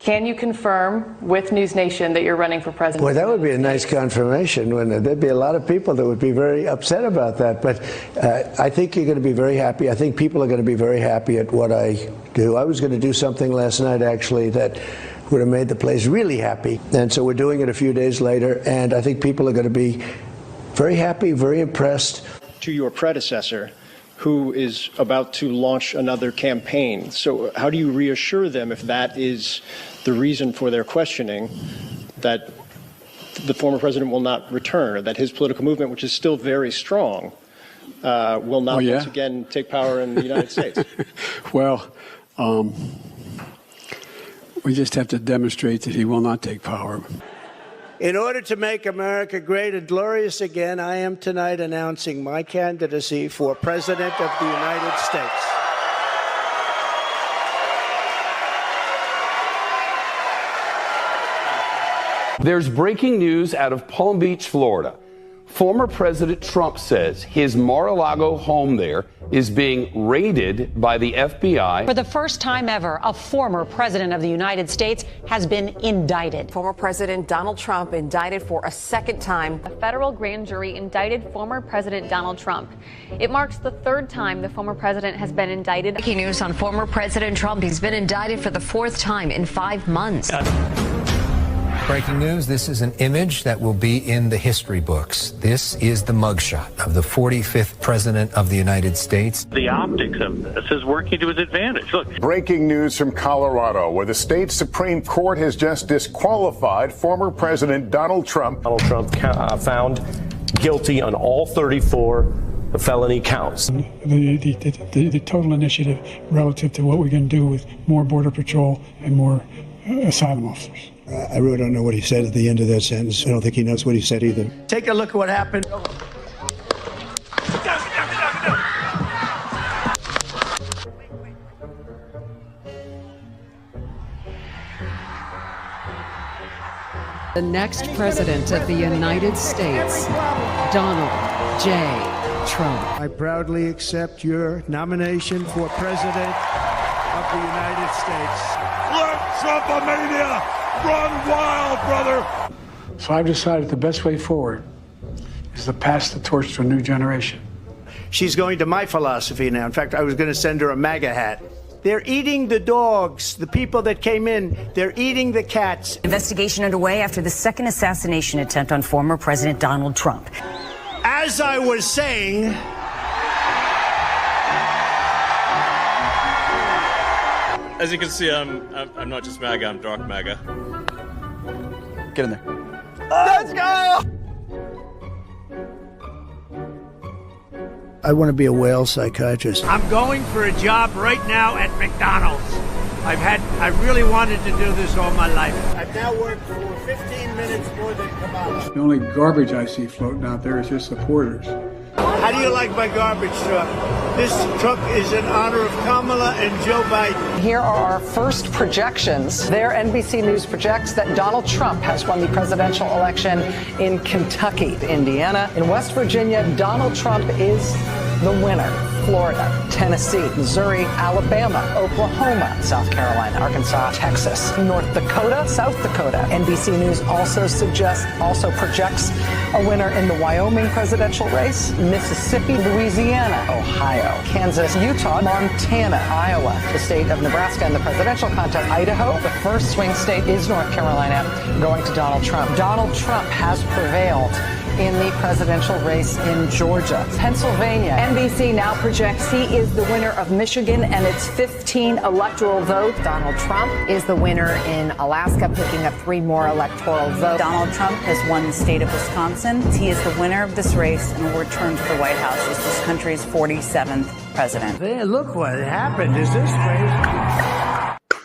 Can you confirm with News Nation that you're running for president? Well, that would be a nice confirmation. There'd be a lot of people that would be very upset about that. But I think you're going to be very happy. I think people are going to be very happy at what I do. I was going to do something last night, actually, that would have made the place really happy. And so we're doing it a few days later. And I think people are going to be very happy, very impressed. To your predecessor, who is about to launch another campaign. So how do you reassure them, if that is the reason for their questioning, that the former president will not return, or that his political movement, which is still very strong, will not once again take power in the United States? Well, we just have to demonstrate that he will not take power. In order to make America great and glorious again, I am tonight announcing my candidacy for President of the United States. There's breaking news out of Palm Beach, Florida. Former President Trump says his Mar-a-Lago home there is being raided by the FBI. For the first time ever, a former president of the United States has been indicted. Former President Donald Trump indicted for a second time. A federal grand jury indicted former President Donald Trump. It marks the third time the former president has been indicted. Breaking news on former President Trump. He's been indicted for the fourth time in 5 months. Breaking news, this is an image that will be in the history books. This is the mugshot of the 45th President of the United States. The optics of this is working to his advantage. Look. Breaking news from Colorado, where the state Supreme Court has just disqualified former President Donald Trump. Donald Trump found guilty on all 34 felony counts. The total initiative relative to what we're going to do with more Border Patrol and more asylum officers. I really don't know what he said at the end of that sentence. I don't think he knows what he said either. Take a look at what happened. The next president of the United States, Donald J. Trump. I proudly accept your nomination for president of the United States. Let Trumpomania run wild, brother! So I've decided the best way forward is to pass the torch to a new generation. She's going to my philosophy now. In fact, I was going to send her a MAGA hat. They're eating the dogs, the people that came in. They're eating the cats. Investigation underway after the second assassination attempt on former President Donald Trump. As I was saying, as you can see, I'm not just MAGA, I'm dark MAGA. Get in there. Let's go! I want to be a whale psychiatrist. I'm going for a job right now at McDonald's. I really wanted to do this all my life. I've now worked for 15 minutes more than Kamala. The only garbage I see floating out there is his supporters. How do you like my garbage truck? This truck is in honor of Kamala and Joe Biden. Here are our first projections. There, NBC News projects that Donald Trump has won the presidential election in Kentucky, Indiana. In West Virginia, Donald Trump is the winner. Florida, Tennessee, Missouri, Alabama, Oklahoma, South Carolina, Arkansas, Texas, North Dakota, South Dakota. NBC News also projects a winner in the Wyoming presidential race, Mississippi, Louisiana, Ohio, Kansas, Utah, Montana, Iowa, the state of Nebraska in the presidential contest, Idaho. The first swing state is North Carolina, going to Donald Trump. Donald Trump has prevailed in the presidential race in Georgia. Pennsylvania. NBC now projects he is the winner of Michigan and its 15 electoral votes. Donald Trump is the winner in Alaska, picking up 3 more electoral votes. Donald Trump has won the state of Wisconsin. He is the winner of this race and will return to the White House as this country's 47th president. Hey, look what happened. Is this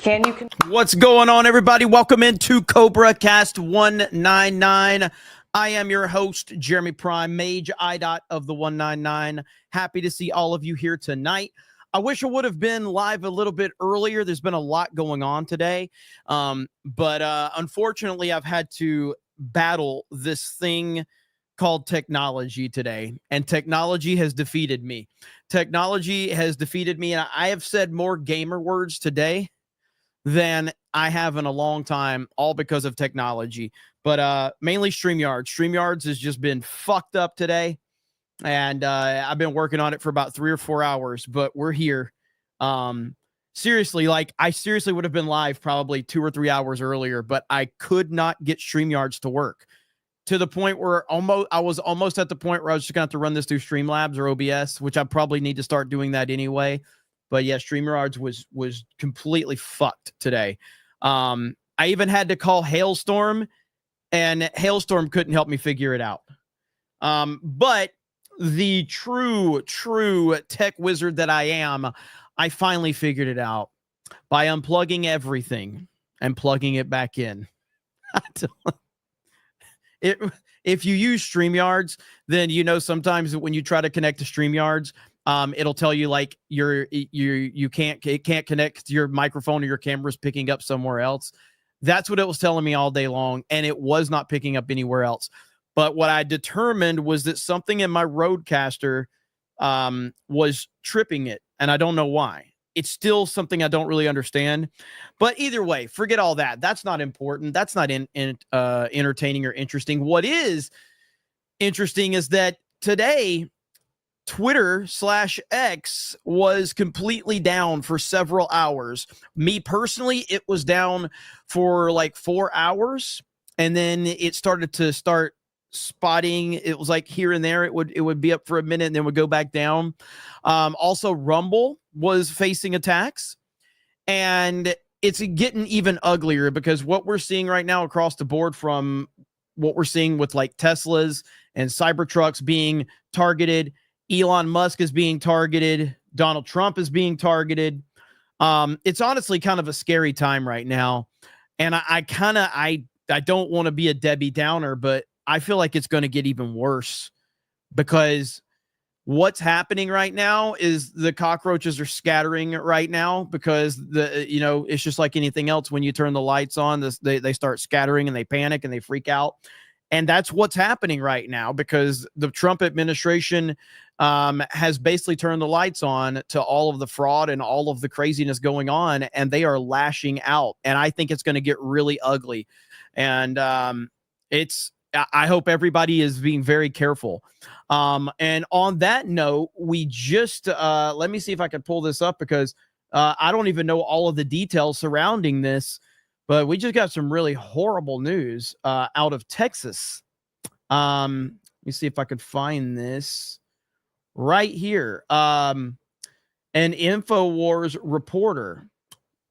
crazy? What's going on, everybody? Welcome into CobraCast 199. I am your host, Jeremy Prime, Mage IDOT of the 199. Happy to see all of you here tonight. I wish I would have been live a little bit earlier. There's been a lot going on today. But unfortunately, I've had to battle this thing called technology today. And technology has defeated me. Technology has defeated me. And I have said more gamer words today than I have in a long time, all because of technology. But mainly StreamYards. StreamYards has just been fucked up today. And I've been working on it for about 3 or 4 hours, but we're here. Seriously, like I seriously would have been live probably 2 or 3 hours earlier, but I could not get StreamYards to work, to the point where I was almost at the point where I was just going to have to run this through Streamlabs or OBS, which I probably need to start doing that anyway. But yeah, StreamYards was completely fucked today. I even had to call Hailstorm, and Hailstorm couldn't help me figure it out. But the true tech wizard that I am, I finally figured it out by unplugging everything and plugging it back in. If you use StreamYards, then you know sometimes when you try to connect to StreamYards, it'll tell you like it can't connect to your microphone, or your camera's picking up somewhere else. That's what it was telling me all day long, and it was not picking up anywhere else. But what I determined was that something in my Rodecaster was tripping it, and I don't know why. It's still something I don't really understand. But either way, forget all that. That's not important. That's not entertaining or interesting. What is interesting is that today, Twitter/X was completely down for several hours. Me personally, it was down for like 4 hours, and then it started spotting. It was like here and there. It would be up for a minute and then would go back down. Also, Rumble was facing attacks, and it's getting even uglier because what we're seeing right now across the board, from what we're seeing with like Teslas and Cybertrucks being targeted, Elon Musk is being targeted, Donald Trump is being targeted. It's honestly kind of a scary time right now, and I don't want to be a Debbie Downer, but I feel like it's going to get even worse, because what's happening right now is the cockroaches are scattering right now, because it's just like anything else. When you turn the lights on, they start scattering and they panic and they freak out. And that's what's happening right now, because the Trump administration has basically turned the lights on to all of the fraud and all of the craziness going on, and they are lashing out. And I think it's going to get really ugly. And I hope everybody is being very careful. And on that note, we just, let me see if I can pull this up, because I don't even know all of the details surrounding this, but we just got some really horrible news out of Texas. Let me see if I could find this right here. An InfoWars reporter,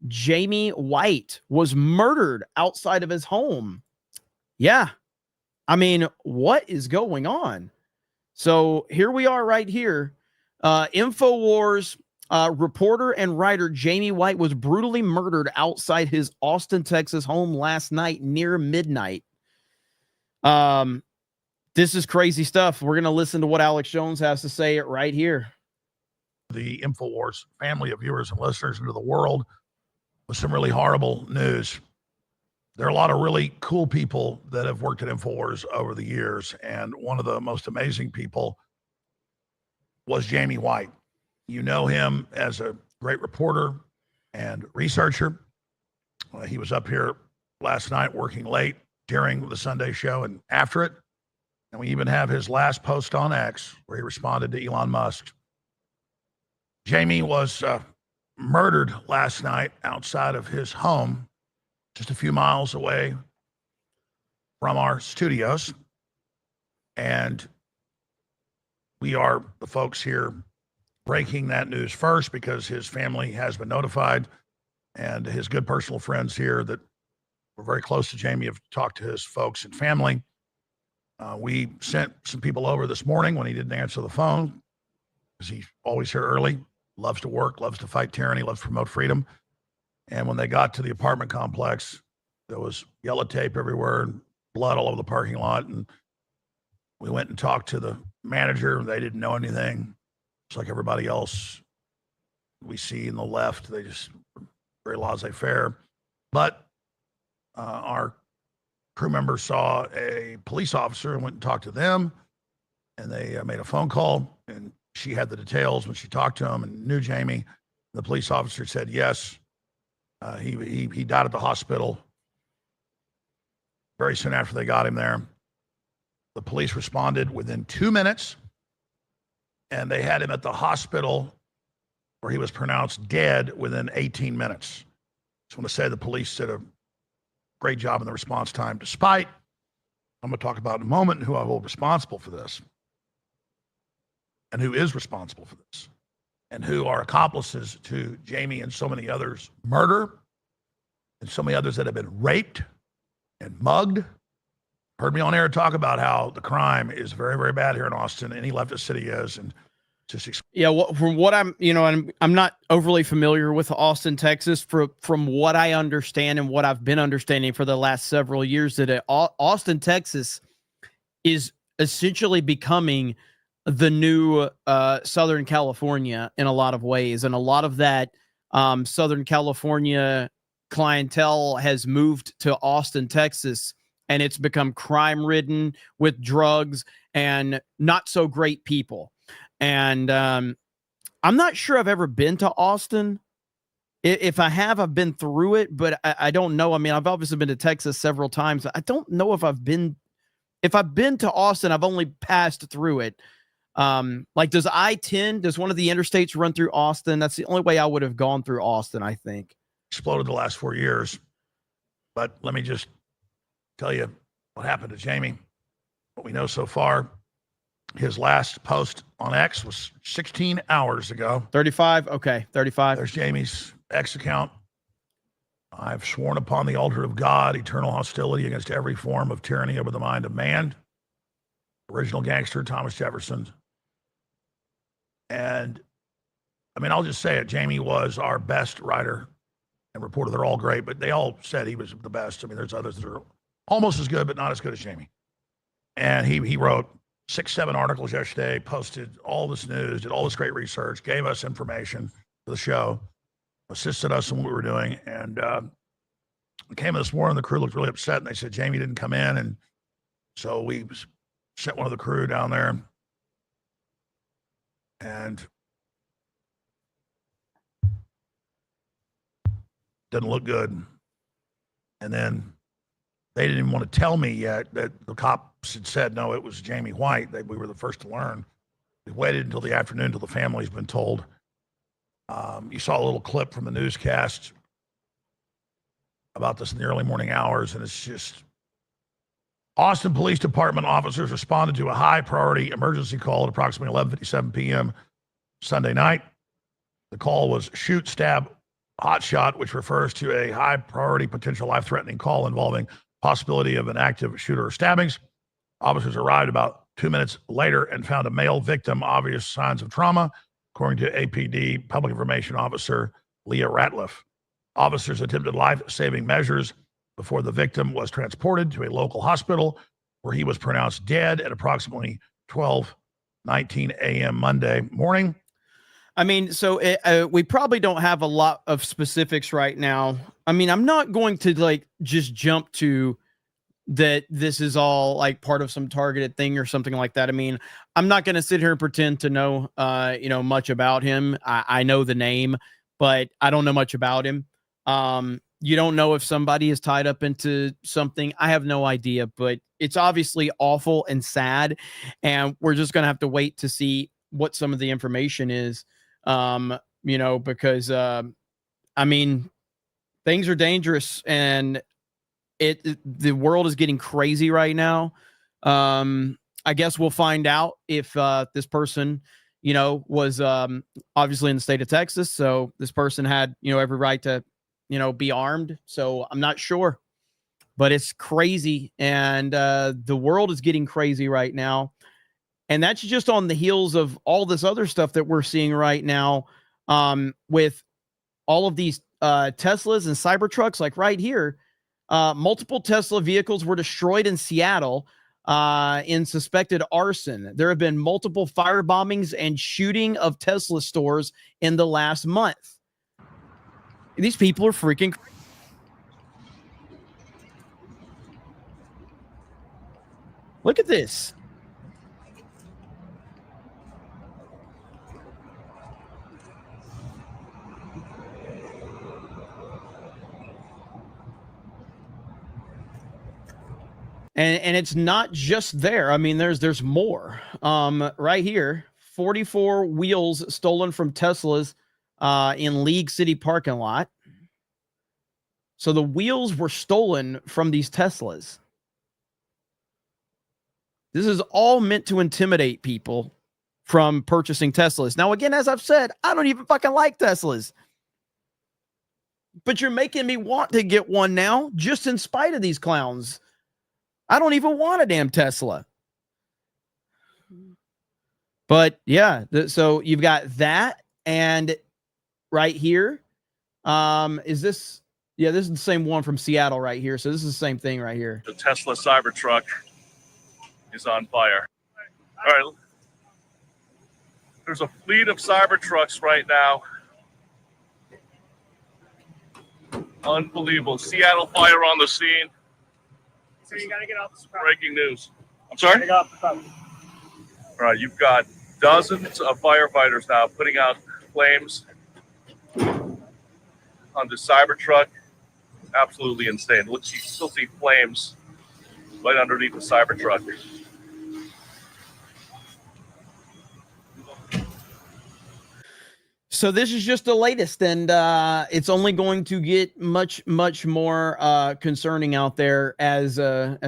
Jamie White, was murdered outside of his home. Yeah. I mean, what is going on? So here we are right here. InfoWars reporter and writer Jamie White was brutally murdered outside his Austin, Texas home last night near midnight. This is crazy stuff. We're going to listen to what Alex Jones has to say right here. The InfoWars family of viewers and listeners into the world with some really horrible news. There are a lot of really cool people that have worked at InfoWars over the years, and one of the most amazing people was Jamie White. You know him as a great reporter and researcher. He was up here last night working late during the Sunday show and after it. And we even have his last post on X where he responded to Elon Musk. Jamie was murdered last night outside of his home, just a few miles away from our studios. And we are the folks here breaking that news first, because his family has been notified, and his good personal friends here that were very close to Jamie have talked to his folks and family. We sent some people over this morning when he didn't answer the phone, because he's always here early, loves to work, loves to fight tyranny, loves to promote freedom. And when they got to the apartment complex, there was yellow tape everywhere and blood all over the parking lot. And we went and talked to the manager. They didn't know anything. It's like everybody else we see in the left. They just very laissez-faire. But our crew member saw a police officer and went and talked to them. And they made a phone call, and she had the details when she talked to him and knew Jamie. The police officer said, yes, He died at the hospital very soon after they got him there. The police responded within 2 minutes, and they had him at the hospital where he was pronounced dead within 18 minutes. Just want to say the police did a great job in the response time, despite, I'm going to talk about in a moment, who I hold responsible for this, and who is responsible for this, and who are accomplices to Jamie and so many others' murder, and so many others that have been raped and mugged. Heard me on air talk about how the crime is very, very bad here in Austin. Any leftist city is, and just well, from what I'm not overly familiar with Austin, Texas. From what I understand and what I've been understanding for the last several years, that Austin, Texas, is essentially becoming the new Southern California in a lot of ways, and a lot of that Southern California clientele has moved to Austin, Texas, and it's become crime-ridden with drugs and not so great people. And I'm not sure I've ever been to Austin. If I have, I've been through it, but I don't know. I mean, I've obviously been to Texas several times. I don't know if I've been to Austin. I've only passed through it. Like, does I-10, does one of the interstates run through Austin? That's the only way I would have gone through Austin, I think. Exploded the last 4 years. But let me just tell you what happened to Jamie. What we know so far, his last post on X was 16 hours ago. 35? Okay, 35. There's Jamie's X account. I've sworn upon the altar of God, eternal hostility against every form of tyranny over the mind of man. Original gangster, Thomas Jefferson. And, I mean, I'll just say it. Jamie was our best writer and reporter. They're all great, but they all said he was the best. I mean, there's others that are almost as good, but not as good as Jamie. And he wrote 6-7 articles yesterday, posted all this news, did all this great research, gave us information for the show, assisted us in what we were doing. And came this morning, the crew looked really upset, and they said Jamie didn't come in. And so we sent one of the crew down there. And didn't look good. And then they didn't even want to tell me yet that the cops had said, no, it was Jamie White. We were the first to learn. We waited until the afternoon until the family's been told. You saw a little clip from the newscast about this in the early morning hours, and it's just Austin Police Department officers responded to a high-priority emergency call at approximately 11:57 p.m. Sunday night. The call was shoot, stab, hot shot, which refers to a high-priority potential life-threatening call involving possibility of an active shooter or stabbings. Officers arrived about 2 minutes later and found a male victim, obvious signs of trauma, according to APD Public Information Officer Leah Ratliff. Officers attempted life-saving measures before the victim was transported to a local hospital where he was pronounced dead at approximately 12:19 a.m. Monday morning. I mean, so we probably don't have a lot of specifics right now. I mean, I'm not going to just jump to that this is all like part of some targeted thing or something like that. I mean, I'm not going to sit here and pretend to know, much about him. I know the name, but I don't know much about him. You don't know if somebody is tied up into something. I have no idea, but it's obviously awful and sad. And we're just going to have to wait to see what some of the information is, because, I mean, things are dangerous and the world is getting crazy right now. I guess we'll find out if this person, was obviously in the state of Texas. So this person had, every right to, be armed. So I'm not sure, but it's crazy. And the world is getting crazy right now. And that's just on the heels of all this other stuff that we're seeing right now with all of these Teslas and Cybertrucks, like right here. Multiple Tesla vehicles were destroyed in Seattle in suspected arson. There have been multiple fire bombings and shooting of Tesla stores in the last month. These people are freaking crazy. Look at this. And it's not just there. I mean, there's more. Right here, 44 wheels stolen from Teslas in League City parking lot. So the wheels were stolen from these Teslas. This is all meant to intimidate people from purchasing Teslas. Now, again, as I've said, I don't even fucking like Teslas. But you're making me want to get one now, just in spite of these clowns. I don't even want a damn Tesla. But yeah, so you've got that, and right here, is this? Yeah, this is the same one from Seattle right here. So this is the same thing right here. The Tesla Cybertruck is on fire. All right. There's a fleet of Cybertrucks right now. Unbelievable. Seattle fire on the scene. So you got to get off the spot. Breaking news. I'm sorry? Get off the spot. All right, you've got dozens of firefighters now putting out flames on the Cybertruck. Absolutely insane. Look, you still see flames right underneath the Cybertruck. So this is just the latest, and it's only going to get much more concerning out there as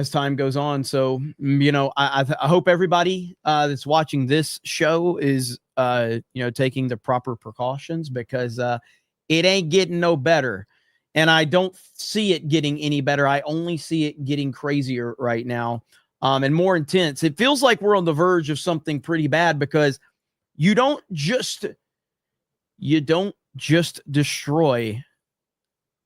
time goes on. So I hope everybody that's watching this show is taking the proper precautions, because it ain't getting no better, and I don't see it getting any better. I only see it getting crazier right now, and more intense. It feels like we're on the verge of something pretty bad, because you don't just destroy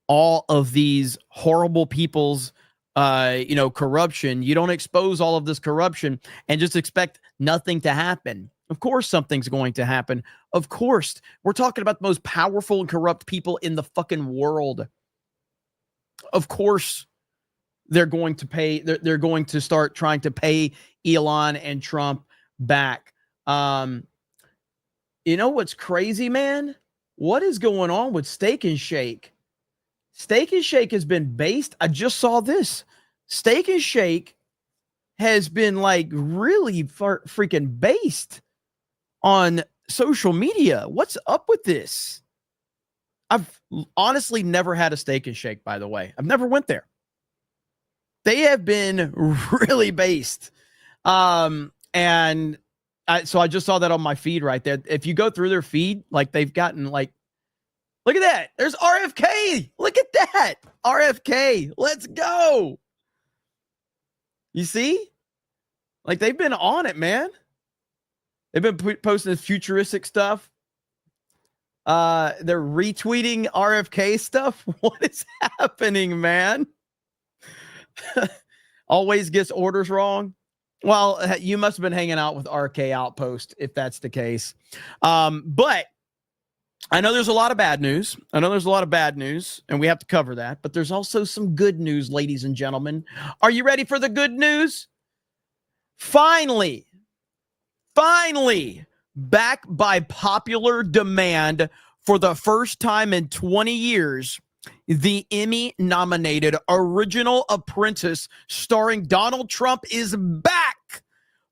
all of these horrible people's, corruption. You don't expose all of this corruption and just expect nothing to happen. Of course, something's going to happen. Of course, we're talking about the most powerful and corrupt people in the fucking world. Of course, they're going to pay. They're going to start trying to pay Elon and Trump back. You know what's crazy, man? What is going on with Steak and Shake? Steak and Shake has been based. I just saw this. Steak and Shake has been like really freaking based on social media. What's up with this? I've honestly never had a Steak and Shake, by the way. I've never went there. They have been really based. So I just saw that on my feed right there. If you go through their feed, like they've gotten like, look at that. There's RFK. Look at that. RFK. Let's go. You see? Like they've been on it, man. They've been posting this futuristic stuff. They're retweeting RFK stuff. What is happening, man? Always gets orders wrong. Well, you must have been hanging out with RK Outpost if that's the case. But I know there's a lot of bad news. And we have to cover that. But there's also some good news, ladies and gentlemen. Are you ready for the good news? Finally, back by popular demand for the first time in 20 years, the Emmy-nominated original Apprentice starring Donald Trump is back.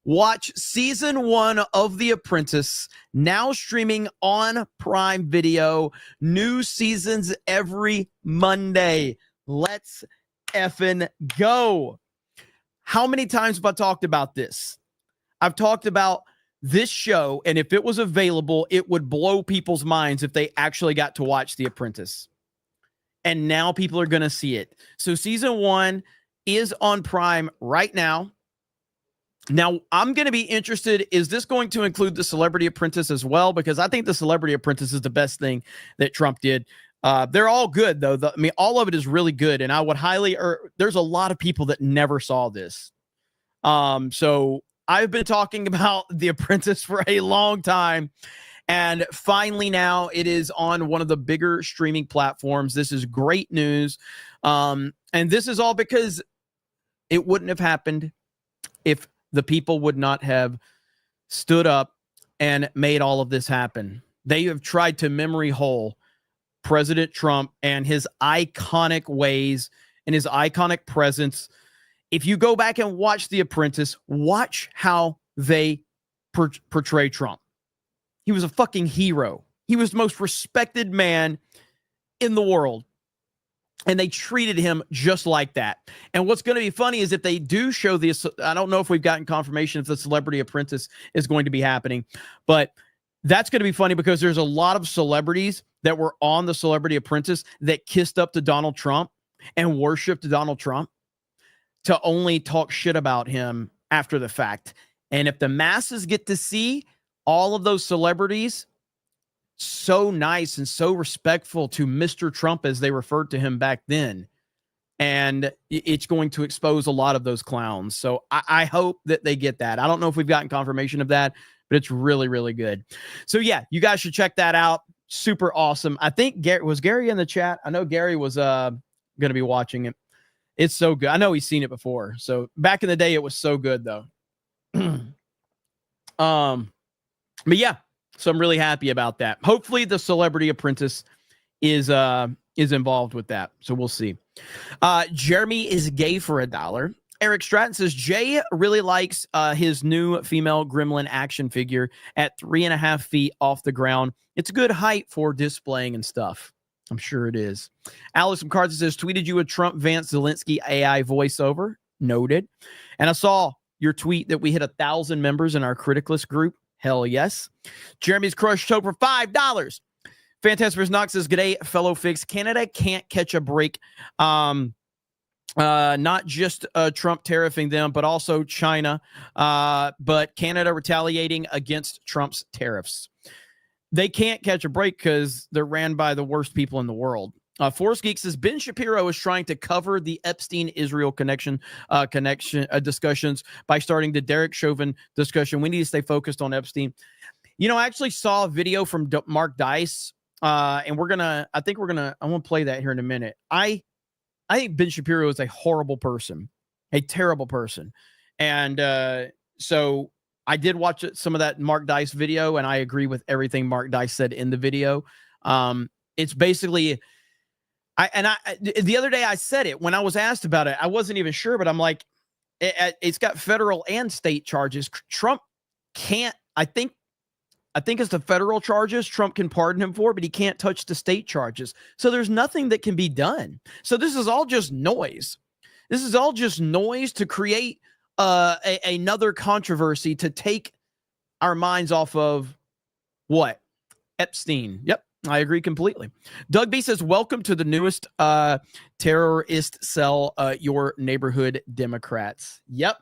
Watch season 1 of The Apprentice, now streaming on Prime Video. New seasons every Monday. Let's effing go. How many times have I talked about this? I've talked about this show, and if it was available, it would blow people's minds if they actually got to watch The Apprentice. And now people are going to see it. So season 1 is on Prime right now. Now, I'm going to be interested. Is this going to include the Celebrity Apprentice as well? Because I think the Celebrity Apprentice is the best thing that Trump did. They're all good, though. All of it is really good. And I would there's a lot of people that never saw this. So I've been talking about The Apprentice for a long time. And finally now it is on one of the bigger streaming platforms. This is great news. And this is all because it wouldn't have happened if the people would not have stood up and made all of this happen. They have tried to memory hole President Trump and his iconic ways and his iconic presence if you go back and watch The Apprentice, watch how they portray Trump. He was a fucking hero. He was the most respected man in the world. And they treated him just like that. And what's going to be funny is if they do show this, I don't know if we've gotten confirmation if the Celebrity Apprentice is going to be happening, but that's going to be funny because there's a lot of celebrities that were on the Celebrity Apprentice that kissed up to Donald Trump and worshiped Donald Trump to only talk shit about him after the fact. And if the masses get to see all of those celebrities so nice and so respectful to Mr. Trump, as they referred to him back then, and it's going to expose a lot of those clowns. So I hope that they get that. I don't know if we've gotten confirmation of that, but it's really, really good. So yeah, you guys should check that out. Super awesome. I think Gary in the chat? I know Gary was going to be watching it. It's so good. I know he's seen it before. So back in the day, it was so good though. But yeah, so I'm really happy about that. Hopefully the Celebrity Apprentice is involved with that. So we'll see. Jeremy is gay for $1. Eric Stratton says Jay really likes his new female gremlin action figure at 3.5 feet off the ground. It's a good height for displaying and stuff. I'm sure it is. Alex from Carson says, tweeted you a Trump Vance Zelensky AI voiceover. Noted. And I saw your tweet that we hit 1,000 members in our Criticalist group. Hell yes. Jeremy's Crush Show for $5. Fantastic vs. Knox says, g'day, fellow fix. Canada can't catch a break. Not just Trump tariffing them, but also China. But Canada retaliating against Trump's tariffs. They can't catch a break because they're ran by the worst people in the world. Force Geek says Ben Shapiro is trying to cover the Epstein-Israel discussions by starting the Derek Chauvin discussion. We need to stay focused on Epstein. You know, I actually saw a video from Mark Dice, and I want to play that here in a minute. I think Ben Shapiro is a horrible person, a terrible person. And so I did watch some of that Mark Dice video, and I agree with everything Mark Dice said in the video. It's basically... the other day I said it when I was asked about it. I wasn't even sure, but I'm like, it's got federal and state charges. Trump can't, I think it's the federal charges Trump can pardon him for, but he can't touch the state charges. So there's nothing that can be done. So this is all just noise. This is all just noise to create another controversy to take our minds off of what? Epstein. Yep. I agree completely. Doug B says, welcome to the newest terrorist cell, your neighborhood Democrats. Yep,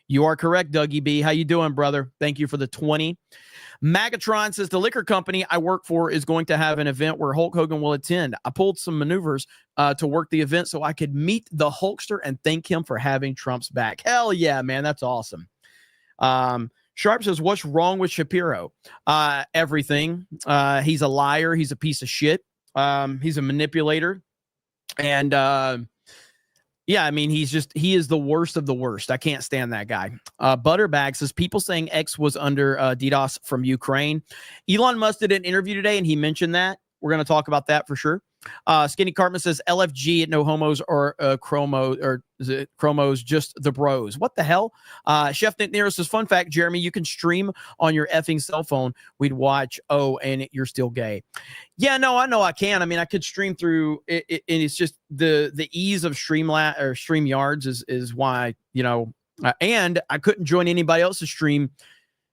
you are correct, Dougie B. How you doing, brother? Thank you for the 20. Magatron says, the liquor company I work for is going to have an event where Hulk Hogan will attend. I pulled some maneuvers to work the event so I could meet the Hulkster and thank him for having Trump's back. Hell yeah, man. That's awesome. Sharp says, what's wrong with Shapiro? Everything. He's a liar. He's a piece of shit. He's a manipulator. And yeah, I mean, he is the worst of the worst. I can't stand that guy. Butterbag says, people saying X was under DDoS from Ukraine. Elon Musk did an interview today and he mentioned that. We're going to talk about that for sure. Skinny Cartman says LFG, no homos or chromo, or is it chromos, just the bros. What the hell? Chef Nick Nero says, fun fact, Jeremy, you can stream on your effing cell phone. We'd watch. Oh, and you're still gay. Yeah, no, I know I can. I mean, I could stream through it, and it's just the ease of Streamlat or StreamYards is why, you know, and I couldn't join anybody else's stream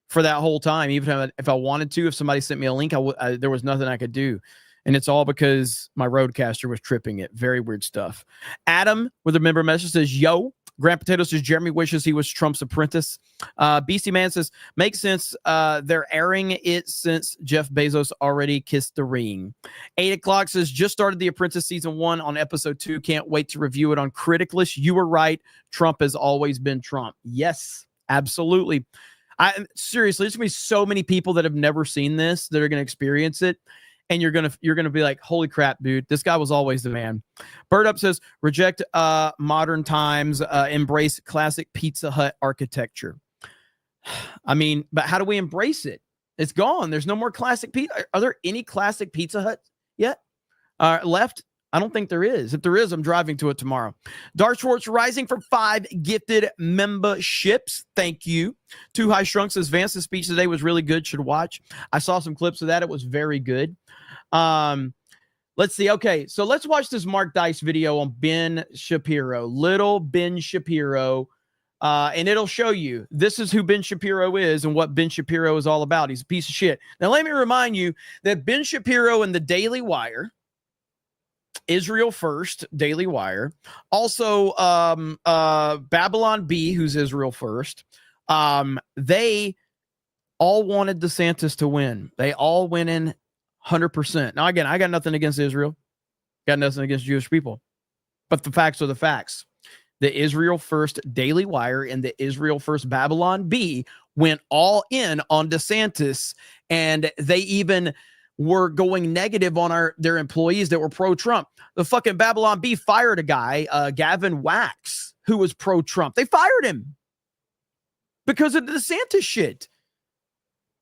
for that whole time. Even if I wanted to, if somebody sent me a link, there was nothing I could do. And it's all because my Roadcaster was tripping it. Very weird stuff. Adam with a member message says, yo. Grand Potato says, Jeremy wishes he was Trump's apprentice. BC Man says, makes sense. They're airing it since Jeff Bezos already kissed the ring. 8 o'clock says, just started The Apprentice season 1 on episode 2. Can't wait to review it on Criticalist. You were right. Trump has always been Trump. Yes, absolutely. Seriously, there's gonna be so many people that have never seen this that are gonna experience it. And you're gonna be like, holy crap, dude, this guy was always the man. Bird Up says, reject modern times, embrace classic Pizza Hut architecture. I mean, but how do we embrace it? It's gone. There's no more classic pizza. Are there any classic Pizza Hut yet left? I don't think there is. If there is, I'm driving to it tomorrow. Dark Schwartz rising for 5 gifted memberships. Thank you. Too High Shrunk says Vance's speech today was really good. Should watch. I saw some clips of that. It was very good. Let's see. Okay, so let's watch this Mark Dice video on Ben Shapiro. Little Ben Shapiro. And it'll show you this is who Ben Shapiro is and what Ben Shapiro is all about. He's a piece of shit. Now, let me remind you that Ben Shapiro and the Daily Wire, Israel First, Daily Wire, also Babylon Bee, who's Israel First, they all wanted DeSantis to win. They all went in 100%. Now, again, I got nothing against Israel. Got nothing against Jewish people. But the facts are the facts. The Israel First Daily Wire and the Israel First Babylon Bee went all in on DeSantis, and they even were going negative on their employees that were pro-Trump. The fucking Babylon Bee fired a guy, Gavin Wax, who was pro-Trump. They fired him because of the DeSantis shit.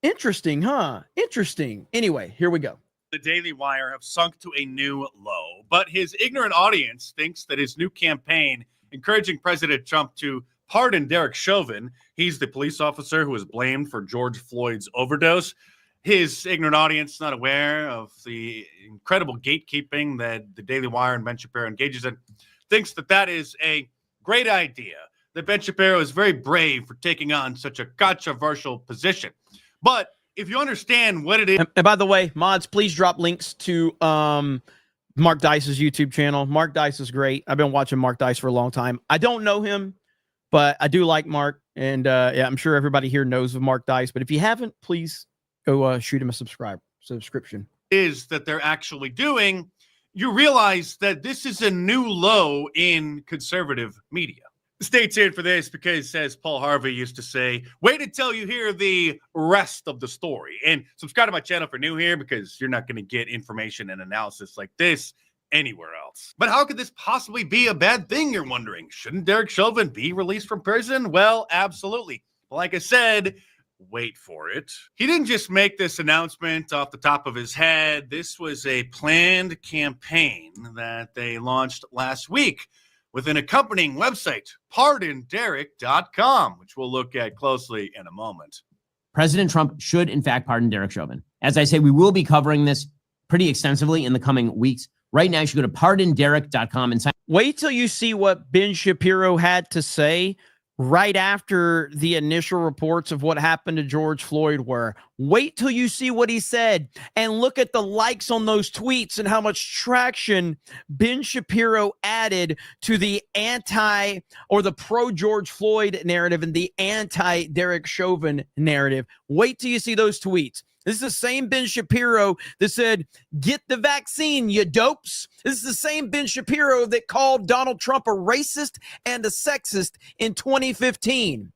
Interesting, huh? Interesting. Anyway, here we go. The Daily Wire have sunk to a new low, but his ignorant audience thinks that his new campaign encouraging President Trump to pardon Derek Chauvin, he's the police officer who was blamed for George Floyd's overdose. His ignorant audience not aware of the incredible gatekeeping that the Daily Wire and Ben Shapiro engages in, thinks that that is a great idea, that Ben Shapiro is very brave for taking on such a controversial position. But if you understand what it is... And by the way, mods, please drop links to Mark Dice's YouTube channel. Mark Dice is great. I've been watching Mark Dice for a long time. I don't know him, but I do like Mark. And yeah, I'm sure everybody here knows of Mark Dice. But if you haven't, please go shoot him a subscription. Is that they're actually doing, you realize that this is a new low in conservative media. Stay tuned for this because, as Paul Harvey used to say, wait until you hear the rest of the story. And subscribe to my channel if you're new here because you're not going to get information and analysis like this anywhere else. But how could this possibly be a bad thing, you're wondering? Shouldn't Derek Chauvin be released from prison? Well, absolutely. Like I said, wait for it. He didn't just make this announcement off the top of his head. This was a planned campaign that they launched last week with an accompanying website, pardonderek.com, which we'll look at closely in a moment. President Trump should, in fact, pardon Derek Chauvin. As I say, we will be covering this pretty extensively in the coming weeks. Right now, you should go to pardonderek.com and sign. Wait till you see what Ben Shapiro had to say right after the initial reports of what happened to George Floyd were. Wait till you see what he said and look at the likes on those tweets and how much traction Ben Shapiro added to the anti or the pro George Floyd narrative and the anti Derek Chauvin narrative. Wait till you see those tweets. This is the same Ben Shapiro that said, get the vaccine, you dopes. This is the same Ben Shapiro that called Donald Trump a racist and a sexist in 2015.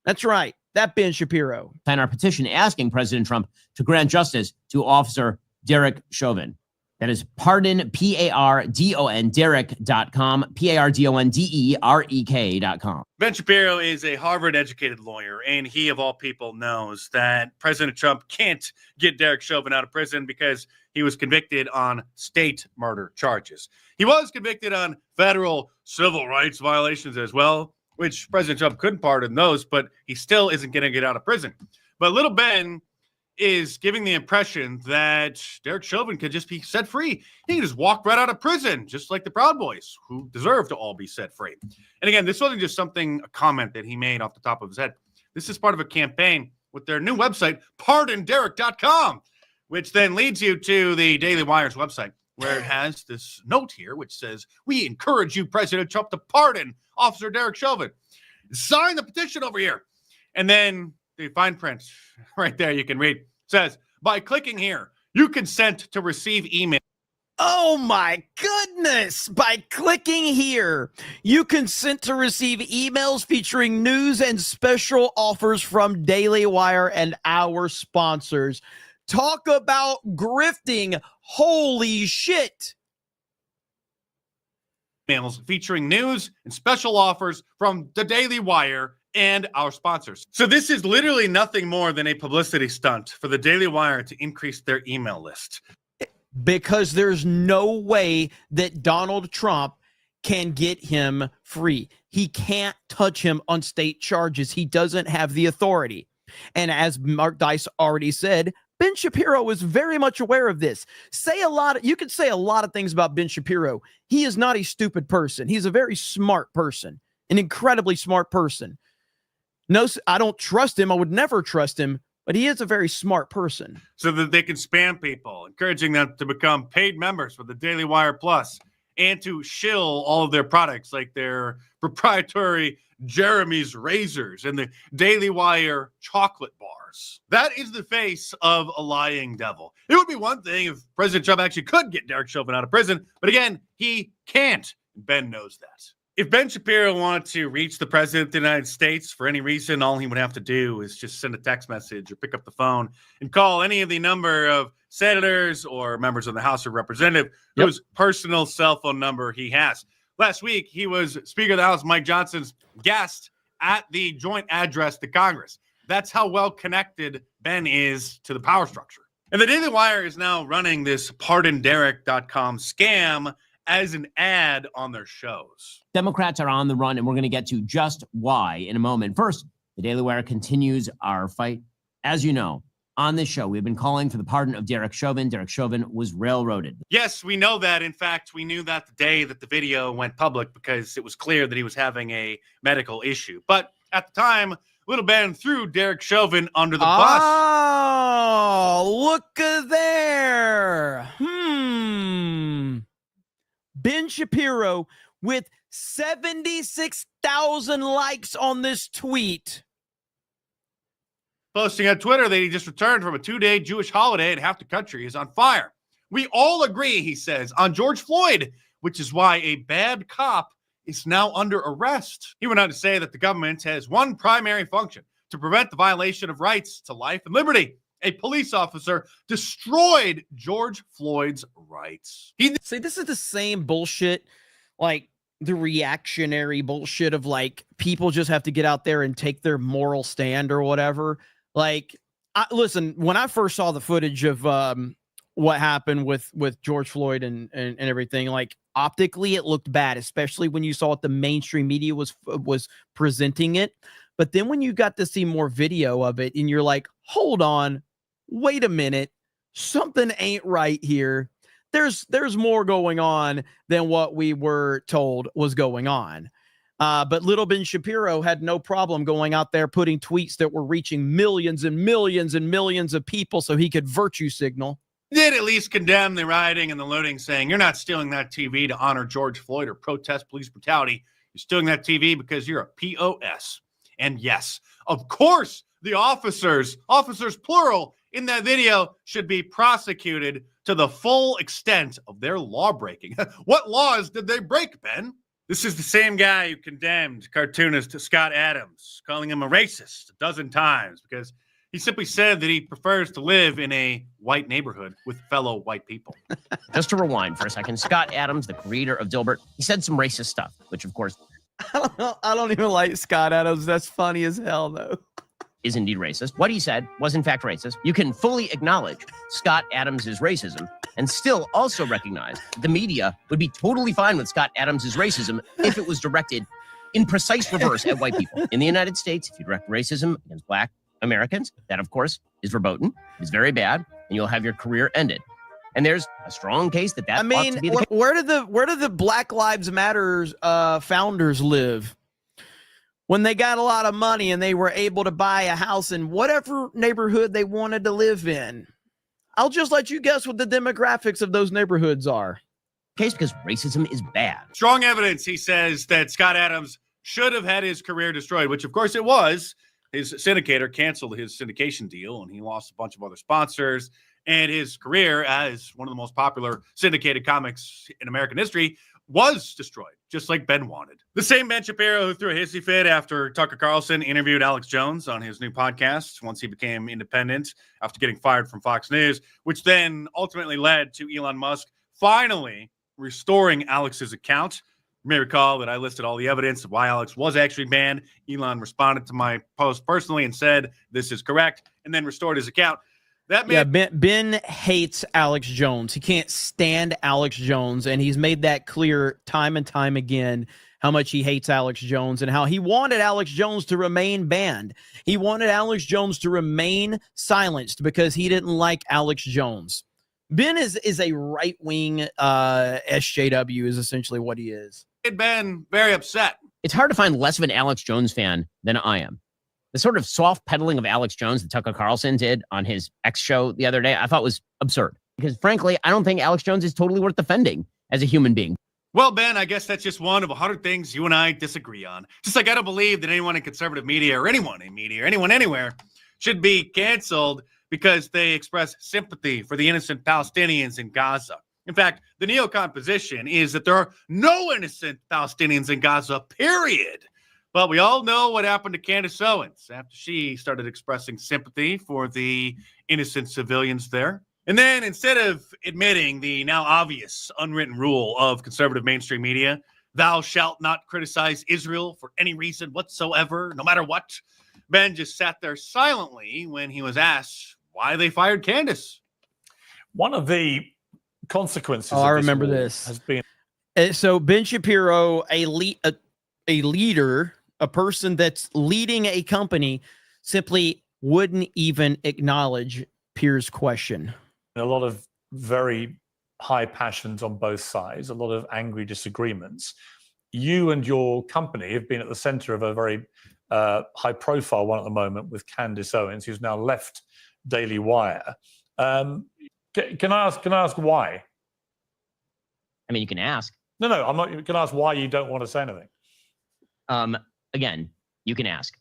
That's right. That Ben Shapiro. Sign our petition asking President Trump to grant justice to Officer Derek Chauvin. That is pardon, P-A-R-D-O-N, Derek.com, P-A-R-D-O-N-D-E-R-E-K.com. Ben Shapiro is a Harvard-educated lawyer, and he, of all people, knows that President Trump can't get Derek Chauvin out of prison because he was convicted on state murder charges. He was convicted on federal civil rights violations as well, which President Trump couldn't pardon those, but he still isn't going to get out of prison. But little Ben is giving the impression that Derek Chauvin could just be set free. He can just walk right out of prison, just like the Proud Boys, who deserve to all be set free. And again, this wasn't just a comment that he made off the top of his head. This is part of a campaign with their new website, pardonderek.com, which then leads you to the Daily Wire's website, where it has this note here, which says, we encourage you, President Trump, to pardon Officer Derek Chauvin. Sign the petition over here. And then the fine print right there you can read says, by clicking here, you consent to receive email. Oh my goodness. By clicking here, you consent to receive emails featuring news and special offers from Daily Wire and our sponsors. Talk about grifting. Holy shit. Emails featuring news and special offers from the Daily Wire and our sponsors. So this is literally nothing more than a publicity stunt for the Daily Wire to increase their email list. because there's no way that Donald Trump can get him free. He can't touch him on state charges. He doesn't have the authority. And as Mark Dice already said, Ben Shapiro is very much aware of this. You could say a lot of things about Ben Shapiro. He is not a stupid person. He's a very smart person, an incredibly smart person. No, I don't trust him. I would never trust him, but he is a very smart person. So that they can spam people, encouraging them to become paid members for the Daily Wire Plus and to shill all of their products like their proprietary Jeremy's razors and the Daily Wire chocolate bars. That is the face of a lying devil. It would be one thing if President Trump actually could get Derek Chauvin out of prison, but again, he can't. Ben knows that. If Ben Shapiro wanted to reach the president of the United States for any reason, all he would have to do is just send a text message or pick up the phone and call any of the number of senators or members of the House of Representatives whose personal cell phone number he has. Last week, he was Speaker of the House Mike Johnson's guest at the joint address to Congress. That's how well connected Ben is to the power structure. And the Daily Wire is now running this PardonDerek.com scam as an ad on their shows. Democrats are on the run, and we're going to get to just why in a moment. First, the Daily Wire continues our fight. As you know, on this show, we've been calling for the pardon of Derek Chauvin. Derek Chauvin was railroaded. Yes, we know that. In fact, we knew that the day that the video went public because it was clear that he was having a medical issue. But at the time, Little Ben threw Derek Chauvin under the bus. Oh, look there. Ben Shapiro with 76,000 likes on this tweet. Posting on Twitter that he just returned from a 2-day Jewish holiday and half the country is on fire. We all agree, he says, on George Floyd, which is why a bad cop is now under arrest. He went on to say that the government has one primary function: to prevent the violation of rights to life and liberty. A police officer destroyed George Floyd's rights. See, this is the same bullshit, like the reactionary bullshit of like people just have to get out there and take their moral stand or whatever. Like, listen, when I first saw the footage of what happened with George Floyd and everything, like optically it looked bad, especially when you saw what the mainstream media was presenting it. But then when you got to see more video of it and you're like, hold on, wait a minute, something ain't right here. There's more going on than what we were told was going on. But little Ben Shapiro had no problem going out there putting tweets that were reaching millions and millions and millions of people so he could virtue signal. Did at least condemn the rioting and the looting, saying you're not stealing that TV to honor George Floyd or protest police brutality. You're stealing that TV because you're a POS. And yes, of course, the officers plural, in that video should be prosecuted to the full extent of their law breaking. What laws did they break, Ben? This is the same guy who condemned cartoonist Scott Adams, calling him a racist a dozen times because he simply said that he prefers to live in a white neighborhood with fellow white people. Just to rewind for a second, Scott Adams, the creator of Dilbert, he said some racist stuff, which of course... I don't even like Scott Adams. That's funny as hell, though. Is indeed racist. What he said was in fact racist. You can fully acknowledge Scott Adams' racism and still also recognize the media would be totally fine with Scott Adams' racism if it was directed in precise reverse at white people. In the United States, if you direct racism against Black Americans, that of course is verboten, is very bad, and you'll have your career ended. And there's a strong case that ought to be the case. Where did the Black Lives Matter founders live? When they got a lot of money and they were able to buy a house in whatever neighborhood they wanted to live in. I'll just let you guess what the demographics of those neighborhoods are. Case because racism is bad. Strong evidence, he says, that Scott Adams should have had his career destroyed, which of course it was. His syndicator canceled his syndication deal and he lost a bunch of other sponsors, and his career as one of the most popular syndicated comics in American history was destroyed, just like Ben wanted. The same Ben Shapiro who threw a hissy fit after Tucker Carlson interviewed Alex Jones on his new podcast once he became independent after getting fired from Fox News, which then ultimately led to Elon Musk finally restoring Alex's account. You may recall that I listed all the evidence of why Alex was actually banned. Elon responded to my post personally and said, this is correct, and then restored his account. That Yeah, man, Ben hates Alex Jones. He can't stand Alex Jones, and he's made that clear time and time again how much he hates Alex Jones and how he wanted Alex Jones to remain banned. He wanted Alex Jones to remain silenced because he didn't like Alex Jones. Ben is a right-wing SJW is essentially what he is. Ben very upset. It's hard to find less of an Alex Jones fan than I am. The sort of soft peddling of Alex Jones that Tucker Carlson did on his X show the other day, I thought was absurd. Because frankly, I don't think Alex Jones is totally worth defending as a human being. Well, Ben, I guess that's just one of 100 things you and I disagree on. Just like I don't believe that anyone in conservative media or anyone in media or anyone anywhere should be canceled because they express sympathy for the innocent Palestinians in Gaza. In fact, the neocon position is that there are no innocent Palestinians in Gaza, period. But we all know what happened to Candace Owens after she started expressing sympathy for the innocent civilians there. And then instead of admitting the now obvious unwritten rule of conservative mainstream media, thou shalt not criticize Israel for any reason whatsoever, no matter what, Ben just sat there silently when he was asked why they fired Candace. One of the consequences I remember this has been... So Ben Shapiro, a leader, a person that's leading a company, simply wouldn't even acknowledge Pierre's question. A lot of very high passions on both sides, a lot of angry disagreements. You and your company have been at the center of a very high-profile one at the moment with Candace Owens, who's now left Daily Wire. Can I ask why? I mean, you can ask. No, I'm not. You can ask why you don't want to say anything. Again, you can ask.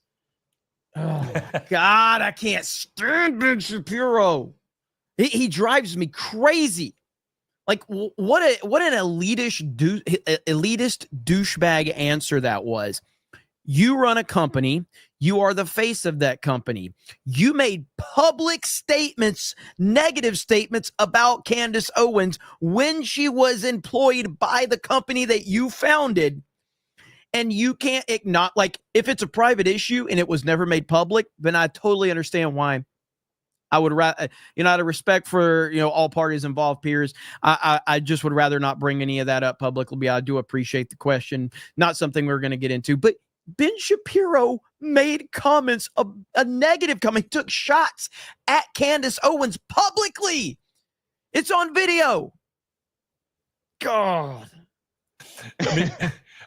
Oh, God, I can't stand Ben Shapiro. He drives me crazy. Like, what an elitist douchebag answer that was. You run a company. You are the face of that company. You made public statements, negative statements about Candace Owens when she was employed by the company that you founded. And you can't ignore, like, if it's a private issue and it was never made public, then I totally understand why. I would rather, out of respect for, all parties involved, peers, I just would rather not bring any of that up publicly. I do appreciate the question. Not something we're going to get into, but Ben Shapiro made comments, a negative comment, took shots at Candace Owens publicly. It's on video. God.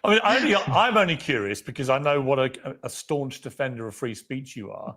I'm only curious because I know what a staunch defender of free speech you are.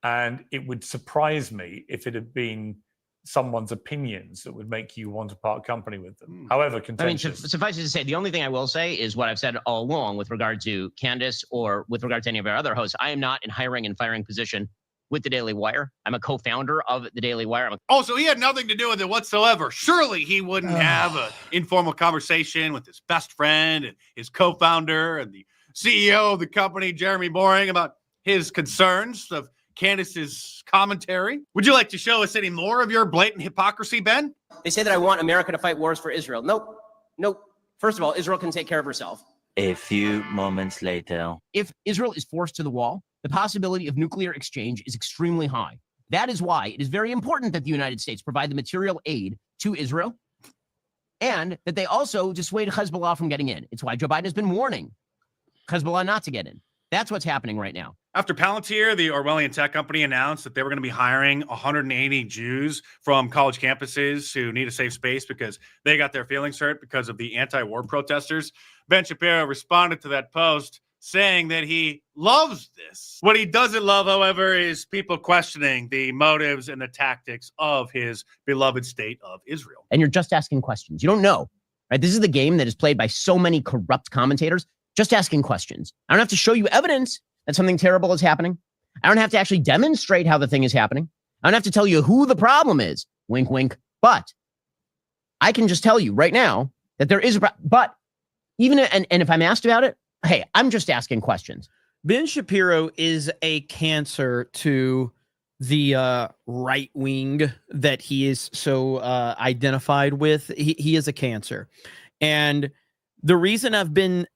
And it would surprise me if it had been someone's opinions that would make you want to part company with them. However contentious. I mean, suffice it to say, the only thing I will say is what I've said all along with regard to Candace or with regard to any of our other hosts. I am not in hiring and firing position with the Daily Wire. I'm a co-founder of the Daily Wire. So he had nothing to do with it whatsoever. Surely he wouldn't have an informal conversation with his best friend and his co-founder and the CEO of the company, Jeremy Boring, about his concerns of Candace's commentary. Would you like to show us any more of your blatant hypocrisy, Ben? They say that I want America to fight wars for Israel. Nope. First of all, Israel can take care of herself. A few moments later. If Israel is forced to the wall, the possibility of nuclear exchange is extremely high. That is why it is very important that the United States provide the material aid to Israel and that they also dissuade Hezbollah from getting in. It's why Joe Biden has been warning Hezbollah not to get in. That's what's happening right now. After Palantir, the Orwellian tech company, announced that they were going to be hiring 180 Jews from college campuses who need a safe space because they got their feelings hurt because of the anti-war protesters, Ben Shapiro responded to that post saying that he loves this. What he doesn't love, however, is people questioning the motives and the tactics of his beloved state of Israel. And you're just asking questions. You don't know, right? This is the game that is played by so many corrupt commentators. Just asking questions. I don't have to show you evidence that something terrible is happening. I don't have to actually demonstrate how the thing is happening. I don't have to tell you who the problem is. Wink, wink. But I can just tell you right now that there is a problem. But even, and if I'm asked about it, hey, I'm just asking questions. Ben Shapiro is a cancer to the right wing that he is so identified with. He is a cancer. And the reason I've been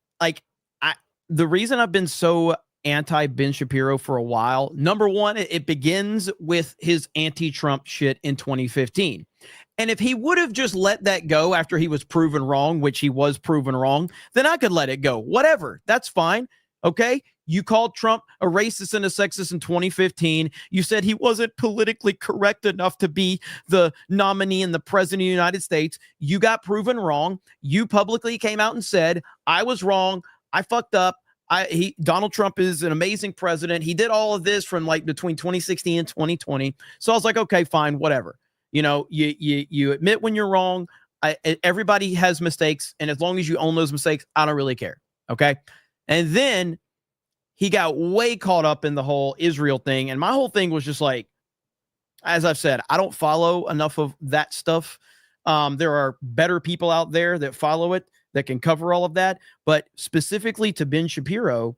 so anti-Ben Shapiro for a while. Number one, it begins with his anti-Trump shit in 2015. And if he would have just let that go after he was proven wrong, which he was proven wrong, then I could let it go. Whatever. That's fine. Okay? You called Trump a racist and a sexist in 2015. You said he wasn't politically correct enough to be the nominee and the president of the United States. You got proven wrong. You publicly came out and said, I was wrong. I fucked up. Donald Trump is an amazing president. He did all of this from like between 2016 and 2020. So I was like, okay, fine, whatever. You know, you admit when you're wrong. Everybody has mistakes. And as long as you own those mistakes, I don't really care. Okay. And then he got way caught up in the whole Israel thing. And my whole thing was just like, as I've said, I don't follow enough of that stuff. There are better people out there that follow it, that can cover all of that. But specifically to Ben Shapiro,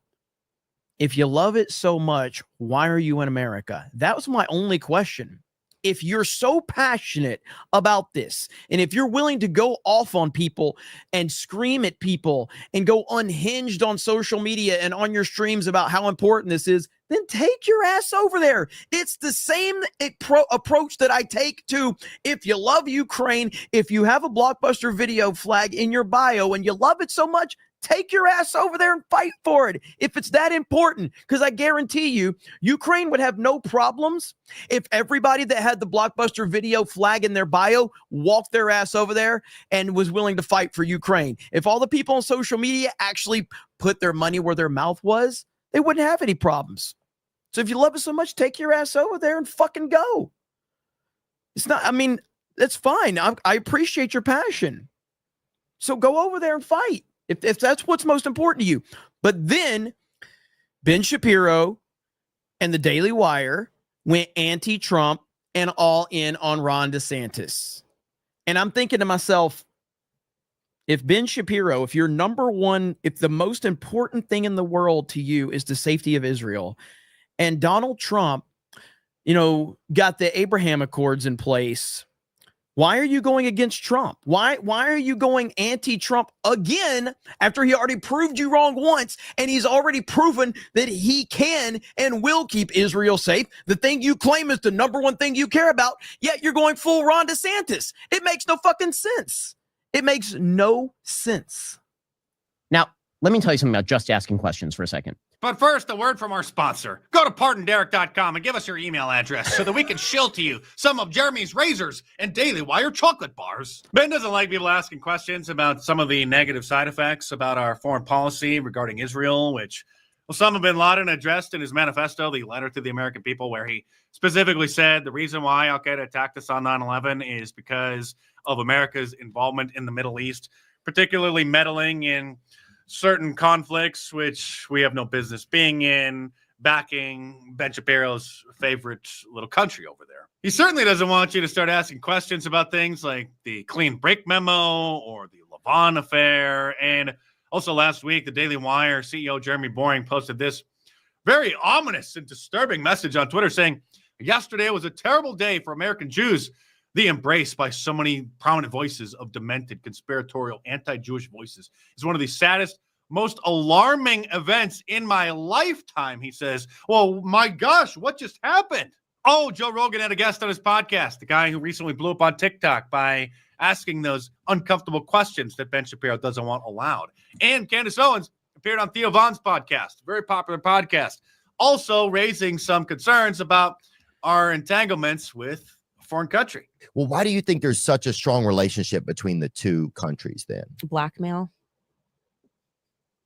if you love it so much, why are you in America? That was my only question. If you're so passionate about this, and if you're willing to go off on people and scream at people and go unhinged on social media and on your streams about how important this is, then take your ass over there. It's the same approach that I take to, if you love Ukraine, if you have a Blockbuster Video flag in your bio and you love it so much, take your ass over there and fight for it if it's that important. Because I guarantee you, Ukraine would have no problems if everybody that had the Blockbuster Video flag in their bio walked their ass over there and was willing to fight for Ukraine. If all the people on social media actually put their money where their mouth was, they wouldn't have any problems. So if you love it so much, take your ass over there and fucking go. It's not, I mean, that's fine. I appreciate your passion. So go over there and fight. If that's what's most important to you. But then Ben Shapiro and the Daily Wire went anti-Trump and all in on Ron DeSantis. And I'm thinking to myself, if Ben Shapiro, if you're number one, if the most important thing in the world to you is the safety of Israel, and Donald Trump, you know, got the Abraham Accords in place, why are you going against Trump? Why are you going anti-Trump again after he already proved you wrong once and he's already proven that he can and will keep Israel safe? The thing you claim is the number one thing you care about, yet you're going full Ron DeSantis. It makes no fucking sense. It makes no sense. Now, let me tell you something about just asking questions for a second. But first, a word from our sponsor. Go to PardonDerek.com and give us your email address so that we can shill to you some of Jeremy's razors and Daily Wire chocolate bars. Ben doesn't like people asking questions about some of the negative side effects about our foreign policy regarding Israel, which Osama bin Laden addressed in his manifesto, the letter to the American people, where he specifically said the reason why Al-Qaeda attacked us on 9/11 is because of America's involvement in the Middle East, particularly meddling in certain conflicts, which we have no business being in, backing Ben Shapiro's favorite little country over there. He certainly doesn't want you to start asking questions about things like the clean break memo or the Lavon affair. And also last week, the Daily Wire CEO Jeremy Boring posted this very ominous and disturbing message on Twitter saying, yesterday was a terrible day for American Jews. The embrace by so many prominent voices of demented, conspiratorial, anti-Jewish voices is one of the saddest, most alarming events in my lifetime, he says. Well, my gosh, what just happened? Oh, Joe Rogan had a guest on his podcast, the guy who recently blew up on TikTok by asking those uncomfortable questions that Ben Shapiro doesn't want allowed. And Candace Owens appeared on Theo Vaughn's podcast, very popular podcast, also raising some concerns about our entanglements with foreign country. Well, why do you think there's such a strong relationship between the two countries then? Blackmail.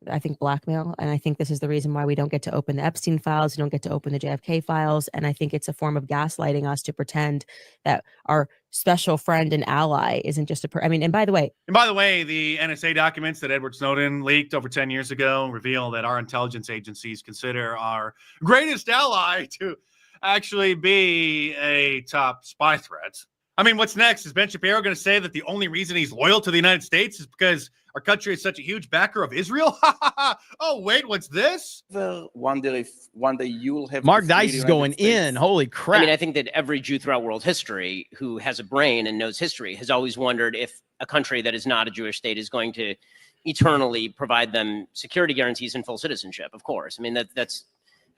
I think blackmail. And I think this is the reason why we don't get to open the Epstein files. We don't get to open the JFK files. And I think it's a form of gaslighting us to pretend that our special friend and ally isn't just and by the way, the NSA documents that Edward Snowden leaked over 10 years ago reveal that our intelligence agencies consider our greatest ally to actually be a top spy threat. I mean, what's next? Is Ben Shapiro going to say that the only reason he's loyal to the United States is because our country is such a huge backer of Israel? Oh, wait, what's this? Wonder if one day you will have Mark Dice is going in. Holy crap. I mean, I think that every Jew throughout world history who has a brain and knows history has always wondered if a country that is not a Jewish state is going to eternally provide them security guarantees and full citizenship. Of course, I mean that's.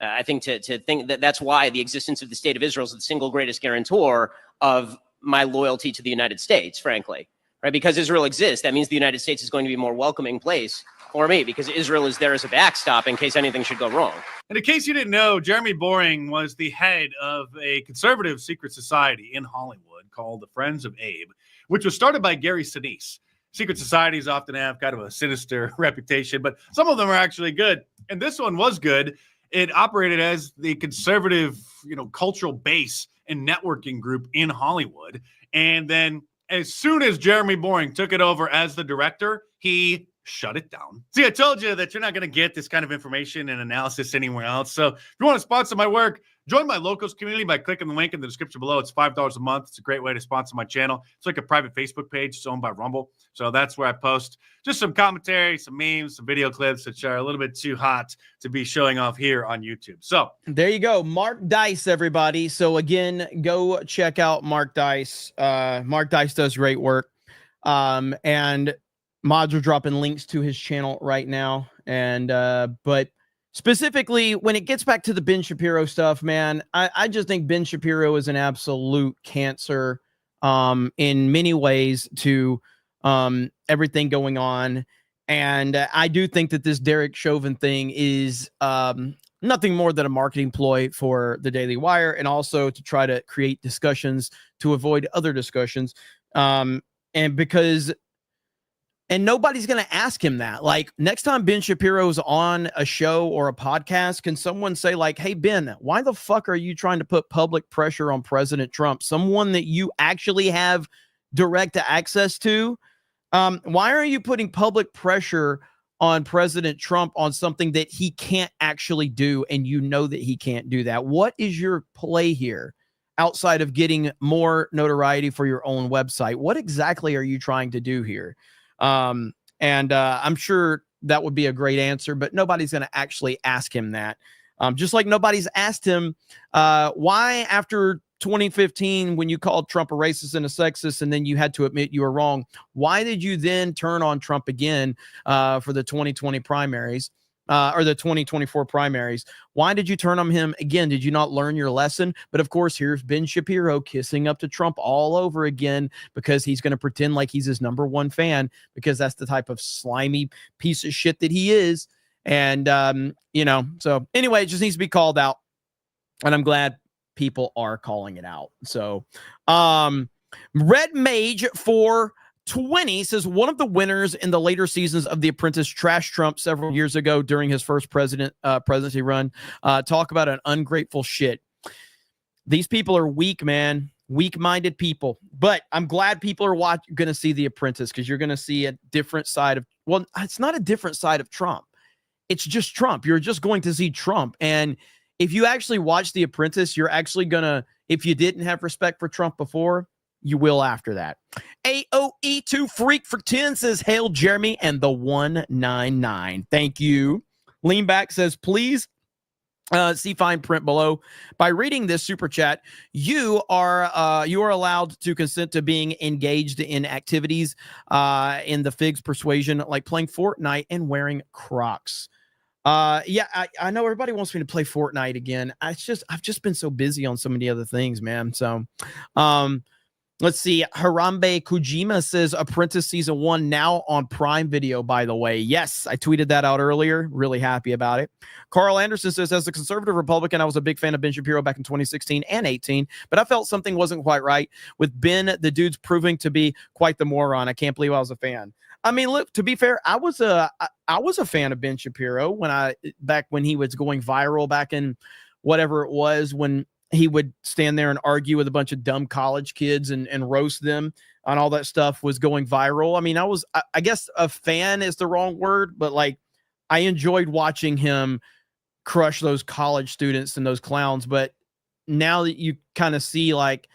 I think to think that's why the existence of the state of Israel is the single greatest guarantor of my loyalty to the United States, frankly, right? Because Israel exists, that means the United States is going to be a more welcoming place for me because Israel is there as a backstop in case anything should go wrong. And in case you didn't know, Jeremy Boring was the head of a conservative secret society in Hollywood called the Friends of Abe, which was started by Gary Sinise. Secret societies often have kind of a sinister reputation, but some of them are actually good. And this one was good. It operated as the conservative, cultural base and networking group in Hollywood. And then as soon as Jeremy Boring took it over as the director, he shut it down. See, I told you that you're not going to get this kind of information and analysis anywhere else. So if you want to sponsor my work, join my Locals community by clicking the link in the description below. It's $5 a month. It's a great way to sponsor my channel. It's like a private Facebook page. It's owned by Rumble. So that's where I post just some commentary, some memes, some video clips, which are a little bit too hot to be showing off here on YouTube. So there you go. Mark Dice, everybody. So again, go check out Mark Dice. Mark Dice does great work. And mods are dropping links to his channel right now. And, but specifically when it gets back to the Ben Shapiro stuff, man, I just think Ben Shapiro is an absolute cancer, in many ways to, everything going on. And I do think that this Derek Chauvin thing is, nothing more than a marketing ploy for the Daily Wire and also to try to create discussions to avoid other discussions. And nobody's going to ask him that. Like next time Ben Shapiro's on a show or a podcast, can someone say like, hey, Ben, why the fuck are you trying to put public pressure on President Trump? Someone that you actually have direct access to. Why are you putting public pressure on President Trump on something that he can't actually do? And you know that he can't do that. What is your play here outside of getting more notoriety for your own website? What exactly are you trying to do here? I'm sure that would be a great answer, but nobody's going to actually ask him that. Just like nobody's asked him, why after 2015, when you called Trump a racist and a sexist, and then you had to admit you were wrong, why did you then turn on Trump again, for the 2020 primaries, or the 2024 primaries? Why did you turn on him again? Did you not learn your lesson? But of course, here's Ben Shapiro kissing up to Trump all over again because he's going to pretend like he's his #1 fan because that's the type of slimy piece of shit that he is. And, so anyway, it just needs to be called out. And I'm glad people are calling it out. So, Red Mage for 20 says one of the winners in the later seasons of The Apprentice trashed Trump several years ago during his first presidency run. Talk about an ungrateful shit. These people are weak, man. Weak-minded people. But I'm glad people are going to see The Apprentice because you're going to see a different side of, well, it's not a different side of Trump. It's just Trump. You're just going to see Trump. And if you actually watch The Apprentice, you're actually going to, if you didn't have respect for Trump before, you will after that. AOE2 Freak for 10 says, Hail Jeremy and the 199. Thank you. Leanback says, please see fine print below. By reading this super chat, you are allowed to consent to being engaged in activities in the Figs persuasion, like playing Fortnite and wearing Crocs. Yeah, I know everybody wants me to play Fortnite again. I've just been so busy on so many other things, man. So, let's see. Harambe Kojima says Apprentice season 1 now on Prime Video, by the way. Yes, I tweeted that out earlier. Really happy about it. Carl Anderson says, as a conservative Republican, I was a big fan of Ben Shapiro back in 2016 and 18, but I felt something wasn't quite right with Ben. The dude's proving to be quite the moron. I can't believe I was a fan. I mean, look, to be fair, I was a fan of Ben Shapiro back when he was going viral back in whatever it was, when he would stand there and argue with a bunch of dumb college kids and roast them on all that stuff was going viral. I mean, I guess a fan is the wrong word, but like I enjoyed watching him crush those college students and those clowns. But now that you kind of see like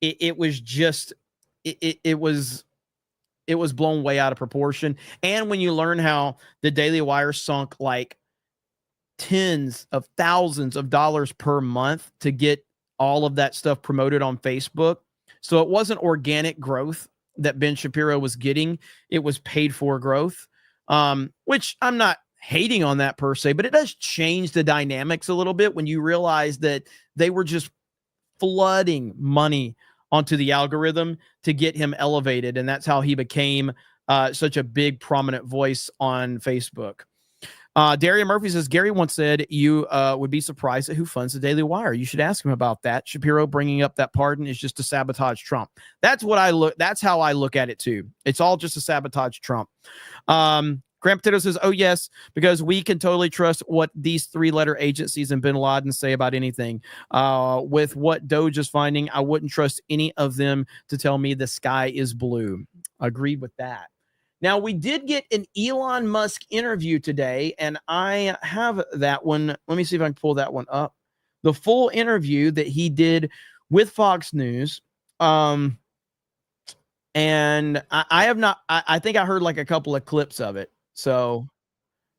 it was blown way out of proportion. And when you learn how the Daily Wire sunk like tens of thousands of dollars per month to get all of that stuff promoted on Facebook. So it wasn't organic growth that Ben Shapiro was getting. It was paid for growth. which I'm not hating on that per se, but it does change the dynamics a little bit when you realize that they were just flooding money onto the algorithm to get him elevated. And that's how he became such a big prominent voice on Facebook. Darian Murphy says, Gary once said you would be surprised at who funds the Daily Wire. You should ask him about that. Shapiro bringing up that pardon is just to sabotage Trump. That's how I look at it too. It's all just to sabotage Trump. Grant Potato says, oh yes, because we can totally trust what these 3-letter agencies and bin Laden say about anything. With what Doge is finding, I wouldn't trust any of them to tell me the sky is blue. Agreed with that. Now, we did get an Elon Musk interview today, and I have that one. Let me see if I can pull that one up. The full interview that he did with Fox News. And I have not, I think I heard like a couple of clips of it. So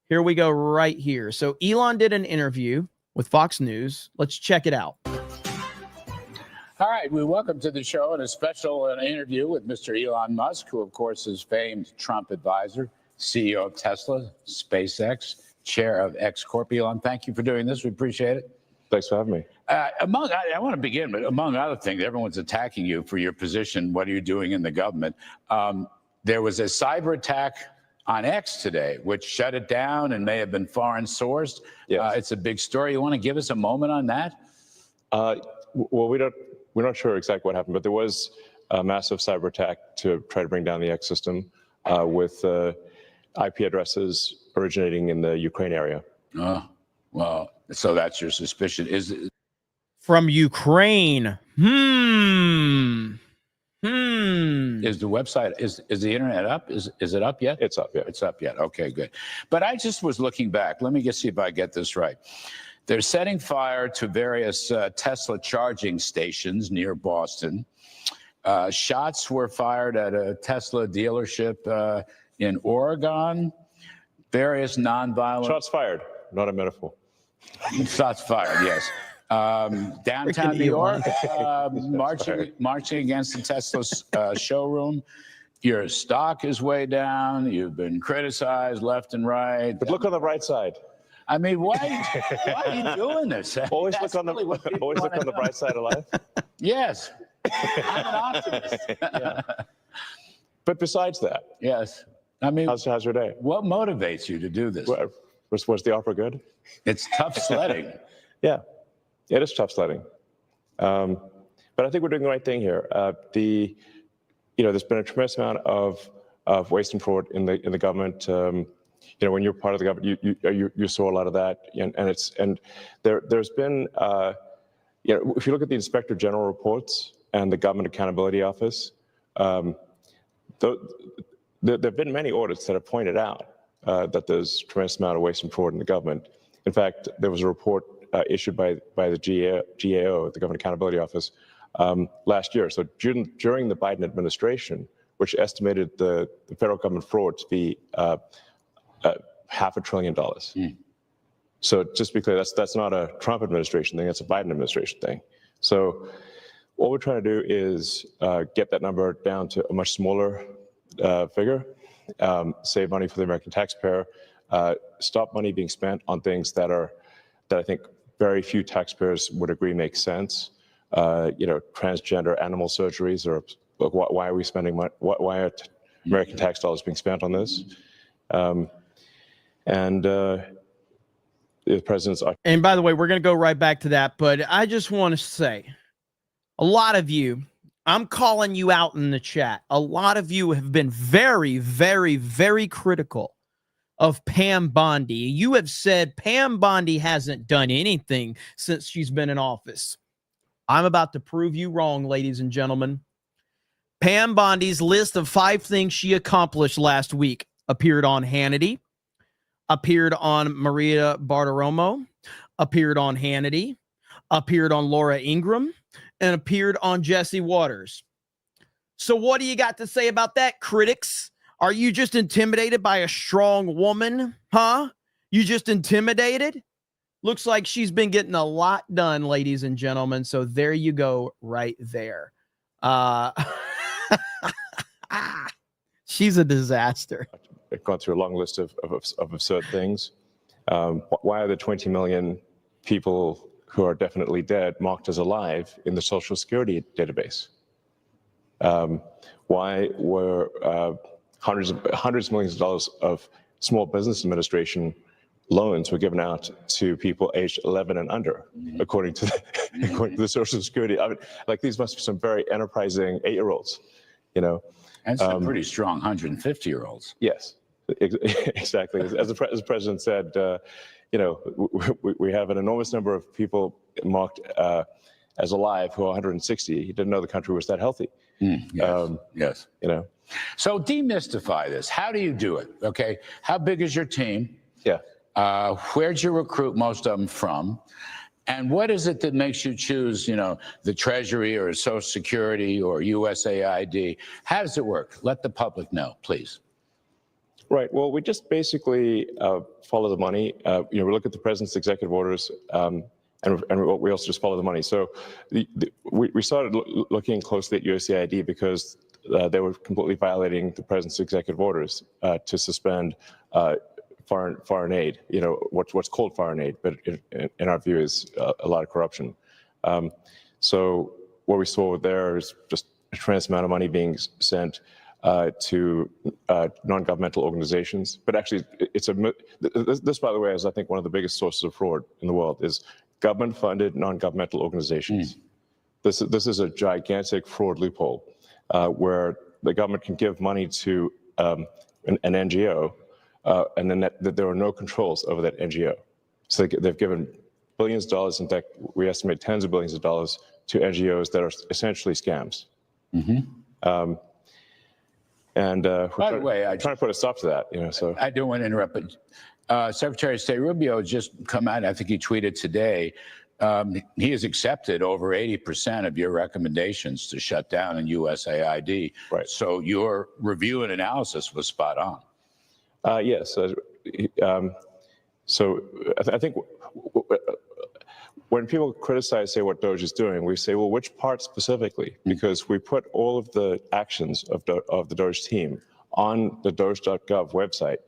here we go right here. So Elon did an interview with Fox News. Let's check it out. All right, we welcome to the show and a special interview with Mr. Elon Musk, who, of course, is famed Trump advisor, CEO of Tesla, SpaceX, chair of X Corp. Elon, thank you for doing this. We appreciate it. Thanks for having me. I want to begin, but among other things, everyone's attacking you for your position. What are you doing in the government? There was a cyber attack on X today, which shut it down and may have been foreign sourced. Yes. It's a big story. You want to give us a moment on that? Well, we're not sure exactly what happened, but there was a massive cyber attack to try to bring down the X system with IP addresses originating in the Ukraine area. Oh, well, so that's your suspicion. Is it from Ukraine? Is the website, is the internet up? Is it up yet? It's up, yeah. It's up yet. Okay, good. But I just was looking back. Let me just see if I get this right. They're setting fire to various Tesla charging stations near Boston. Shots were fired at a Tesla dealership in Oregon. Various nonviolent... Shots fired, not a metaphor. Shots fired, yes. Downtown New York, marching against the Tesla showroom. Your stock is way down. You've been criticized left and right. But look on the right side. I mean, why are you doing this? Always look on the bright side of life. Yes, I'm an optimist. Yeah. But besides that, yes. I mean, how's your day? What motivates you to do this? Was the offer good? It's tough sledding. Yeah, it is tough sledding. But I think we're doing the right thing here. There's been a tremendous amount of waste and fraud in the government. When you're part of the government, you saw a lot of that, and there's been, if you look at the Inspector General reports and the Government Accountability Office, there have been many audits that have pointed out that there's a tremendous amount of waste and fraud in the government. In fact, there was a report issued by the GAO, the Government Accountability Office, last year. So during the Biden administration, which estimated the federal government fraud to be $500 billion. So just to be clear, that's not a Trump administration thing, that's a Biden administration thing. So what we're trying to do is get that number down to a much smaller figure, save money for the American taxpayer, stop money being spent on things that I think very few taxpayers would agree make sense. Transgender animal surgeries, or why are we spending money? Why are American tax dollars being spent on this? The president's. And by the way, we're going to go right back to that, but I just want to say, a lot of you, I'm calling you out in the chat. A lot of you have been very, very, very critical of Pam Bondi. You have said Pam Bondi hasn't done anything since she's been in office. I'm about to prove you wrong, ladies and gentlemen. Pam Bondi's list of 5 things she accomplished last week appeared on Hannity, appeared on Maria Bartiromo, appeared on Hannity, appeared on Laura Ingraham, and appeared on Jesse Waters. So what do you got to say about that, critics? Are you just intimidated by a strong woman? Huh? You just intimidated? Looks like she's been getting a lot done, ladies and gentlemen. So there you go right there. She's a disaster. gone through a long list of absurd things. Why are the 20 million people who are definitely dead marked as alive in the Social Security database? Why were hundreds of millions of dollars of Small Business Administration loans were given out to people aged 11 and under, according to the Social Security? I mean, like, these must be some very enterprising 8-year-olds, you know. And some pretty strong 150-year-olds. Yes, exactly. As the president said, you know, we have an enormous number of people marked as alive who are 160. He didn't know the country was that healthy. Yes. You know. So demystify this. How do you do it? Okay. How big is your team? Yeah. Where'd you recruit most of them from? And what is it that makes you choose, you know, the Treasury or Social Security or USAID? How does it work? Let the public know, please. Right. Well, we just basically follow the money. You know, we look at the president's executive orders, and we also just follow the money. So we started looking closely at USAID because they were completely violating the president's executive orders to suspend foreign aid. You know, what's called foreign aid, but in our view is a lot of corruption. So what we saw there is just a tremendous amount of money being sent to non-governmental organizations. But actually, this, by the way, is, I think, one of the biggest sources of fraud in the world is government-funded non-governmental organizations. This is a gigantic fraud loophole where the government can give money to an NGO, and then there are no controls over that NGO. So they've given billions of dollars, in fact, we estimate tens of billions of dollars to NGOs that are essentially scams. And by the way, I'm trying to put a stop to that. You know, so I don't want to interrupt, but Secretary of State Rubio just come out. I think he tweeted today. He has accepted over 80% of your recommendations to shut down in USAID. Right. So your review and analysis was spot on. Yes. So I think when people criticize, say, what Doge is doing, we say, well, which part specifically? Because we put all of the actions of the Doge team on the Doge.gov website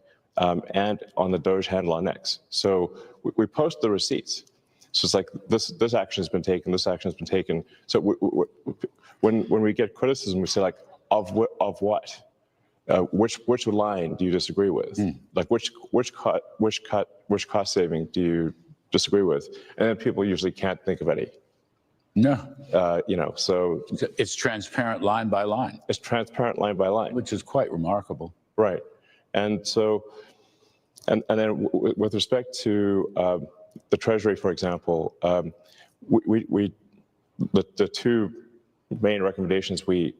and on the Doge handle on X. So we post the receipts. So it's like this action has been taken, this action has been taken. So when we get criticism, we say, like, of what? Which line do you disagree with? Like which cost saving do you disagree with? And then people usually can't think of any. No. You know, so it's transparent line by line. It's transparent line by line, which is quite remarkable. Right. And so, and then with respect to the Treasury, for example, the two main recommendations we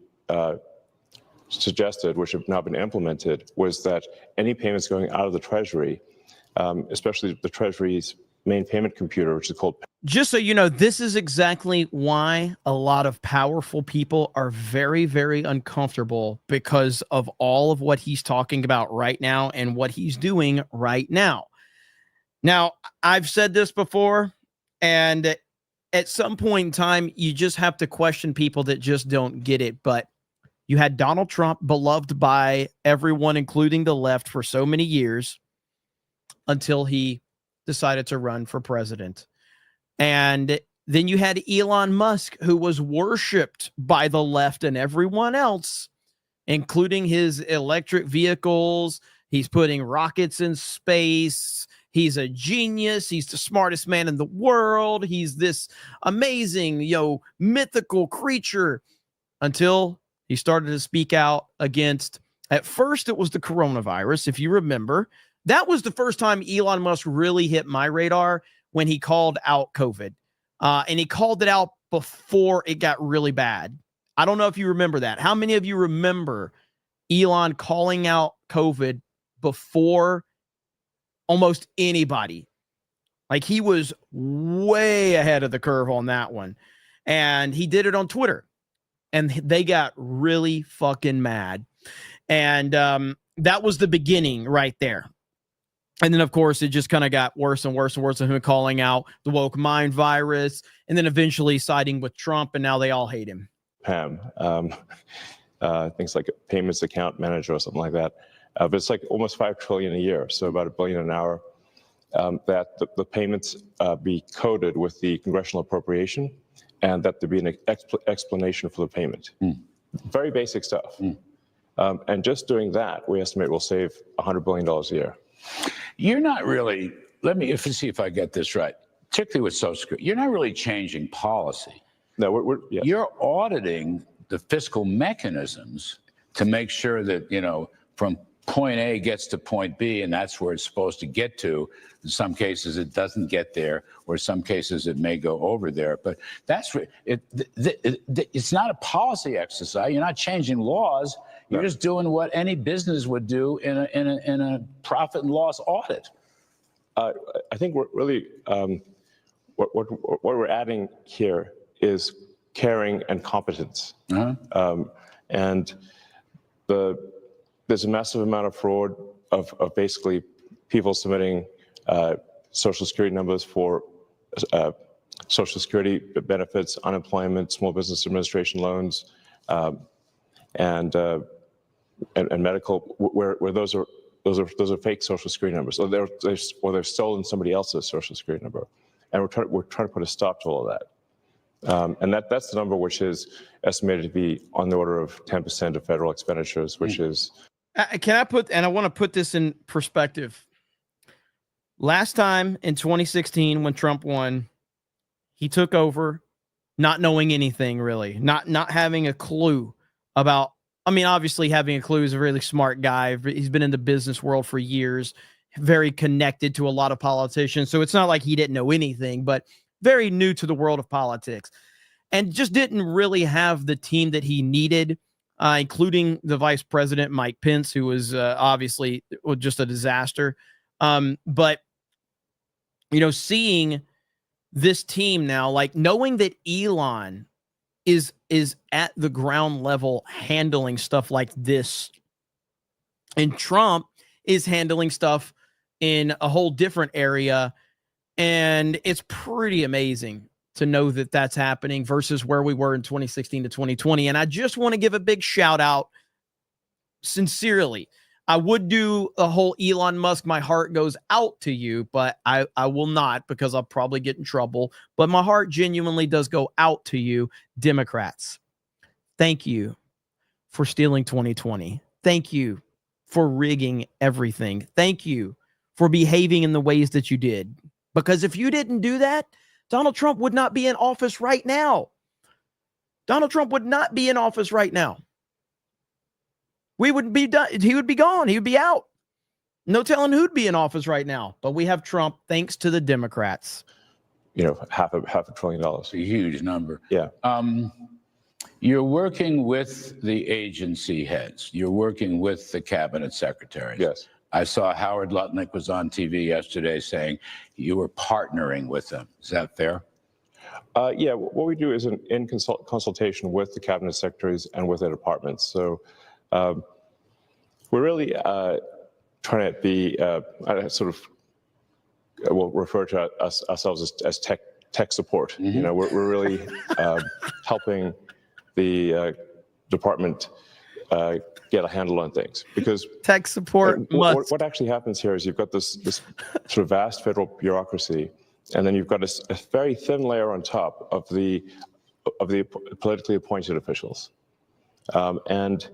suggested, which have now been implemented, was that any payments going out of the Treasury, especially the Treasury's main payment computer, which is called. Just so you know, this is exactly why a lot of powerful people are very, very uncomfortable, because of all of what he's talking about right now and what he's doing right now. Now, I've said this before, and at some point in time, you just have to question people that just don't get it. But you had Donald Trump, beloved by everyone, including the left, for so many years, until he decided to run for president. And then you had Elon Musk, who was worshipped by the left and everyone else, including his electric vehicles. He's putting rockets in space. He's a genius. He's the smartest man in the world. He's this amazing, mythical creature, until he started to speak out against, at first it was the coronavirus, if you remember. That was the first time Elon Musk really hit my radar, when he called out COVID. And he called it out before it got really bad. I don't know if you remember that. How many of you remember Elon calling out COVID before almost anybody? Like, he was way ahead of the curve on that one. And he did it on Twitter. And they got really fucking mad. And that was the beginning right there. And then, of course, it just kind of got worse and worse and worse, of him calling out the woke mind virus, and then eventually siding with Trump, and now they all hate him. PAM, things like payments account manager or something like that. but it's like almost $5 trillion a year, so about $1 billion an hour, that the payments be coded with the congressional appropriation, and that there be an explanation for the payment. Very basic stuff. And just doing that, we estimate will save $100 billion a year. You're not really, let me see if I get this right, particularly with Social Security, you're not really changing policy. No, yes. You're auditing the fiscal mechanisms to make sure that, you know, from point A gets to point B, and that's where it's supposed to get to. In some cases, it doesn't get there, or some cases, it may go over there. But that's it's not a policy exercise. You're not changing laws. You're just doing what any business would do in a profit and loss audit. I think we're really what we're adding here is caring and competence. And there's a massive amount of fraud of basically people submitting Social Security numbers for Social Security benefits, unemployment, Small Business Administration loans, and medical, where those are fake Social Security numbers, or they're stolen somebody else's Social Security number, and we're trying to put a stop to all of that. And that's the number which is estimated to be on the order of 10% of federal expenditures, which is. Can I put, and I want to put this in perspective. Last time in 2016, when Trump won, he took over not knowing anything really, not having a clue about, I mean, obviously having a clue. He's a really smart guy. He's been in the business world for years, very connected to a lot of politicians. So it's not like he didn't know anything, but very new to the world of politics, and just didn't really have the team that he needed, including the vice president, Mike Pence, who was obviously just a disaster. But, you know, seeing this team now, like knowing that Elon is at the ground level handling stuff like this, and Trump is handling stuff in a whole different area, and it's pretty amazing to know that that's happening versus where we were in 2016 to 2020. And I just want to give a big shout out sincerely. I would do a whole Elon Musk, my heart goes out to you, but I will not, because I'll probably get in trouble. But my heart genuinely does go out to you, Democrats. Thank you for stealing 2020. Thank you for rigging everything. Thank you for behaving in the ways that you did. Because if you didn't do that, Donald Trump would not be in office right now. Donald Trump would not be in office right now. We would be done. He would be gone. He would be out. No telling who'd be in office right now. But we have Trump thanks to the Democrats. You know, half $1 trillion. It's a huge number. Yeah. You're working with the agency heads. You're working with the cabinet secretaries. Yes. I saw Howard Lutnick was on TV yesterday saying you were partnering with them. Is that fair? Yeah, what we do is in consultation with the cabinet secretaries and with their departments. So we're really trying to be we'll refer to ourselves as tech support. Mm-hmm. You know, we're really helping the department get a handle on things, because tech support. What actually happens here is you've got this sort of vast federal bureaucracy, and then you've got a very thin layer on top of the politically appointed officials, and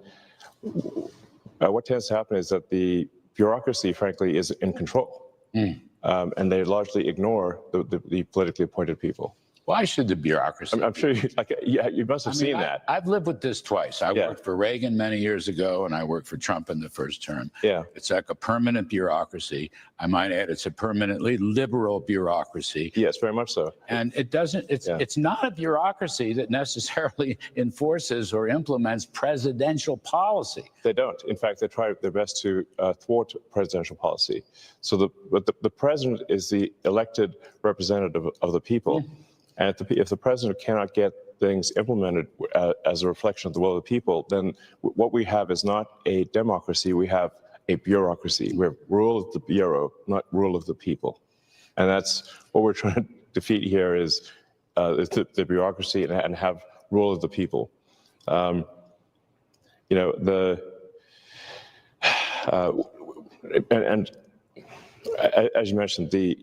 what tends to happen is that the bureaucracy, frankly, is in control, and they largely ignore the politically appointed people. Why should the bureaucracy? I'm sure you must have seen that. I've lived with this twice. I worked for Reagan many years ago, and I worked for Trump in the first term. Yeah. It's like a permanent bureaucracy. I might add, it's a permanently liberal bureaucracy. Yes, very much so. And it doesn't, it's not a bureaucracy that necessarily enforces or implements presidential policy. They don't. In fact, they try their best to thwart presidential policy. So the president is the elected representative of the people. And if the president cannot get things implemented as a reflection of the will of the people, then what we have is not a democracy, we have a bureaucracy. We have rule of the bureau, not rule of the people. And that's what we're trying to defeat here is the bureaucracy and have rule of the people. You know, and as you mentioned, the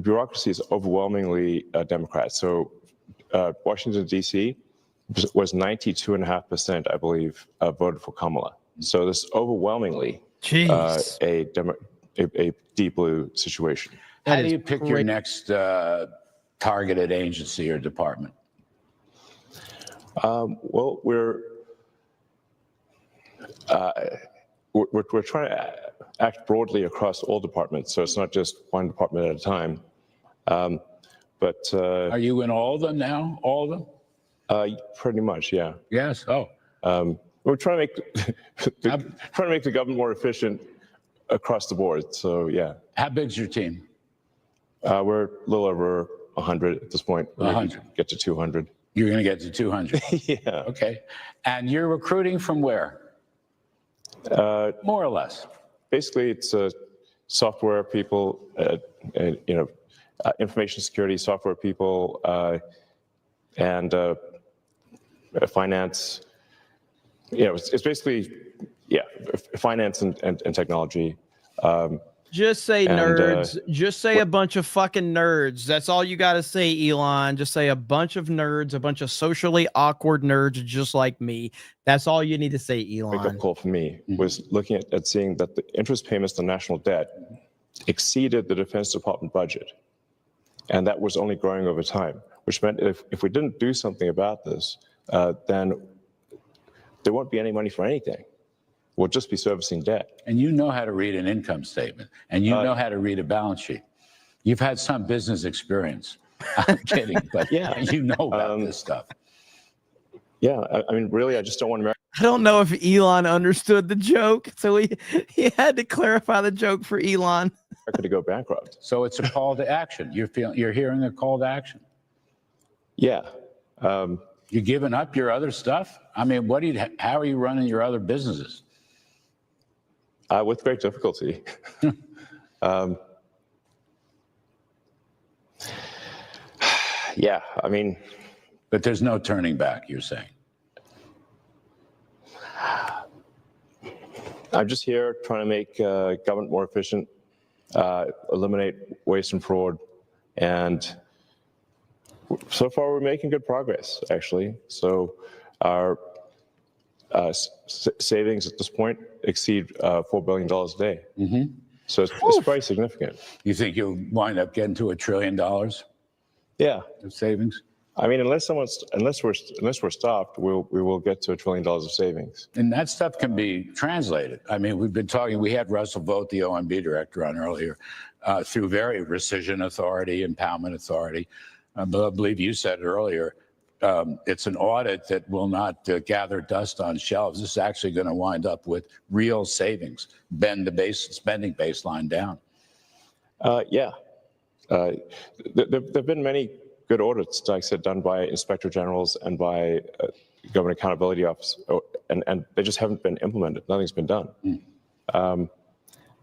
bureaucracy is overwhelmingly Democrat. So Washington, D.C. was 92.5%, I believe, voted for Kamala. So this overwhelmingly a deep blue situation. How do you pick your next targeted agency or department? Well, we're trying to act broadly across all departments, so it's not just one department at a time. But are you in all of them now? All of them? Pretty much, yeah. Yes. Oh. We're trying to make the government more efficient across the board. So yeah. How big's your team? We're a little over 100 at this point. 100. Get to 200. You're going to get to 200. Yeah. Okay. And you're recruiting from where? More or less. Basically, it's software people, information security software people, and finance. It's basically, finance and technology. Just say nerds. Just say a bunch of fucking nerds. That's all you got to say, Elon. Just say a bunch of nerds, a bunch of socially awkward nerds just like me. That's all you need to say, Elon. Wake-up call for me was looking at seeing that the interest payments on national debt exceeded the Defense Department budget. And that was only growing over time, which meant if we didn't do something about this, then there won't be any money for anything. We'll just be servicing debt. And you know how to read an income statement, and you know how to read a balance sheet. You've had some business experience. I'm kidding, but yeah, you know about this stuff. Yeah, I mean, really, I just don't want America. I don't know if Elon understood the joke, so he had to clarify the joke for Elon. To go bankrupt. So it's a call to action. You're hearing a call to action. Yeah. You giving up your other stuff? I mean, how are you running your other businesses? With great difficulty. Yeah, I mean. But there's no turning back, you're saying? I'm just here trying to make government more efficient, eliminate waste and fraud, and so far we're making good progress, actually. So our savings at this point exceed $4 billion a day. Mm-hmm. So it's very significant. You think you'll wind up getting to $1 trillion? Yeah. Of savings? I mean, unless we're stopped, we will get to $1 trillion of savings. And that stuff can be translated. I mean, we've been talking, we had Russell Vogt, the OMB director, on earlier, through very rescission authority, impoundment authority. But I believe you said it earlier, it's an audit that will not gather dust on shelves. This is actually going to wind up with real savings, bend the spending baseline down. Yeah. There have been many good audits, like I said, done by inspector generals and by government accountability office, and they just haven't been implemented. Nothing's been done. I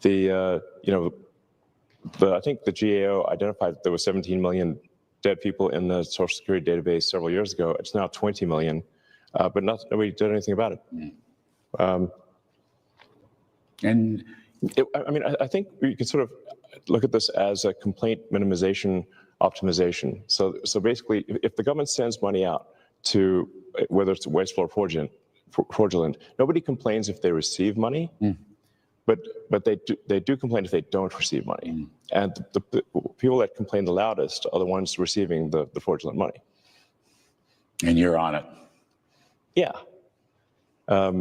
think the GAO identified that there were 17 million dead people in the Social Security database several years ago. It's now 20 million, but nobody did anything about it. I think we can sort of look at this as a complaint minimization optimization. So basically, if the government sends money out to, whether it's wasteful or fraudulent, nobody complains if they receive money, but they do complain if they don't receive money. And the people that complain the loudest are the ones receiving the fraudulent money. And you're on it. Yeah. I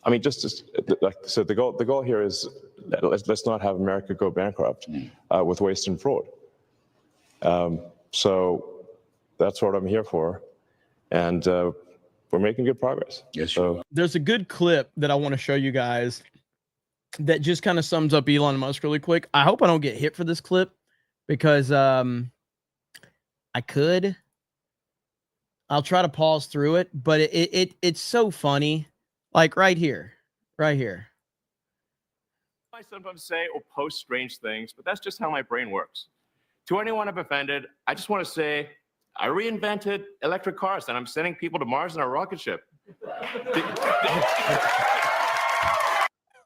mean, so the goal here is let's not have America go bankrupt with waste and fraud. So that's what I'm here for, and we're making good progress. Yes, so there's a good clip that I want to show you guys that just kind of sums up Elon Musk really quick. I hope I don't get hit for this clip because I could. I'll try to pause through it, but it's so funny. Like right here. I sometimes say or post strange things, but that's just how my brain works. To anyone I've offended, I just want to say I reinvented electric cars and I'm sending people to Mars in a rocket ship.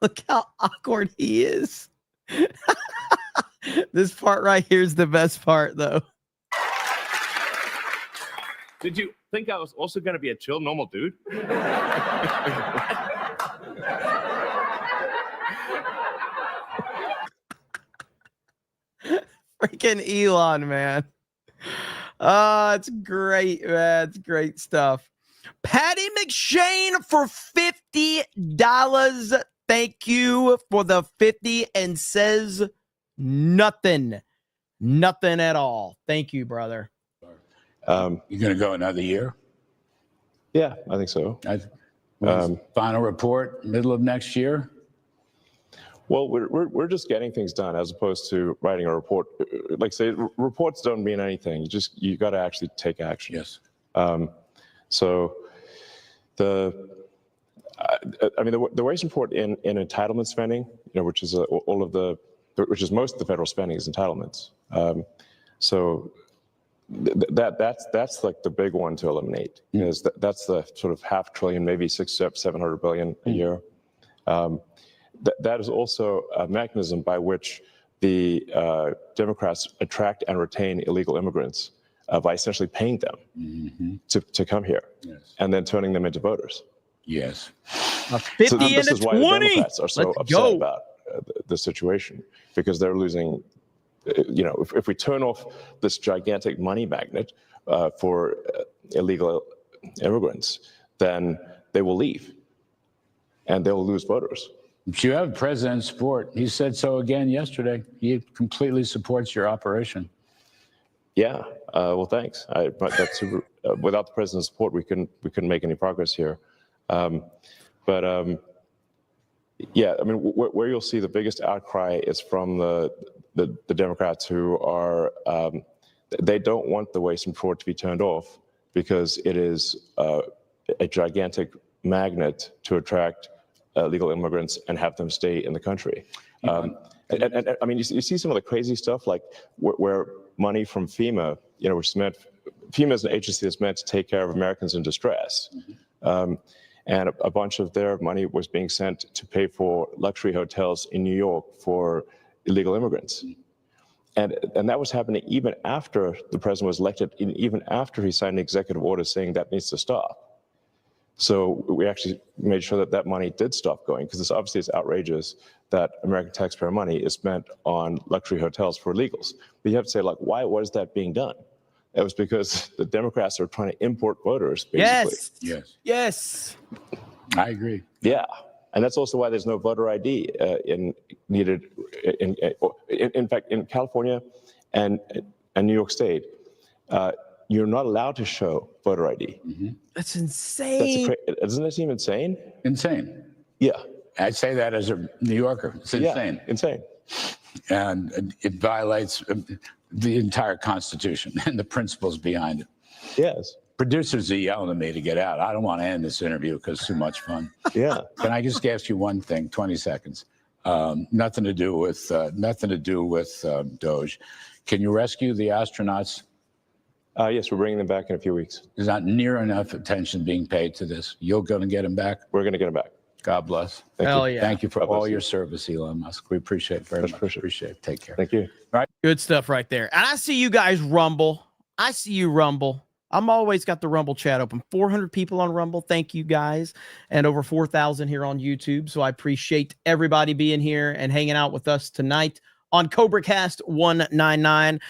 Look how awkward he is. This part right here is the best part, though. Did you think I was also going to be a chill, normal dude? Freaking Elon, man. It's great, man. It's great stuff. Patty McShane for $50. Thank you for the 50 and says nothing. Nothing at all. Thank you, brother. You're going to go another year? Yeah, I think so. Final report, middle of next year? Well, we're just getting things done as opposed to writing a report. Like say, reports don't mean anything. You got to actually take action. Yes. So the waste report in entitlement spending, which is which is most of the federal spending is entitlements. So that's like the big one to eliminate, because that's the sort of $500 billion, maybe $700 billion a year. That is also a mechanism by which the Democrats attract and retain illegal immigrants by essentially paying them to come here, and then turning them into voters. Yes. 50 so this and is why 20. the Democrats are so Let's upset go. about the situation, because they're losing. If we turn off this gigantic money magnet for illegal immigrants, then they will leave, and they'll lose voters. But you have president's support. He said so again yesterday. He completely supports your operation. Yeah. Well, thanks. But that's super, without the president's support, we couldn't make any progress here. Yeah, I mean, where you'll see the biggest outcry is from the Democrats who are, they don't want the waste and fraud to be turned off because it is a gigantic magnet to attract illegal immigrants and have them stay in the country. And I mean, you see some of the crazy stuff, like where money from FEMA, which is meant, FEMA is an agency that's meant to take care of Americans in distress. And a bunch of their money was being sent to pay for luxury hotels in New York for illegal immigrants. And that was happening even after the president was elected, even after he signed an executive order saying that needs to stop. So we actually made sure that money did stop going, because obviously it's outrageous that American taxpayer money is spent on luxury hotels for illegals. But you have to say, like, why was that being done? It was because the Democrats are trying to import voters, basically. Yes. I agree. Yeah. And that's also why there's no voter ID needed. In fact, in California and New York State, you're not allowed to show voter ID. That's insane. Doesn't that seem insane? Insane. Yeah. I say that as a New Yorker. It's insane. Yeah, insane. And it violates the entire Constitution and the principles behind it. Yes. Producers are yelling at me to get out. I don't want to end this interview because it's too much fun. Yeah. Can I just ask you one thing, 20 seconds? Nothing to do with Doge. Can you rescue the astronauts? Yes, we're bringing them back in a few weeks. There's not near enough attention being paid to this. You're going to get them back? We're going to get them back. God bless. Hell yeah. Thank you for all your service, Elon Musk. We appreciate it very much. Appreciate it. Take care. Thank you. All right. Good stuff right there. And I see you guys rumble. I see you rumble. I'm always got the Rumble chat open. 400 people on Rumble. Thank you guys. And over 4,000 here on YouTube. So I appreciate everybody being here and hanging out with us tonight on CobraCast 199.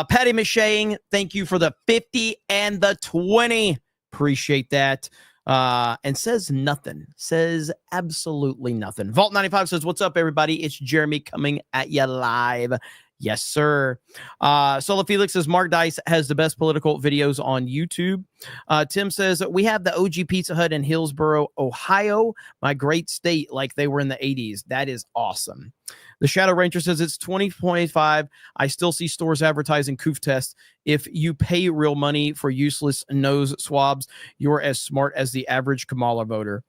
Patty McShane, thank you for the 50 and the 20. Appreciate that. And says nothing. Says absolutely nothing. Vault 95 says, what's up, everybody? It's Jeremy coming at you live. Yes, sir. Solo Felix says, Mark Dice has the best political videos on YouTube. Tim says, we have the OG Pizza Hut in Hillsboro, Ohio, my great state, like they were in the 80s. That is awesome. The Shadow Ranger says, it's 2025. I still see stores advertising coof tests. If you pay real money for useless nose swabs, you're as smart as the average Kamala voter.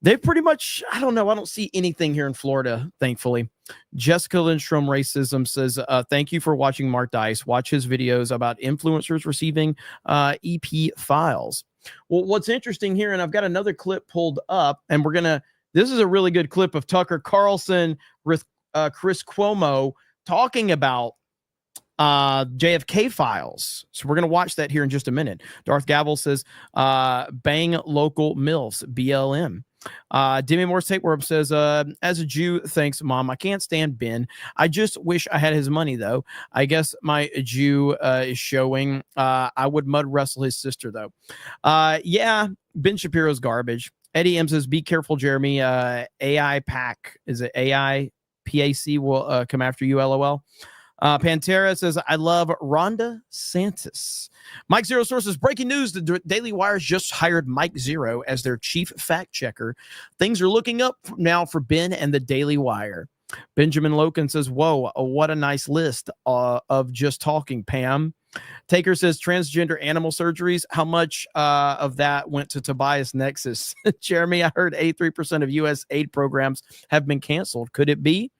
They pretty much, I don't know. I don't see anything here in Florida, thankfully. Jessica Lindstrom Racism says, thank you for watching Mark Dice. Watch his videos about influencers receiving EP files. Well, what's interesting here, and I've got another clip pulled up, and we're going to This is a really good clip of Tucker Carlson with Chris Cuomo talking about JFK files. So we're going to watch that here in just a minute. Darth Gavel says, bang local MILFs, BLM. Demi Moore's Tapeworm says, as a Jew, thanks, Mom. I can't stand Ben. I just wish I had his money, though. I guess my Jew is showing. I would mud wrestle his sister, though. Yeah, Ben Shapiro's garbage. Eddie M says, be careful, Jeremy. AI PAC. Is it AI PAC will come after you, LOL. Pantera says, I love Rhonda Santos. Mike Zero Sources, breaking news. The Daily Wire's just hired Mike Zero as their chief fact checker. Things are looking up now for Ben and the Daily Wire. Benjamin Loken says, whoa, what a nice list of just talking, Pam. Taker says, transgender animal surgeries. How much of that went to Tobias Nexus? Jeremy, I heard 83% of U.S. aid programs have been canceled. Could it be?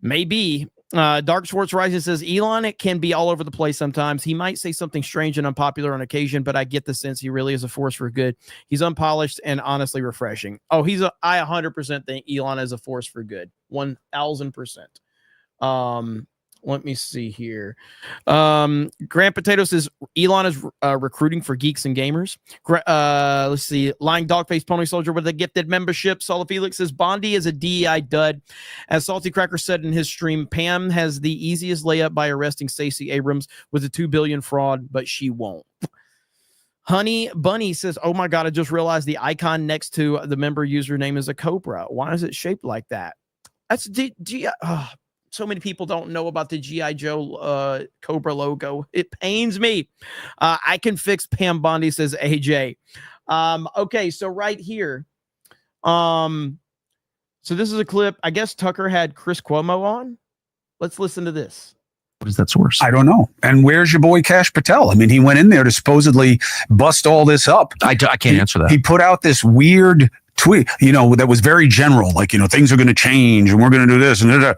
Maybe. Dark Schwartz Rising says, Elon, it can be all over the place sometimes. He might say something strange and unpopular on occasion, but I get the sense he really is a force for good. He's unpolished and honestly refreshing. Oh, I 100% think Elon is a force for good. 1,000%. Let me see here. Grant Potato says Elon is recruiting for geeks and gamers. Let's see. Lying Dogface Pony Soldier with a gifted membership. Sala Felix says Bondi is a DEI dud. As Salty Cracker said in his stream, Pam has the easiest layup by arresting Stacey Abrams with a $2 billion fraud, but she won't. Honey Bunny says, oh my God, I just realized the icon next to the member username is a cobra. Why is it shaped like that? That's so many people don't know about the G.I. Joe Cobra logo. It pains me. I can fix Pam Bondi, says AJ. Okay, so right here. So this is a clip. I guess Tucker had Chris Cuomo on. Let's listen to this. What is that source? I don't know. And where's your boy Kash Patel? I mean, he went in there to supposedly bust all this up. I can't answer that. He put out this weird tweet, that was very general, like, things are going to change and we're going to do this and da-da.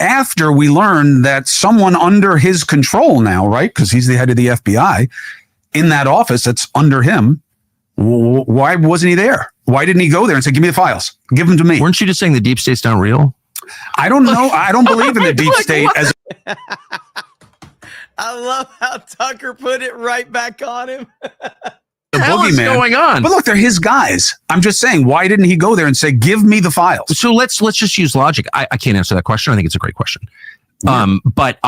After we learned that someone under his control now, right, because he's the head of the FBI, in that office that's under him, why wasn't he there? Why didn't he go there and say, give me the files, give them to me? Weren't you just saying the deep state's not real? I don't know. I don't believe in the deep state. I love how Tucker put it right back on him. The hell is going on? But look, they're his guys. I'm just saying, why didn't he go there and say, give me the files? So let's just use logic. I can't answer that question. I think it's a great question. Yeah. But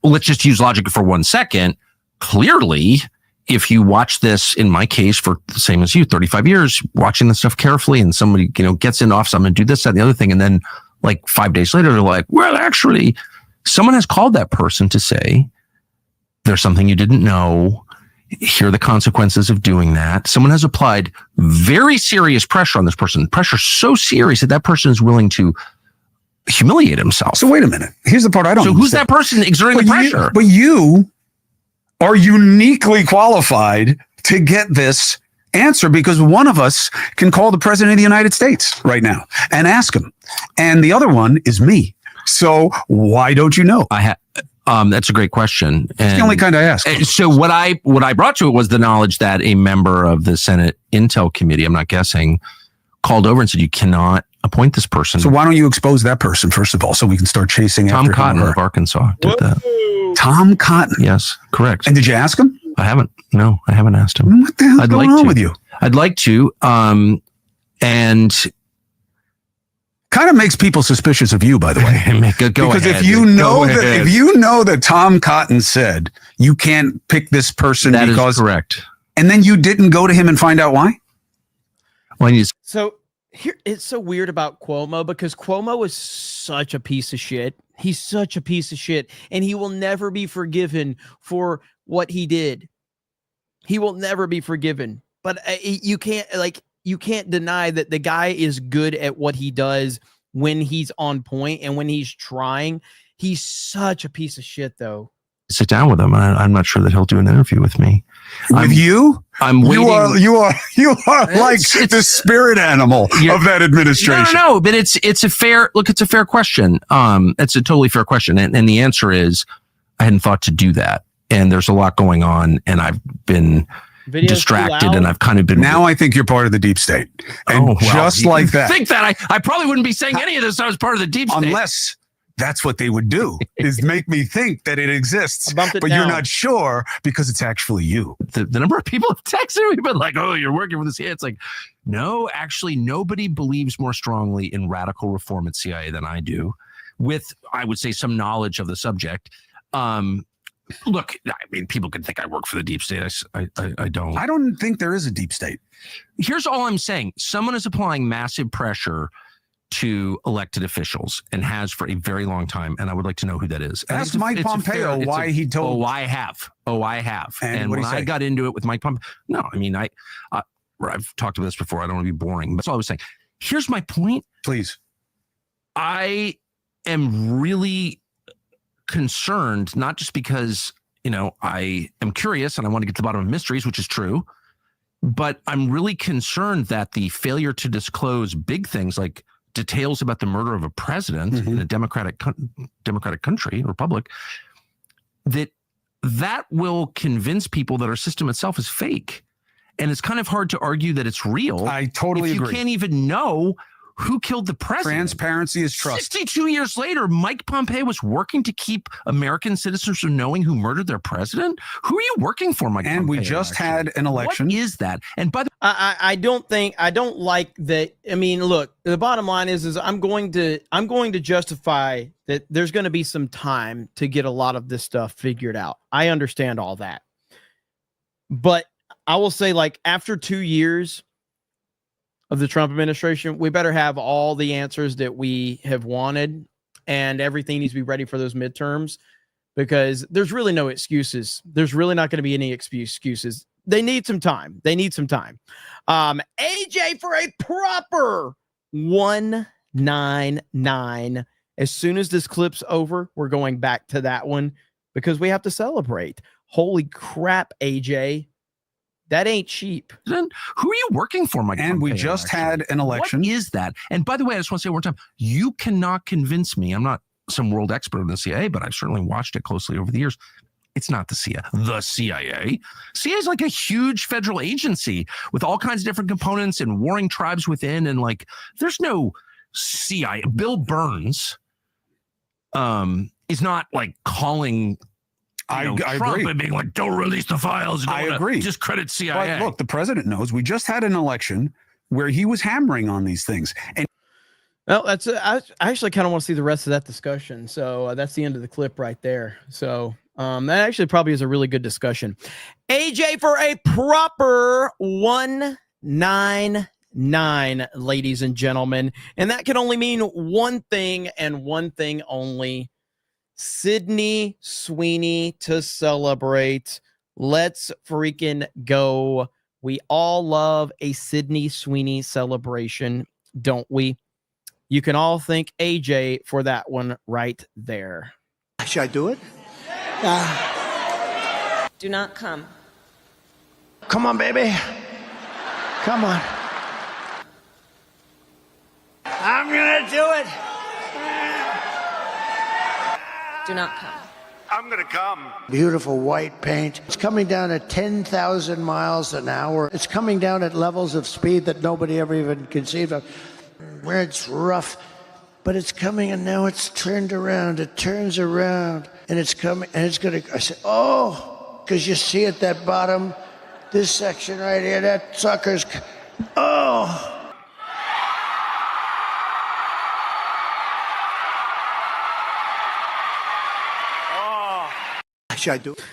let's just use logic for 1 second. Clearly, if you watch this, in my case, for the same as you, 35 years, watching this stuff carefully, and somebody, gets in office, I'm going to do this, that, and the other thing. And then like 5 days later, they're like, well, actually, someone has called that person to say, there's something you didn't know. Here are the consequences of doing that. Someone has applied very serious pressure on this person. Pressure so serious that person is willing to humiliate himself. So wait a minute. Here's the part I don't understand. Who's that person exerting the pressure? But you are uniquely qualified to get this answer, because one of us can call the president of the United States right now and ask him. And the other one is me. So why don't you know? That's a great question. It's the only kind I ask. So what I brought to it was the knowledge that a member of the Senate Intel Committee, I'm not guessing, called over and said, you cannot appoint this person. So why don't you expose that person, first of all, so we can start chasing after him? Tom Cotton of Arkansas did that. Tom Cotton? Yes, correct. And did you ask him? I haven't. No, I haven't asked him. What the hell's going on with you? I'd like to. And kind of makes people suspicious of you, by the way. Because if you know that Tom Cotton said you can't pick this person, that is correct, and then you didn't go to him and find out why. So here, it's so weird about Cuomo, because Cuomo is such a piece of shit. He's such a piece of shit, and he will never be forgiven for what he did. He will never be forgiven. But you can't deny that the guy is good at what he does when he's on point and when he's trying. He's such a piece of shit, though. Sit down with him. I'm not sure that he'll do an interview with me. I'm waiting. You are like the spirit animal of that administration. No, but it's a fair question. It's a totally fair question. And the answer is, I hadn't thought to do that. And there's a lot going on. And I've been distracted, and I've kind of been. Now I think you're part of the deep state, and just like that, think that I probably wouldn't be saying any of this. I was part of the deep state, unless that's what they would do, is make me think that it exists, but you're not sure because it's actually you. The number of people have texted me, but like, oh, you're working for the CIA. It's like, no, actually, nobody believes more strongly in radical reform at CIA than I do, with, I would say, some knowledge of the subject. Look, I mean, people can think I work for the deep state. I don't. I don't think there is a deep state. Here's all I'm saying. Someone is applying massive pressure to elected officials and has for a very long time. And I would like to know who that is. Ask Mike Pompeo why he told. Oh, I have. And when I got into it with Mike Pompeo, no, I mean, I've talked about this before. I don't want to be boring, but that's all I was saying. Here's my point. Please. I am really concerned, not just because, I am curious and I want to get to the bottom of mysteries, which is true, but I'm really concerned that the failure to disclose big things like details about the murder of a president in a democratic country, republic, that will convince people that our system itself is fake. And it's kind of hard to argue that it's real. I totally agree. You can't even know who killed the president. Transparency is trust. 62 years later, Mike Pompeo was working to keep American citizens from knowing who murdered their president. Who are you working for, Mike Pompeo? And we just had an election. What is that? And by the I don't like that. I mean, look, the bottom line is I'm going to justify that there's going to be some time to get a lot of this stuff figured out. I understand all that. But I will say, like, after 2 years of the Trump administration, we better have all the answers that we have wanted, and everything needs to be ready for those midterms, because there's really no excuses. There's really not going to be any excuses. They need some time. AJ for a proper 199. As soon as this clip's over, we're going back to that one because we have to celebrate. Holy crap, AJ. That ain't cheap. Then who are you working for, Mike? And we just had an election. What is that? And by the way, I just want to say one more time, you cannot convince me. I'm not some world expert in the CIA, but I've certainly watched it closely over the years. It's not the CIA. The CIA. CIA is like a huge federal agency with all kinds of different components and warring tribes within. And like, there's no CIA. Bill Burns is not like calling Trump agree. and being like, don't release the files. I agree. Just credit CIA. But look, the president knows. We just had an election where he was hammering on these things. And well, that's I actually kind of want to see the rest of that discussion. So that's the end of the clip right there. So that actually probably is a really good discussion. AJ for a proper 199, ladies and gentlemen. And that can only mean one thing and one thing only. Sydney Sweeney to celebrate. Let's freaking go. We all love a Sydney Sweeney celebration, don't we? You can all thank AJ for that one right there. Should I do it? Do not come. Come on, baby. Come on. I'm going to do it. Do not come. I'm going to come. Beautiful white paint. It's coming down at 10,000 miles an hour. It's coming down at levels of speed that nobody ever even conceived of. Where it's rough, but it's coming, and now it's turned around. It turns around, and it's coming, and it's going to, I said, oh, because you see at that bottom, this section right here, that sucker's, oh. Should I do it?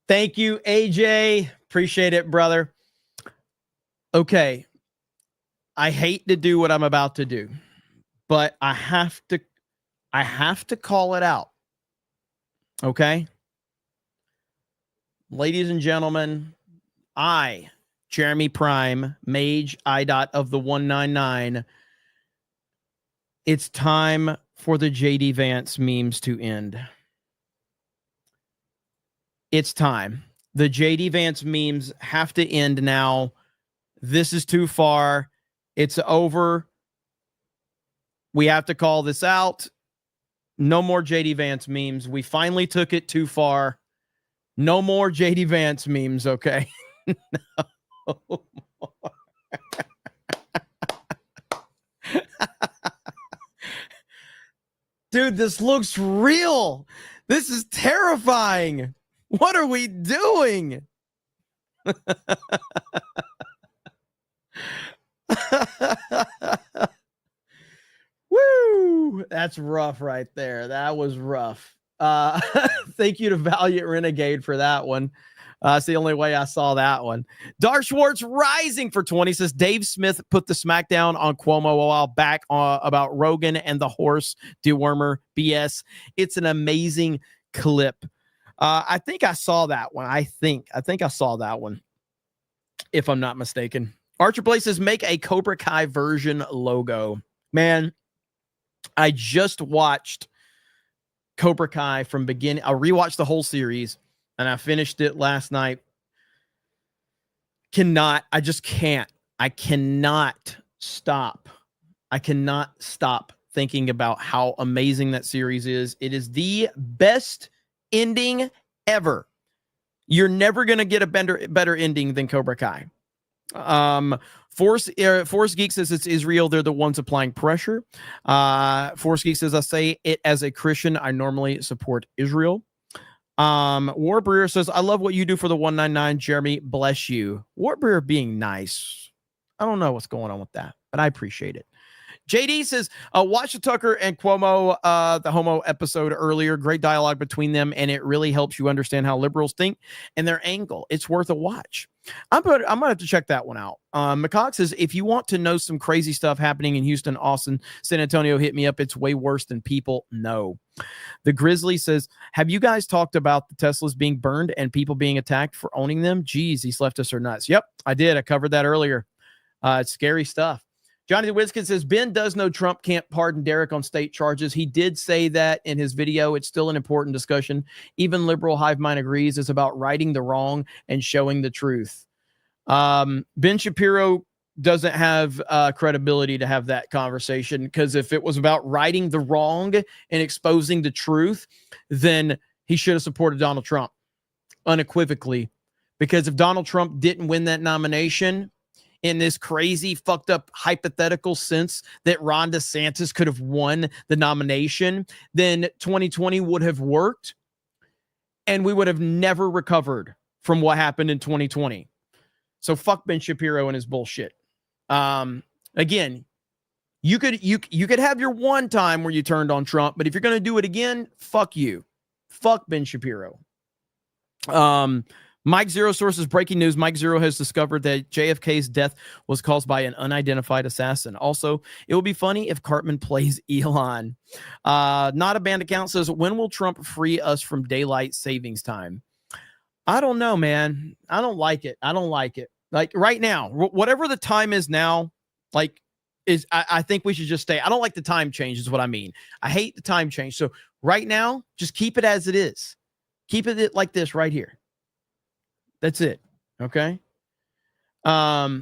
Thank you, AJ. Appreciate it, brother. Okay. I hate to do what I'm about to do, but I have to call it out. Okay? Ladies and gentlemen, I, Jeremy Prime, Mage IDOT of the 199, it's time for the JD Vance memes to end. It's time. The JD Vance memes have to end now. This is too far. It's over. We have to call this out. No more JD Vance memes. We finally took it too far. No more JD Vance memes, okay? No more. Dude, this looks real. This is terrifying. What are we doing? Woo! That's rough right there. That was rough. Thank you to Valiant Renegade for that one. It's the only way I saw that one. Dark Schwartz rising for 20 says Dave Smith put the smackdown on Cuomo a while back about Rogan and the horse dewormer BS. It's an amazing clip. I think I saw that one. I think I saw that one, if I'm not mistaken. Archer Blaze says make a Cobra Kai version logo. Man, I just watched Cobra Kai from beginning. I rewatched the whole series and I finished it last night. I just can't. I cannot stop. I cannot stop thinking about how amazing that series is. It is the best ending ever. You're never going to get a better ending than Cobra Kai. Force Geek says it's Israel. They're the ones applying pressure. Force Geek says, I say it as a Christian. I normally support Israel. Warbreer says, I love what you do for the 199. Jeremy, bless you. Warbreer being nice. I don't know what's going on with that, but I appreciate it. JD says, watch the Tucker and Cuomo, the homo episode earlier. Great dialogue between them, and it really helps you understand how liberals think and their angle. It's worth a watch. I'm going to have to check that one out. McCox says, if you want to know some crazy stuff happening in Houston, Austin, San Antonio, hit me up. It's way worse than people know. The Grizzly says, have you guys talked about the Teslas being burned and people being attacked for owning them? Geez, these leftists are nuts. Yep, I did. I covered that earlier. It's scary stuff. Johnny the Wizkid says, Ben does know Trump can't pardon Derek on state charges. He did say that in his video. It's still an important discussion. Even liberal hive mind agrees. It's about righting the wrong and showing the truth. Ben Shapiro doesn't have credibility to have that conversation, because if it was about righting the wrong and exposing the truth, then he should have supported Donald Trump unequivocally. Because if Donald Trump didn't win that nomination, in this crazy, fucked up hypothetical sense that Ron DeSantis could have won the nomination, then 2020 would have worked and we would have never recovered from what happened in 2020. So fuck Ben Shapiro and his bullshit. Again, you could have your one time where you turned on Trump, but if you're going to do it again, fuck you. Fuck Ben Shapiro. Mike Zero sources breaking news. Mike Zero has discovered that JFK's death was caused by an unidentified assassin. Also, it will be funny if Cartman plays Elon. Not a band account says, when will Trump free us from daylight savings time? I don't know, man. I don't like it. Like right now, whatever the time is now, like I think we should just stay. I don't like the time change is what I mean. I hate the time change. So right now, just keep it as it is. Keep it like this right here. That's it. Okay. I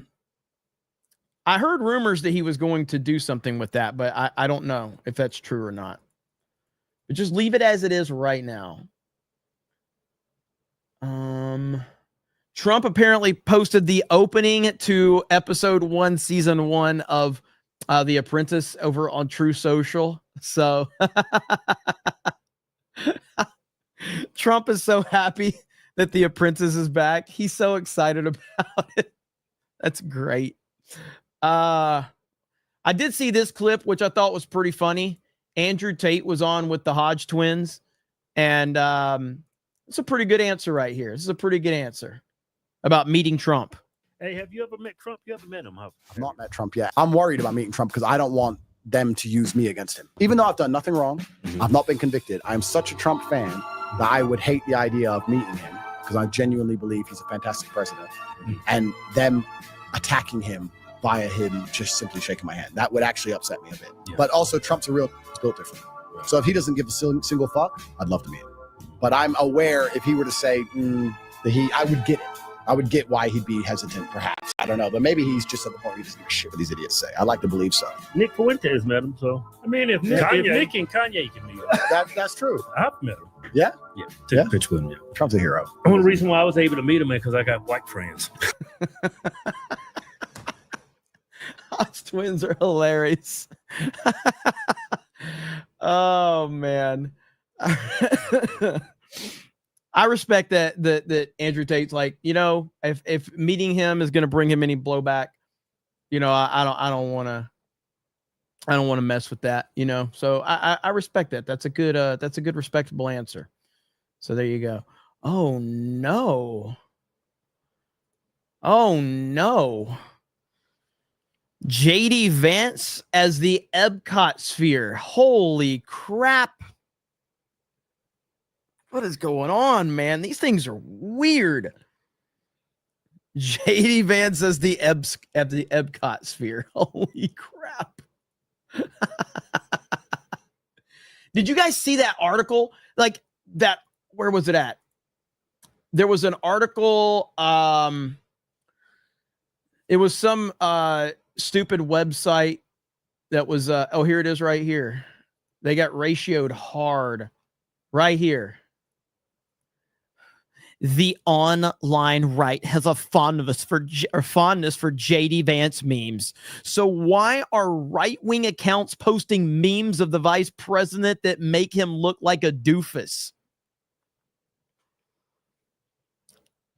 heard rumors that he was going to do something with that, but I don't know if that's true or not. But just leave it as it is right now. Trump apparently posted the opening to episode 1, season 1 of The Apprentice over on True Social. So Trump is so happy that The Apprentice is back. He's so excited about it. That's great. I did see this clip, which I thought was pretty funny. Andrew Tate was on with the Hodge twins, and it's a pretty good answer right here. This is a pretty good answer about meeting Trump. Hey, have you ever met Trump? You ever met him? I've not met Trump yet. I'm worried about meeting Trump because I don't want them to use me against him. Even though I've done nothing wrong, I've not been convicted. I'm such a Trump fan that I would hate the idea of meeting him, because I genuinely believe he's a fantastic president, and them attacking him via him just simply shaking my hand. That would actually upset me a bit. Yeah. But also, Trump's he's built different. Right. So if he doesn't give a single fuck, I'd love to meet him. But I'm aware if he were to say I would get it. I would get why he'd be hesitant, perhaps. I don't know. But maybe he's just at the point where he doesn't give a shit what these idiots say. I like to believe so. Nick Fuentes met him, so. I mean, if Nick and Kanye can meet him. That's true. I've met him. Yeah. Yeah. Took a picture with him. Yeah. Trump's a hero. And one reason why I was able to meet him is because I got white friends. Hots twins are hilarious. Oh man. I respect that Andrew Tate's like, you know, if meeting him is going to bring him any blowback, you know, I don't want to mess with that, you know. So I respect that. That's a good respectable answer. So there you go. Oh no. Oh no. JD Vance as the Epcot sphere. Holy crap. What is going on, man? These things are weird. JD Vance as the Epcot sphere. Holy crap. Did you guys see that article? Like that, where was it at? There was an article. It was some stupid website that was oh, here it is right here. They got ratioed hard right here. The online right has a fondness for JD Vance memes. So why are right-wing accounts posting memes of the vice president that make him look like a doofus?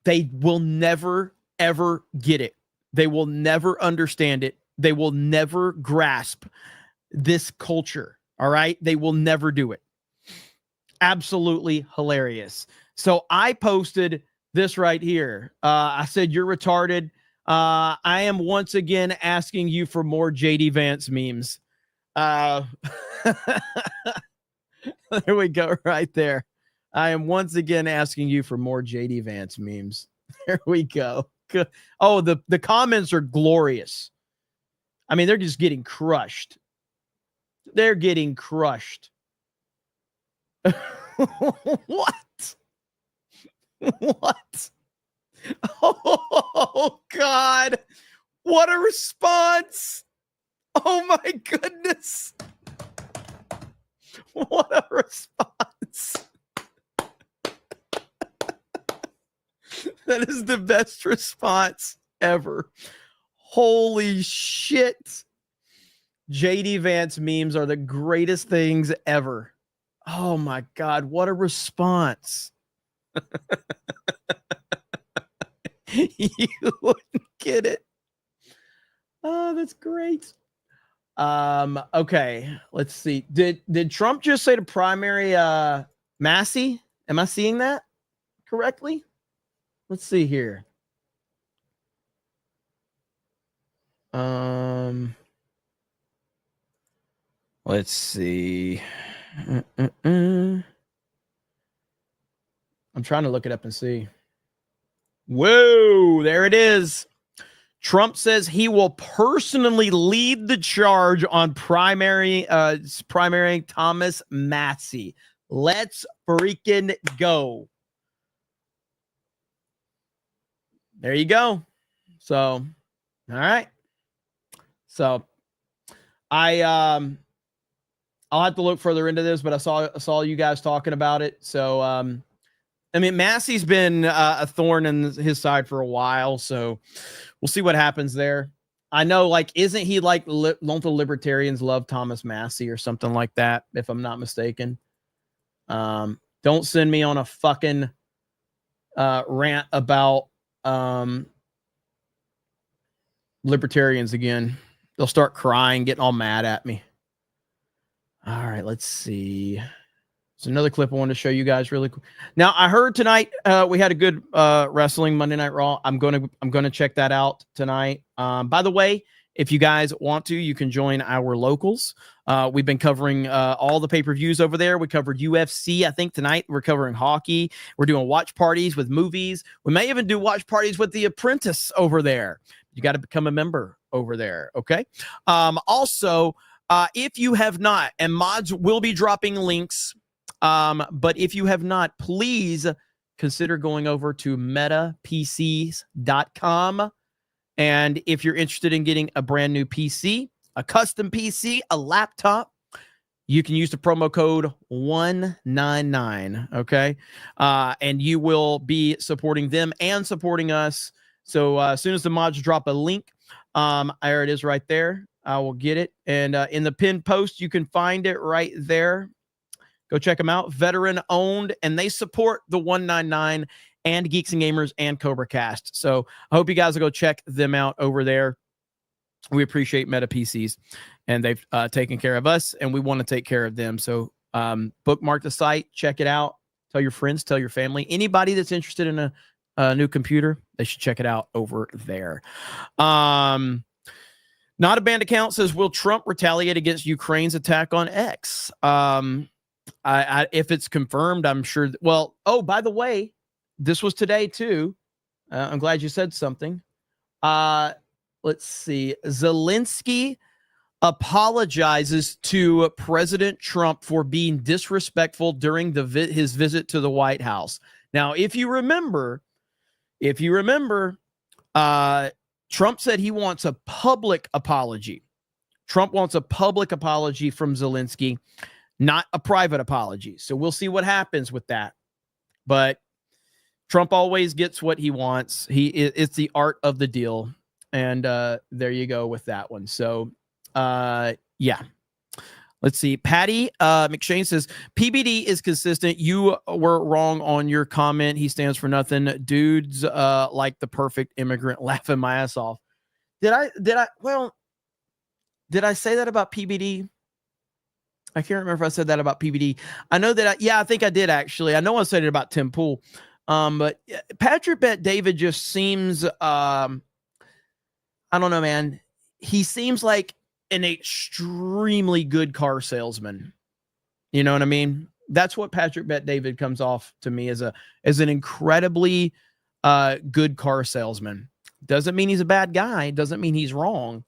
They will never, ever get it. They will never understand it. They will never grasp this culture. All right? They will never do it. Absolutely hilarious. So I posted this right here. I said, you're retarded. I am once again asking you for more JD Vance memes. There we go right there. I am once again asking you for more JD Vance memes. There we go. Good. Oh, the comments are glorious. I mean, they're just getting crushed. They're getting crushed. What? What? Oh, God. What a response. Oh, my goodness. What a response. That is the best response ever. Holy shit. JD Vance memes are the greatest things ever. Oh, my God. What a response. You wouldn't get it. Oh, that's great. Okay, let's see. Did Trump just say to primary Massey? Am I seeing that correctly? Let's see here. Let's see. I'm trying to look it up and see. Whoa, there it is. Trump says he will personally lead the charge on primary Thomas Massey. Let's freaking go. There you go. So, all right. So I'll have to look further into this, but I saw you guys talking about it. So I mean, Massey's been a thorn in his side for a while, so we'll see what happens there. I know, like, isn't he like don't the libertarians love Thomas Massey or something like that, if I'm not mistaken? Don't send me on a fucking rant about libertarians again. They'll start crying, getting all mad at me. All right, let's see. There's another clip I wanted to show you guys really quick. Now, I heard tonight we had a good wrestling Monday Night Raw. I'm gonna check that out tonight. By the way, if you guys want to, you can join our locals. We've been covering all the pay-per-views over there. We covered UFC, I think, tonight. We're covering hockey. We're doing watch parties with movies. We may even do watch parties with The Apprentice over there. You got to become a member over there, okay? Also, if you have not, and mods will be dropping links, but if you have not, please consider going over to metapcs.com. And if you're interested in getting a brand new PC, a custom PC, a laptop, you can use the promo code 199. Okay. And you will be supporting them and supporting us. So as soon as the mods drop a link, there it is right there. I will get it. And in the pinned post, you can find it right there. Go check them out. Veteran owned, and they support the 199 and Geeks and Gamers and CobraCast. So I hope you guys will go check them out over there. We appreciate Meta PCs, and they've taken care of us, and we want to take care of them. So bookmark the site, check it out, tell your friends, tell your family. Anybody that's interested in a new computer, they should check it out over there. Not a banned account says, will Trump retaliate against Ukraine's attack on X? If it's confirmed, I'm sure. Well, oh, by the way, this was today too. I'm glad you said something. Let's see. Zelensky apologizes to President Trump for being disrespectful during his visit to the White House. Now, if you remember, Trump said he wants a public apology. Trump wants a public apology from Zelensky, not a private apology. So we'll see what happens with that. But Trump always gets what he wants. It's the art of the deal. And there you go with that one. So, yeah. Let's see. Patty McShane says, PBD is consistent. You were wrong on your comment. He stands for nothing. Dudes like the perfect immigrant, laughing my ass off. Did I say that about PBD? I can't remember if I said that about PBD. I know that I think I did actually. I know I said it about Tim Pool. But Patrick Bet David just seems I don't know, man. He seems like an extremely good car salesman. You know what I mean? That's what Patrick Bet David comes off to me as an incredibly good car salesman. Doesn't mean he's a bad guy. Doesn't mean he's wrong,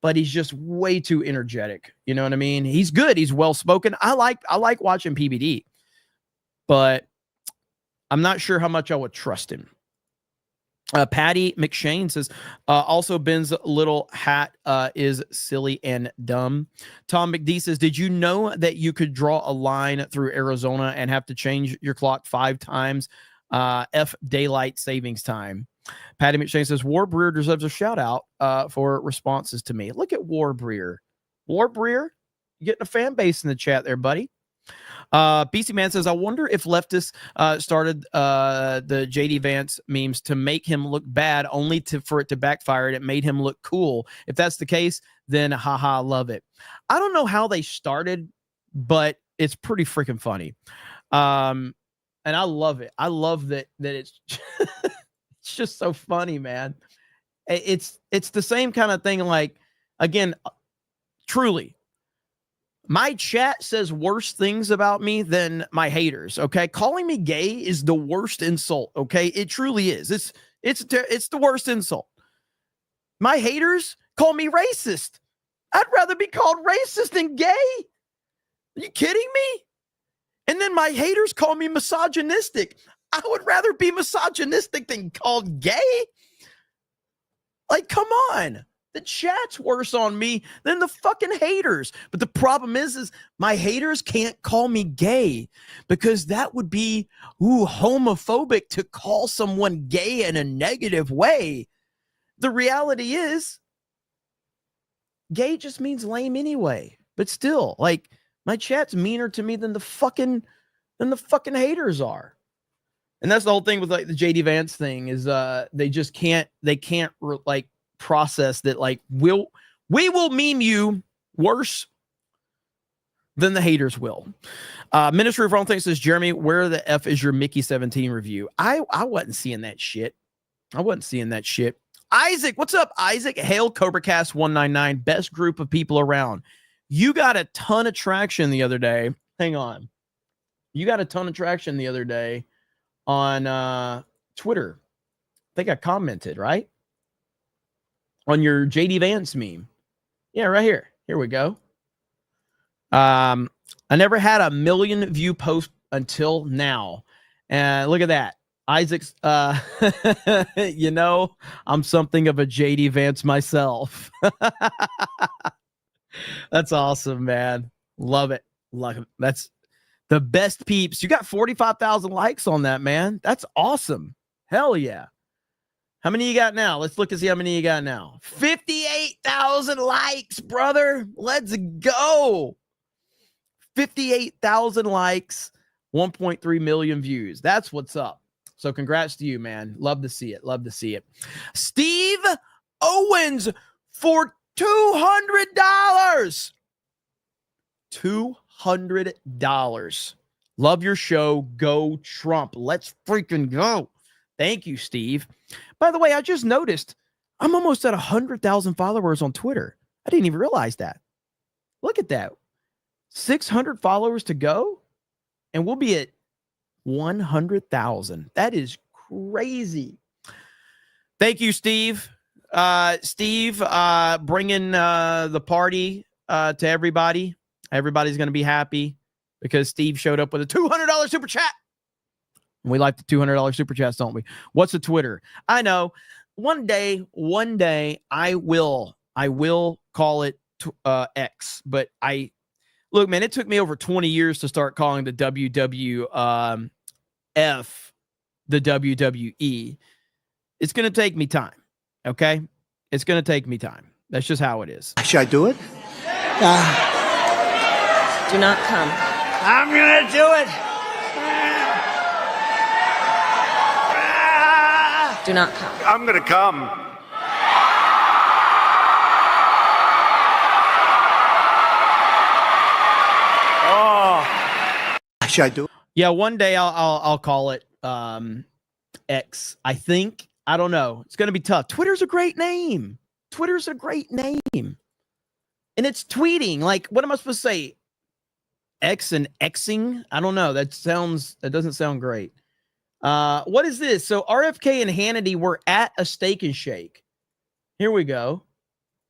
but he's just way too energetic. You know what I mean? He's good. He's well spoken. I like watching PBD, but I'm not sure how much I would trust him. Patty McShane says, also Ben's little hat is silly and dumb. Tom McD says, did you know that you could draw a line through Arizona and have to change your clock 5 times? F daylight savings time. Patty McShane says, Warbreer deserves a shout out for responses to me. Look at Warbreer. Warbreer, getting a fan base in the chat there, buddy. BC Man says, I wonder if leftists started the JD Vance memes to make him look bad, only for it to backfire. It made him look cool. If that's the case, then haha, love it. I don't know how they started, but it's pretty freaking funny. And I love it. I love that it's it's just so funny, man. It's the same kind of thing. Like, again, truly, my chat says worse things about me than my haters. Okay, calling me gay is the worst insult. Okay, it truly is. It's the worst insult. My haters call me racist. I'd rather be called racist than gay. Are you kidding me? And then my haters call me misogynistic. I would rather be misogynistic than called gay. Like, come on. The chat's worse on me than the fucking haters. But the problem is my haters can't call me gay because that would be homophobic to call someone gay in a negative way. The reality is gay just means lame anyway. But still, like, my chat's meaner to me than the fucking haters are. And that's the whole thing with like the JD Vance thing is they can't process that, like, we will meme you worse than the haters will. Ministry of Wrong Things says, Jeremy, where the F is your Mickey 17 review? I wasn't seeing that shit. Isaac, what's up, Isaac? Hail CobraCast 199, best group of people around. You got a ton of traction the other day. Hang on. You got a ton of traction the other day on Twitter. I think I commented, right? On your JD Vance meme. Yeah, right here. Here we go. I never had a 1 million view post until now. And look at that. Isaac's, you know, I'm something of a JD Vance myself. That's awesome, man. Love it. Love it. That's the best peeps. You got 45,000 likes on that, man. That's awesome. Hell yeah. How many you got now? Let's look and see how many you got now. 58,000 likes, brother. Let's go. 58,000 likes, 1.3 million views. That's what's up. So congrats to you, man. Love to see it. Love to see it. Steve Owens for $200. $200. Love your show. Go Trump. Let's freaking go. Thank you, Steve. By the way, I just noticed I'm almost at 100,000 followers on Twitter. I didn't even realize that. Look at that. 600 followers to go, and we'll be at 100,000. That is crazy. Thank you, Steve. Steve, bringing the party to everybody. Everybody's going to be happy because Steve showed up with a $200 super chat. We like the $200 super chats, don't we? What's a Twitter? I know. One day, I will call it X. But look, man, it took me over 20 years to start calling the WWF the WWE. It's going to take me time. Okay, it's going to take me time. That's just how it is. Should I do it? Do not come. I'm going to do it. Do not come. I'm going to come. Oh. Should I do it? Yeah, one day I'll call it X. I think. I don't know. It's going to be tough. Twitter's a great name. Twitter's a great name. And it's tweeting. Like, what am I supposed to say? X and Xing? I don't know. That doesn't sound great. What is this? So RFK and Hannity were at a Steak and Shake. Here we go.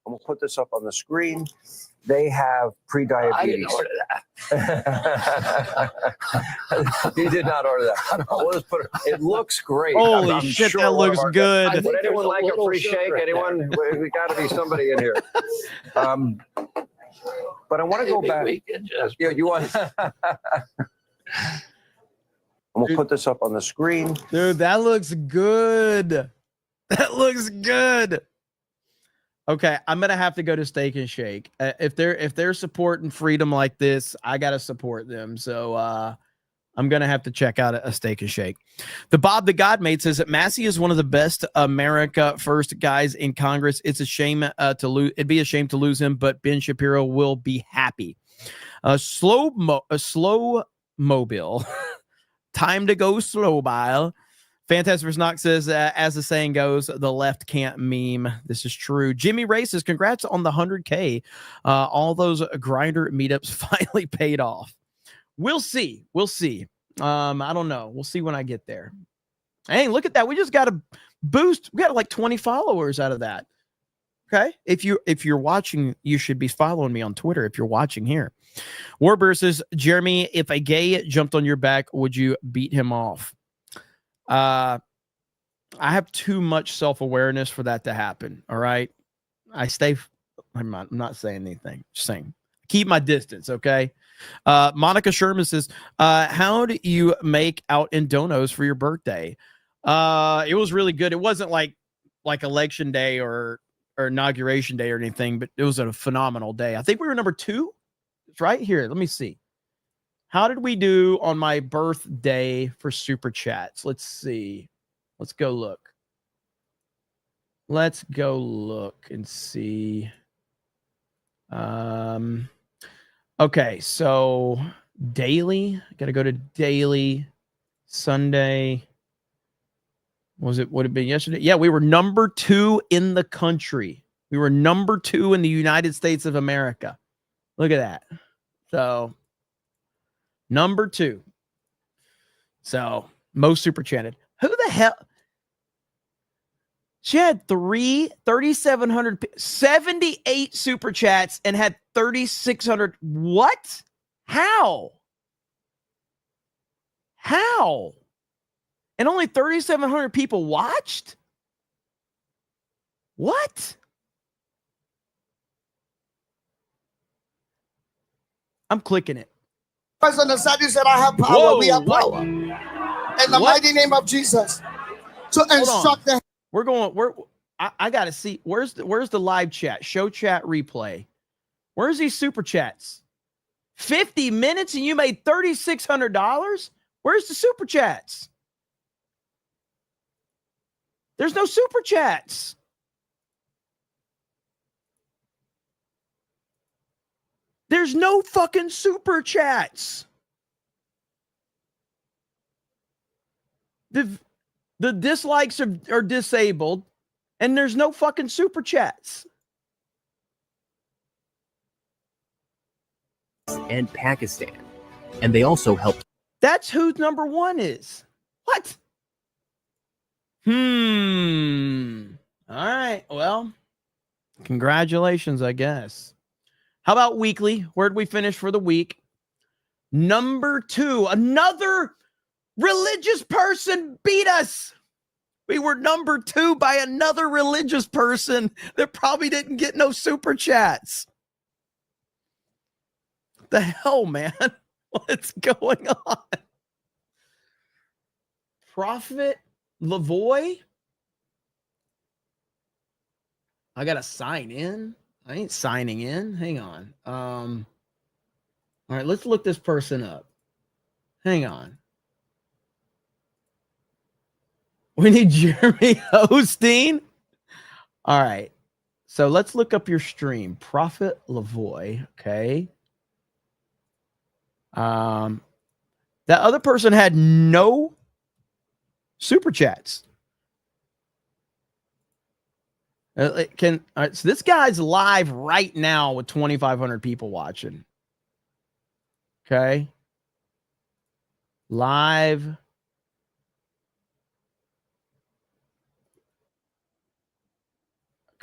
I'm going to put this up on the screen. They have pre-diabetes. I didn't order that. You did not order that. We'll just put it looks great. Holy shit, that looks good. Would anyone like a free shake? Anyone? We got to be somebody in here. But I want to go back. Yeah, you want? I'm going to put this up on the screen. Dude, that looks good. That looks good. Okay, I'm gonna have to go to Steak and Shake. If they're supporting freedom like this, I gotta support them. So I'm gonna have to check out a Steak and Shake. The Bob the God Mate says that Massey is one of the best America First guys in Congress. It's a shame to lose. It'd be a shame to lose him, but Ben Shapiro will be happy. Slow mobile. Time to go slow bile. Fantastic Knox says, as the saying goes, the left can't meme. This is true. Jimmy Ray says, congrats on the 100K. All those grinder meetups finally paid off. We'll see. We'll see. I don't know. We'll see when I get there. Hey, look at that. We just got a boost. We got like 20 followers out of that. Okay. If you're watching, you should be following me on Twitter if you're watching here. Warbear says, Jeremy, if a gay jumped on your back, would you beat him off? I have too much self-awareness for that to happen. All right. I'm not saying anything. Just saying, keep my distance. Okay. Monica Sherman says, how do you make out in donos for your birthday? It was really good. It wasn't like election day or inauguration day or anything, but it was a phenomenal day. I think we were number 2. It's right here. Let me see. How did we do on my birthday for super chats? Let's see. Let's go look. Let's go look and see. Okay, so daily. Got to go to daily. Sunday. Would it have been yesterday? Yeah, we were number 2 in the country. We were number 2 in the United States of America. Look at that. So number 2. So most super chatted. Who the hell? She had 3,700, 78 super chats and had 3,600. What? How? And only 3,700 people watched? What? I'm clicking it. President said, you said, I have power. Whoa, we have what? power. In the mighty name of Jesus. To instruct the We're going. I gotta see. Where's the live chat? Show chat replay. Where's these super chats? 50 minutes and you made $3,600. Where's the super chats? There's no super chats. There's no fucking super chats. The dislikes are disabled, and there's no fucking super chats. And Pakistan. And they also helped. That's who number one is. What? All right. Well, congratulations, I guess. How about weekly? Where'd we finish for the week? Number 2, another religious person beat us. We were number 2 by another religious person that probably didn't get no super chats. What the hell, man? What's going on? Prophet Lavoy? I gotta sign in. I ain't signing in. Hang on. All right, let's look this person up. Hang on. We need Jeremy Osteen. All right. So let's look up your stream. Prophet Lavoy. Okay. That other person had no super chats. All right, so this guy's live right now with 2,500 people watching. Okay. Live.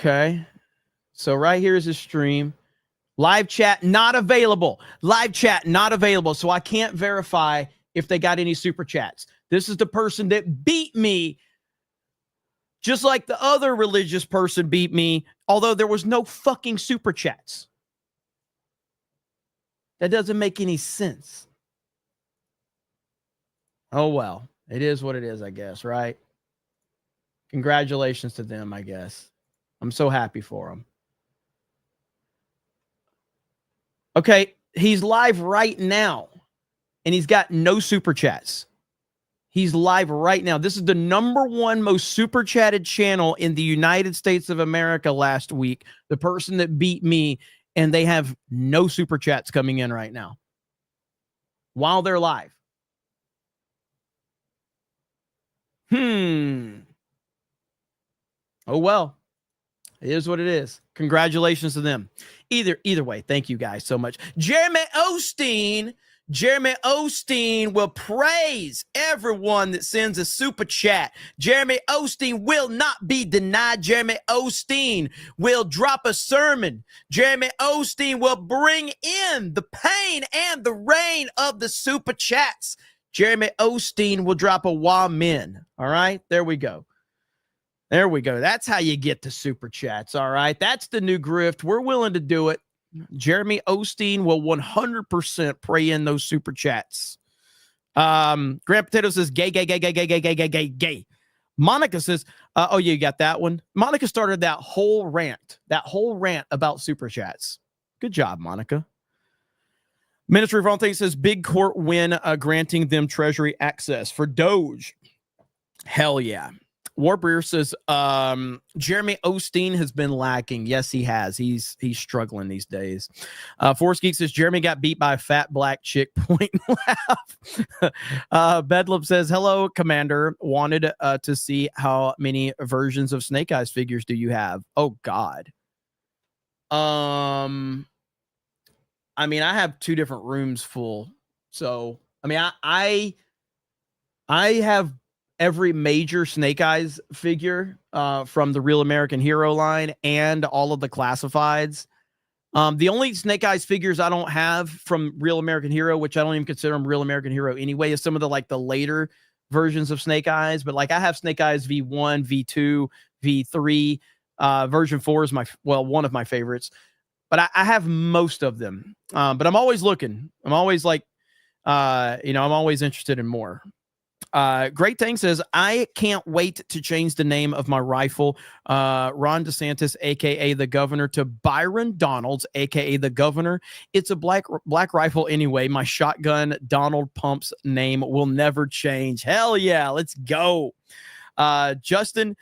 Okay. So right here is his stream. Live chat not available. Live chat not available. So I can't verify if they got any super chats. This is the person that beat me, just like the other religious person beat me, although there was no fucking super chats. That doesn't make any sense. Oh, well, it is what it is, I guess, right? Congratulations to them, I guess. I'm so happy for them. Okay, he's live right now, and he's got no super chats. He's live right now. This is the #1 most super chatted channel in the United States of America last week. The person that beat me, and they have no super chats coming in right now while they're live. Oh, well, it is what it is. Congratulations to them. Either way, thank you guys so much. Jeremy Osteen will praise everyone that sends a super chat. Jeremy Osteen will not be denied. Jeremy Osteen will drop a sermon. Jeremy Osteen will bring in the pain and the rain of the super chats. Jeremy Osteen will drop a wamen. All right, there we go. There we go. That's how you get the super chats. All right, that's the new grift. We're willing to do it. Jeremy Osteen will 100% pray in those super chats. Grant Potato says gay. Monica says, oh, you got that one. Monica started that whole rant about super chats. Good job, Monica. Ministry of All Things says big court win granting them treasury access for Doge. Hell yeah. Warbrier says Jeremy Osteen has been lacking. Yes, he has. He's struggling these days. Forrest Geek says Jeremy got beat by a fat black chick. Point and laugh. Bedlam says hello, Commander. Wanted to see how many versions of Snake Eyes figures do you have? Oh God. I mean, I have 2 different rooms full. So I mean, I have every major Snake Eyes figure from the Real American Hero line and all of the classifieds. The only Snake Eyes figures I don't have from Real American Hero, which I don't even consider them Real American Hero anyway, is some of the later versions of Snake Eyes. But I have Snake Eyes V1, V2, V3. Version 4 is one of my favorites. but I have most of them. But I'm always looking. I'm always like, I'm always interested in more. Great Thing says, I can't wait to change the name of my rifle, Ron DeSantis, aka the governor, to Byron Donalds, aka the governor. It's a black rifle anyway. My shotgun Donald Pump's name will never change. Hell yeah, let's go. Justin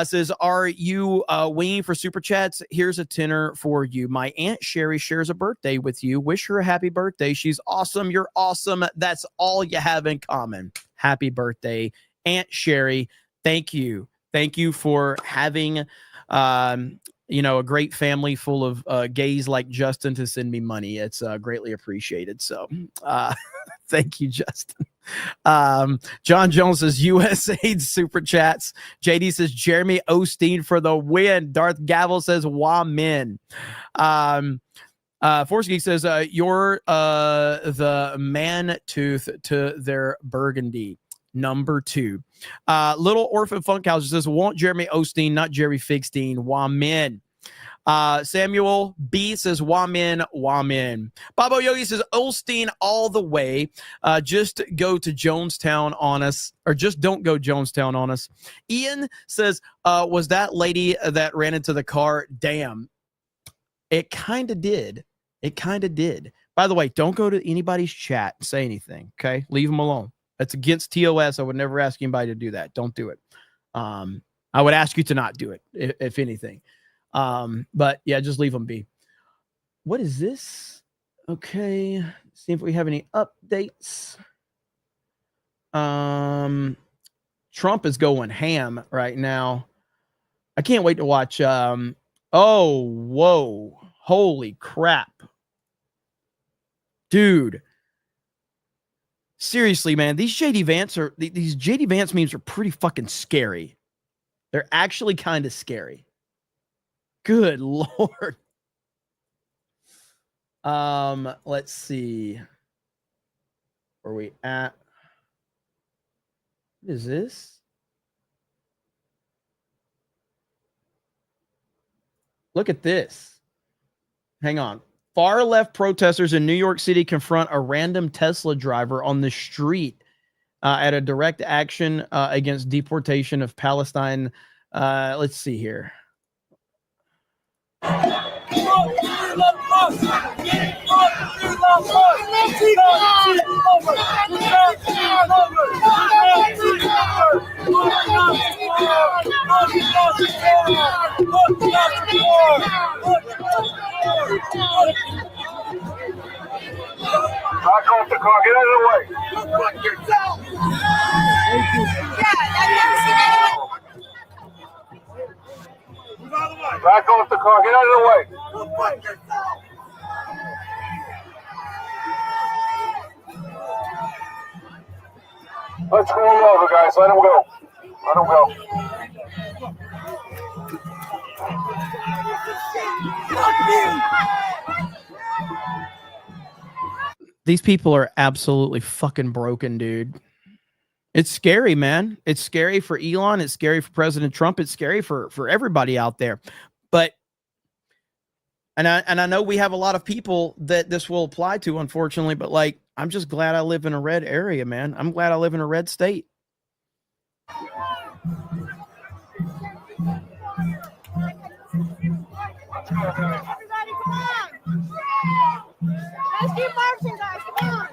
says, are you winging for super chats? Here's a tenner for you. My Aunt Sherry shares a birthday with you. Wish her a happy birthday. She's awesome. You're awesome. That's all you have in common. Happy birthday, Aunt Sherry. Thank you. Thank you for having a great family full of gays like Justin to send me money. It's greatly appreciated. So thank you, Justin. John Jones says USAID super chats. JD says Jeremy Osteen for the win. Darth Gavel says Wamen. Force Geek says you're the man tooth to their burgundy. Number 2. Little Orphan Funkhauser says want Jeremy Osteen, not Jerry Figstein. Wamen. Samuel B says Wamen, Wamen. Bobo Yogi says Osteen all the way. Just go to Jonestown on us, or just don't go Jonestown on us. Ian says, was that lady that ran into the car? Damn. It kind of did. It kind of did. By the way, don't go to anybody's chat and say anything. Okay. Leave them alone. That's against TOS. I would never ask anybody to do that. Don't do it. I would ask you to not do it, if anything. But yeah, just leave them be. What is this? Okay. See if we have any updates. Trump is going ham right now. I can't wait to watch. Oh, whoa. Holy crap. Dude. Seriously, man, these JD Vance memes are pretty fucking scary. They're actually kind of scary. Good Lord. Let's see. Where are we at? What is this? Look at this. Hang on. Far left protesters in New York City confront a random Tesla driver on the street at a direct action against deportation of Palestine. Let's see here. Back off the car, get out of the way. Fuck yourself. Back off the car, get out of the way. Fuck yourself. Let's go over, guys. Let him go. Let him go. These people are absolutely fucking broken, dude. It's scary, man. It's scary for Elon. It's scary for President Trump. It's scary for everybody out there. But and I know we have a lot of people that this will apply to, unfortunately, but like, I'm just glad I live in a red area, man. I'm glad I live in a red state. Everybody, come on! Let's keep marching, guys. Come on!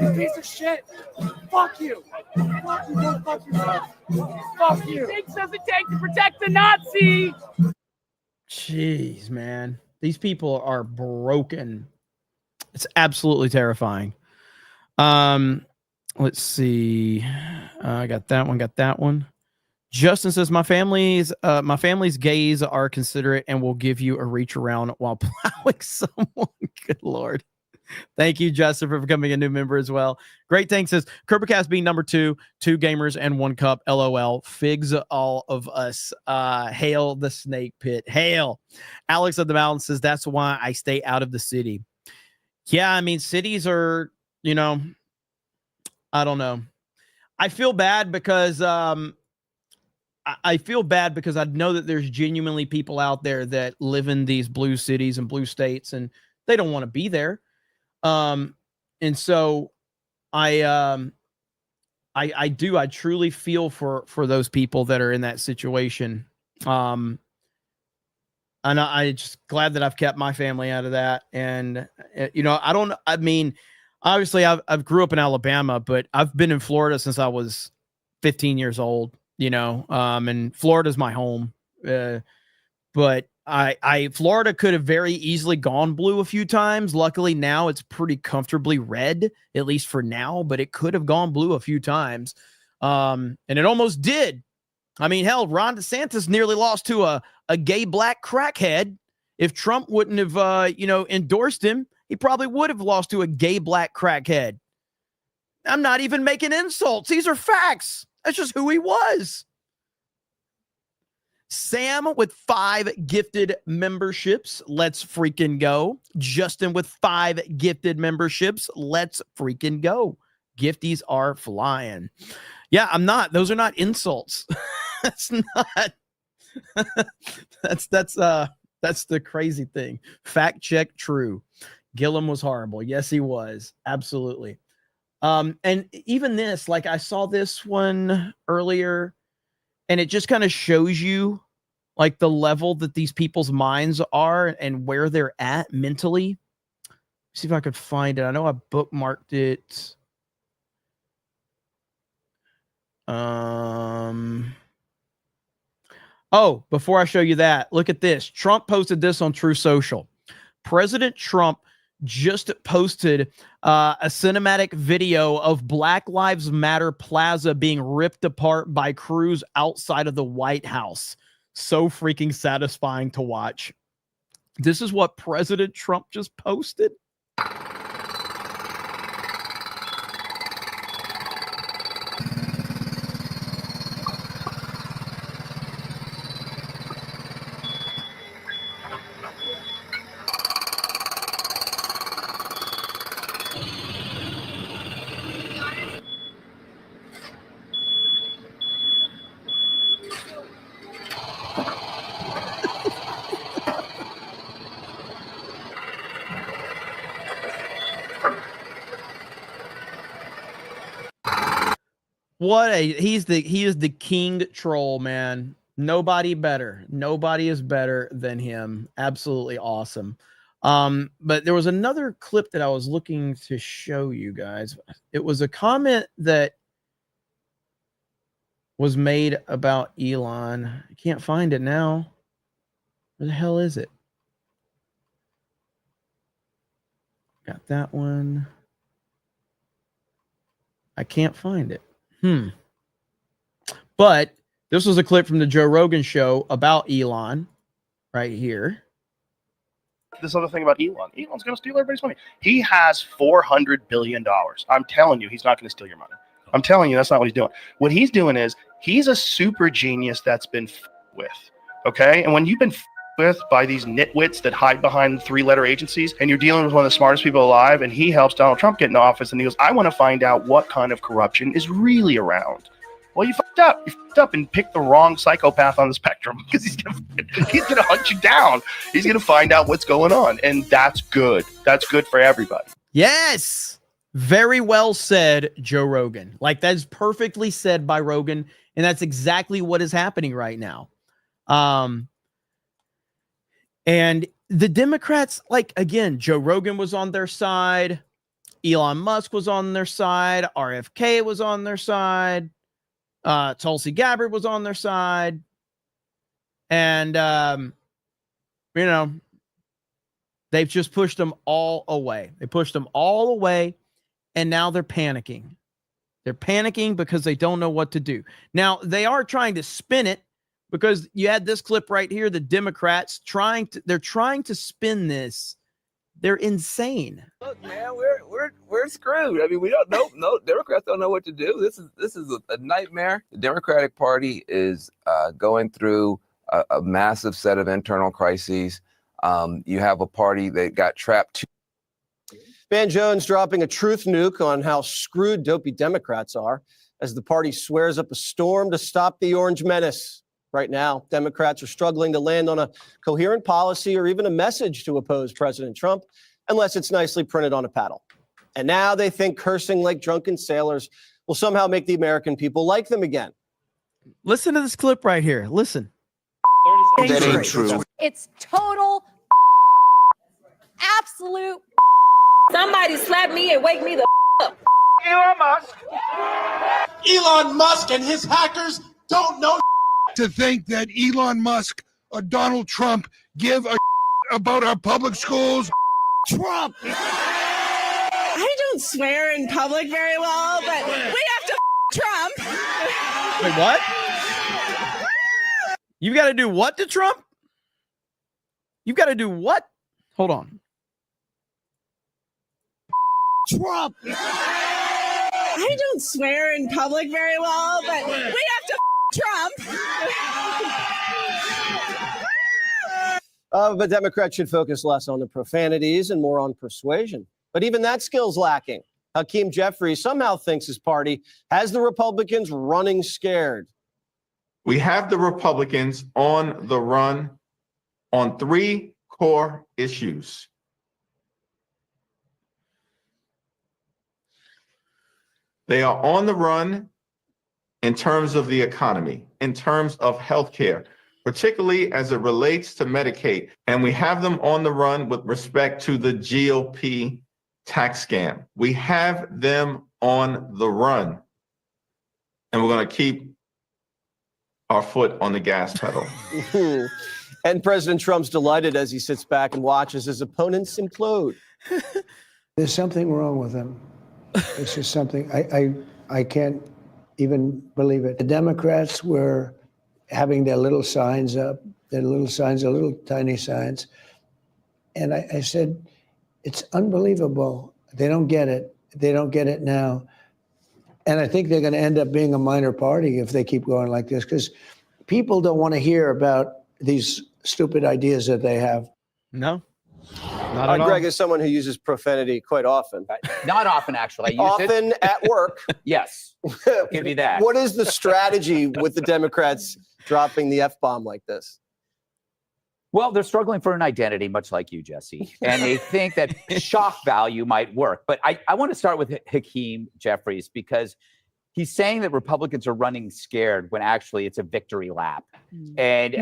You piece of shit! Fuck you! Fuck you! Go fuck yourself! Fuck you! It doesn't take to protect the Nazi! Jeez, man. These people are broken. It's absolutely terrifying. Let's see. I got that one. Justin says, my family's gays are considerate and will give you a reach around while plowing someone. Good Lord. Thank you, Justin, for becoming a new member as well. Great Thing says, CobraCast being number 2, 2 gamers and 1 cup. LOL. Figs all of us. Hail the snake pit. Hail. Alex of the Mountain says, that's why I stay out of the city. Yeah, I mean, cities are, I don't know. I feel bad because I feel bad because I know that there's genuinely people out there that live in these blue cities and blue states, and they don't want to be there. And so I truly feel for those people that are in that situation. And I just glad that I've kept my family out of that. And, I mean, obviously I've grew up in Alabama, but I've been in Florida since I was 15 years old, and Florida's my home. But Florida could have very easily gone blue a few times. Luckily now it's pretty comfortably red, at least for now, but it could have gone blue a few times. And it almost did. I mean, hell, Ron DeSantis nearly lost to a gay black crackhead. If Trump wouldn't have, endorsed him, he probably would have lost to a gay black crackhead. I'm not even making insults. These are facts. That's just who he was. Sam with 5 gifted memberships. Let's freaking go. Justin with 5 gifted memberships. Let's freaking go. Gifties are flying. Yeah, I'm not. Those are not insults. That's not. that's the crazy thing. Fact check true. Gillum was horrible. Yes, he was. Absolutely. And even this, like I saw this one earlier, and it just kind of shows you like the level that these people's minds are and where they're at mentally. See if I could find it. I know I bookmarked it. Oh, before I show you that, look at this. Trump posted this on True Social. President Trump just posted a cinematic video of Black Lives Matter Plaza being ripped apart by crews outside of the White House. So freaking satisfying to watch. This is what President Trump just posted. He is the king troll, man. Nobody better. Nobody is better than him. Absolutely awesome. But there was another clip that I was looking to show you guys. It was a comment that was made about Elon. I can't find it now. Where the hell is it? Got that one. I can't find it. But this was a clip from the Joe Rogan show about Elon right here. This other thing about Elon. Elon's going to steal everybody's money. He has $400 billion. I'm telling you, he's not going to steal your money. I'm telling you, that's not what he's doing. What he's doing is he's a super genius that's been with. Okay? And when you've been with by these nitwits that hide behind 3-letter agencies, and you're dealing with one of the smartest people alive, and he helps Donald Trump get into office, and he goes, I want to find out what kind of corruption is really around. Well, you fucked up. You fucked up and picked the wrong psychopath on the spectrum, because he's gonna hunt you down. He's gonna find out what's going on, and that's good. That's good for everybody. Yes, very well said, Joe Rogan. Like, that's perfectly said by Rogan, and that's exactly what is happening right now. And the Democrats, like, again, Joe Rogan was on their side, Elon Musk was on their side, RFK was on their side. Tulsi Gabbard was on their side. And, they've just pushed them all away. They pushed them all away, and now they're panicking. They're panicking because they don't know what to do. Now, they are trying to spin it, because you had this clip right here, the Democrats they're trying to spin this. They're insane. Look, man, we're screwed. I mean, we don't know. No, Democrats don't know what to do. This is a nightmare. The Democratic Party is going through a massive set of internal crises. You have a party that got trapped. Van Jones dropping a truth nuke on how screwed dopey Democrats are. as the party swears up a storm to stop the orange menace. Right now, Democrats are struggling to land on a coherent policy or even a message to oppose President Trump, unless it's nicely printed on a paddle. And now they think cursing like drunken sailors will somehow make the American people like them again. Listen to this clip right here. Listen. That ain't true. It's total absolute. Somebody slap me and wake me the up. Elon Musk. Elon Musk and his hackers don't know to think that Elon Musk or Donald Trump give a about our public schools. Trump. I don't swear in public very well, but we have to Trump. Wait, what? You've got to do what to Trump? You've got to do what? Hold on. Trump. I don't swear in public very well, but we have to Trump. But Democrats should focus less on the profanities and more on persuasion. But even that skill's lacking. Hakeem Jeffries somehow thinks his party has the Republicans running scared. We have the Republicans on the run on 3 core issues. They are on the run in terms of the economy, in terms of healthcare, particularly as it relates to Medicaid. And we have them on the run with respect to the GOP tax scam. We have them on the run. And we're going to keep our foot on the gas pedal. And President Trump's delighted as he sits back and watches his opponents implode. There's something wrong with them. It's just something I can't even believe it. The Democrats were having their little signs up, their little tiny signs. And I said, it's unbelievable. They don't get it. They don't get it now. And I think they're going to end up being a minor party if they keep going like this, because people don't want to hear about these stupid ideas that they have. No. Not at all. Greg is someone who uses profanity quite often. Not often, actually. I use often it. at work. Yes. I'll give you that. What is the strategy with the Democrats dropping the F-bomb like this? Well, they're struggling for an identity, much like you, Jesse. And they think that shock value might work. But I want to start with Hakeem Jeffries, because he's saying that Republicans are running scared when actually it's a victory lap. And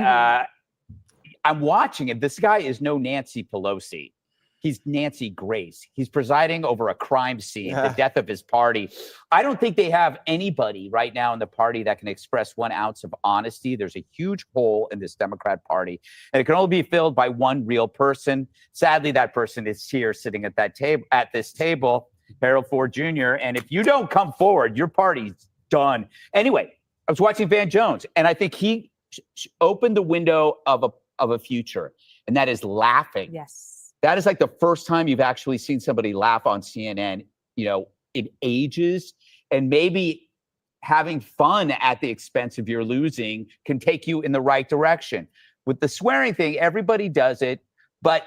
I'm watching it. This guy is no Nancy Pelosi. He's Nancy Grace. He's presiding over a crime scene, the death of his party. I don't think they have anybody right now in the party that can express 1 ounce of honesty. There's a huge hole in this Democrat Party, and it can only be filled by one real person. Sadly, that person is here sitting at that table, at this table, Harold Ford Jr. And if you don't come forward, your party's done. Anyway, I was watching Van Jones, and I think he opened the window of a future, and that is laughing. Yes. That is like the first time you've actually seen somebody laugh on CNN, in ages. And maybe having fun at the expense of your losing can take you in the right direction. With the swearing thing, everybody does it, but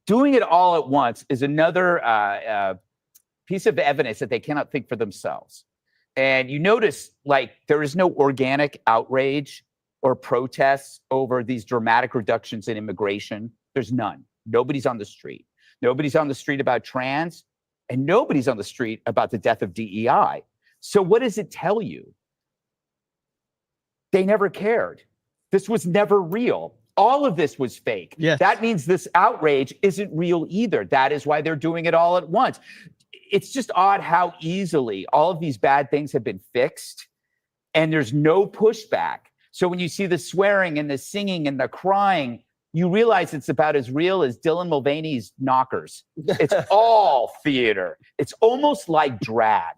doing it all at once is another piece of evidence that they cannot think for themselves. And you notice, there is no organic outrage or protests over these dramatic reductions in immigration. There's none. Nobody's on the street. Nobody's on the street about trans, and nobody's on the street about the death of DEI. So what does it tell you? They never cared. This was never real. All of this was fake. Yes. That means this outrage isn't real either. That is why they're doing it all at once. It's just odd how easily all of these bad things have been fixed, and there's no pushback. So when you see the swearing and the singing and the crying, you realize it's about as real as Dylan Mulvaney's knockers. It's all theater. It's almost like drag.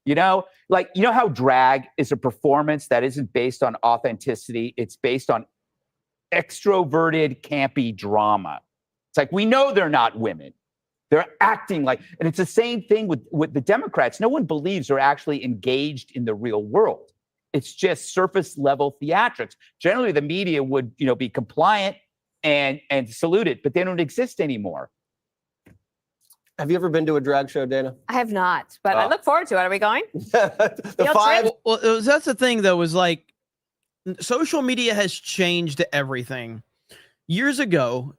How drag is a performance that isn't based on authenticity. It's based on extroverted, campy drama. It's like, we know they're not women. They're acting like, and it's the same thing with the Democrats. No one believes they're actually engaged in the real world. It's just surface level theatrics. Generally, the media would, be compliant and salute it, but they don't exist anymore. Have you ever been to a drag show, Dana? I have not, but I look forward to it. Are we going? The five. Well, that's the thing, though, is like social media has changed everything. Years ago,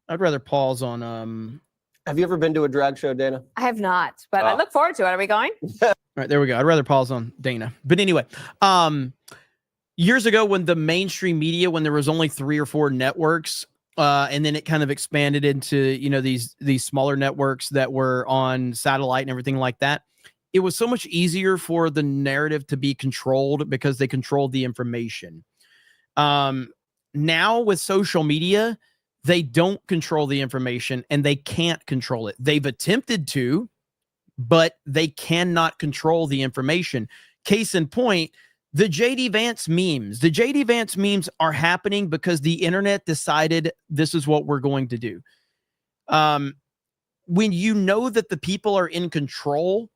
I'd rather pause on. Have you ever been to a drag show, Dana? I have not, but I look forward to it. Are we going? All right, there we go. I'd rather pause on Dana. But anyway, years ago when the mainstream media, when there was only 3 or 4 networks, and then it kind of expanded into, you know, these smaller networks that were on satellite and everything like that. It was so much easier for the narrative to be controlled because they controlled the information. Now with social media, they don't control the information and they can't control it. They've attempted to, but they cannot control the information. Case in point, the JD Vance memes. The JD Vance memes are happening because the internet decided this is what we're going to do. When you know that the people are in control,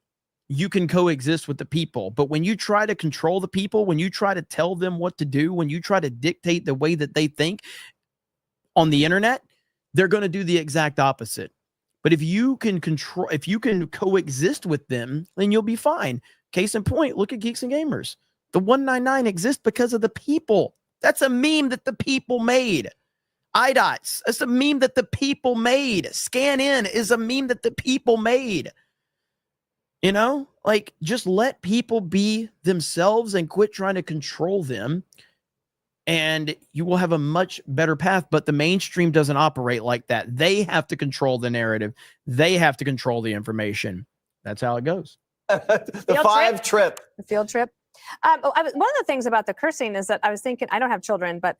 you can coexist with the people. But when you try to control the people, when you try to tell them what to do, when you try to dictate the way that they think on the internet, they're going to do the exact opposite. But if you can coexist with them, then you'll be fine. Case in point, look at Geeks and Gamers. The 199 exists because of the people. That's a meme that the people made. iDots, that's a meme that the people made. Scan In is a meme that the people made. You know, like, just let people be themselves and quit trying to control them, and you will have a much better path. But the mainstream doesn't operate like that. They have to control the narrative. They have to control the information. That's how it goes. The five trip. The field trip. One of the things about the cursing is that I was thinking, I don't have children, but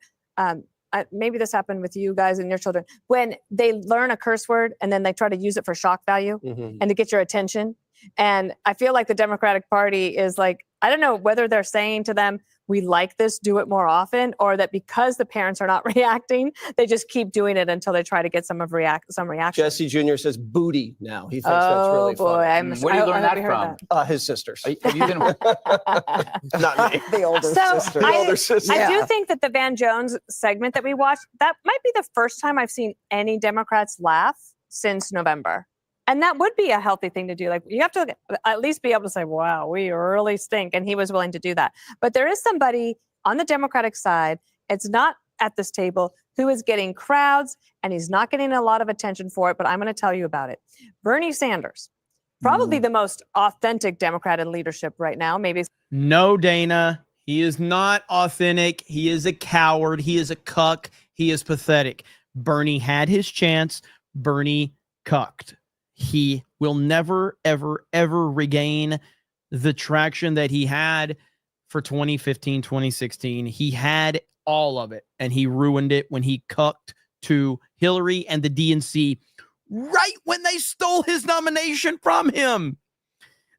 maybe this happened with you guys and your children. When they learn a curse word and then they try to use it for shock value and to get your attention. And I feel like the Democratic Party is like, I don't know whether they're saying to them, we like this, do it more often, or that because the parents are not reacting, they just keep doing it until they try to get some reaction. Jesse Jr. says booty now. He thinks that's really funny. Where do you learn that from? His sisters. Have you been? Not me. The older sister. The older sister. I do think that the Van Jones segment that we watched, that might be the first time I've seen any Democrats laugh since November. And that would be a healthy thing to do. Like, you have to at least be able to say, wow, we really stink. And he was willing to do that. But there is somebody on the Democratic side, it's not at this table, who is getting crowds, and he's not getting a lot of attention for it. But I'm going to tell you about it. Bernie Sanders, probably the most authentic Democrat in leadership right now. Maybe. No, Dana. He is not authentic. He is a coward. He is a cuck. He is pathetic. Bernie had his chance. Bernie cucked. He will never, ever, ever regain the traction that he had for 2015, 2016. He had all of it, and he ruined it when he cucked to Hillary and the DNC right when they stole his nomination from him.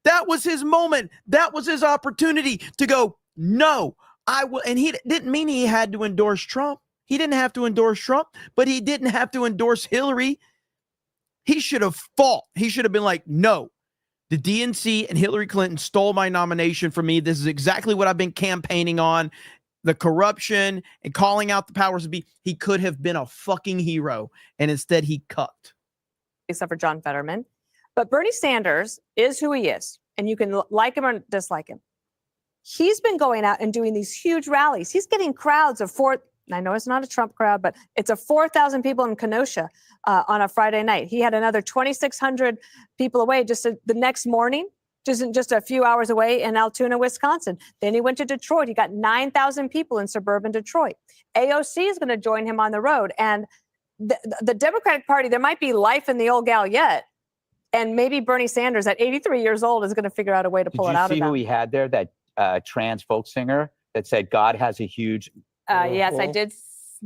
That was his moment. That was his opportunity to go, no, I will. And he didn't mean he had to endorse Trump. He didn't have to endorse Trump, but he didn't have to endorse Hillary. He should have fought. He should have been like, no, the DNC and Hillary Clinton stole my nomination from me. This is exactly what I've been campaigning on. The corruption and calling out the powers that be. He could have been a fucking hero, and instead he cucked. Except for John Fetterman. But Bernie Sanders is who he is, and you can like him or dislike him. He's been going out and doing these huge rallies. He's getting crowds of I know it's not a Trump crowd, but it's a 4,000 people in Kenosha on a Friday night. He had another 2,600 people away just the next morning, just a few hours away in Altoona, Wisconsin. Then he went to Detroit. He got 9,000 people in suburban Detroit. AOC is going to join him on the road. And the Democratic Party, there might be life in the old gal yet. And maybe Bernie Sanders at 83 years old is going to figure out a way to pull it out of that. Did you see who he had there, that trans folk singer that said God has a huge... Yes, I did.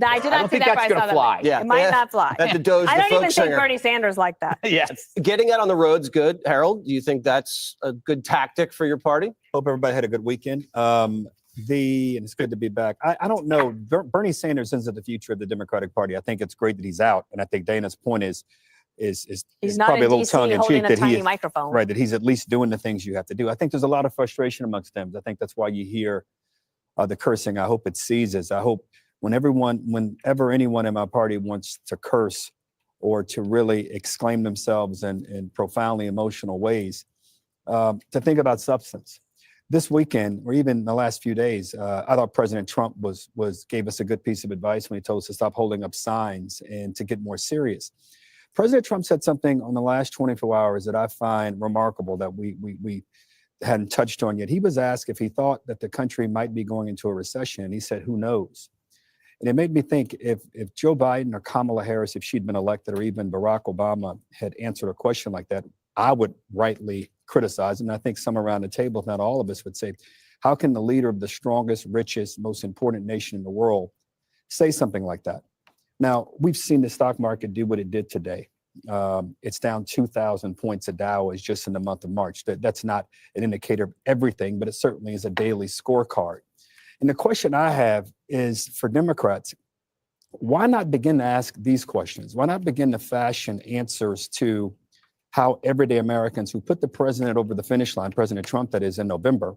I did not see think that, that's but I gonna saw fly. that. Yeah. It might not fly. At the Doge, I the don't folk even singer. think Bernie Sanders like that. Yes. Getting out on the road's good. Harold, do you think that's a good tactic for your party? Hope everybody had a good weekend. And it's good to be back. I don't know. Bernie Sanders isn't the future of the Democratic Party. I think it's great that he's out, and I think Dana's point is He's not probably in a little DC tongue in holding cheek a that tiny he is microphone. right, that he's at least doing the things you have to do. I think there's a lot of frustration amongst them. I think that's why you hear the cursing. I hope it ceases. I hope whenever anyone in my party wants to curse, or to really exclaim themselves in profoundly emotional ways, to think about substance. This weekend, or even the last few days, I thought President Trump gave us a good piece of advice when he told us to stop holding up signs and to get more serious. President Trump said something on the last 24 hours that I find remarkable that we hadn't touched on yet. He was asked if he thought that the country might be going into a recession, and he said, "Who knows?" And it made me think if Joe Biden or Kamala Harris, if she'd been elected, or even Barack Obama had answered a question like that, I would rightly criticize, and I think some around the table, if not all of us, would say, how can the leader of the strongest, richest, most important nation in the world say something like that? Now, we've seen the stock market do what it did today. It's down 2,000 points a Dow is just in the month of March. That's not an indicator of everything, but it certainly is a daily scorecard. And the question I have is for Democrats, why not begin to ask these questions? Why not begin to fashion answers to how everyday Americans who put the president over the finish line, President Trump, that is, in November,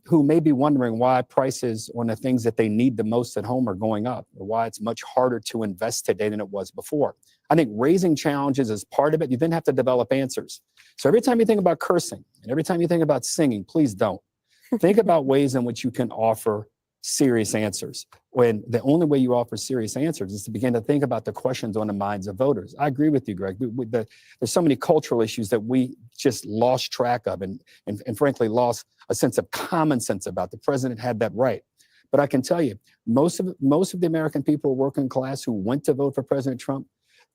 who may be wondering why prices on the things that they need the most at home are going up, or why it's much harder to invest today than it was before. I think raising challenges is part of it. You then have to develop answers. So every time you think about cursing and every time you think about singing, please don't. Think about ways in which you can offer serious answers, when the only way you offer serious answers is to begin to think about the questions on the minds of voters. I agree with you, Greg. There's so many cultural issues that we just lost track of and frankly lost a sense of common sense about. The president had that right. But I can tell you, most of the American people, working class, who went to vote for President Trump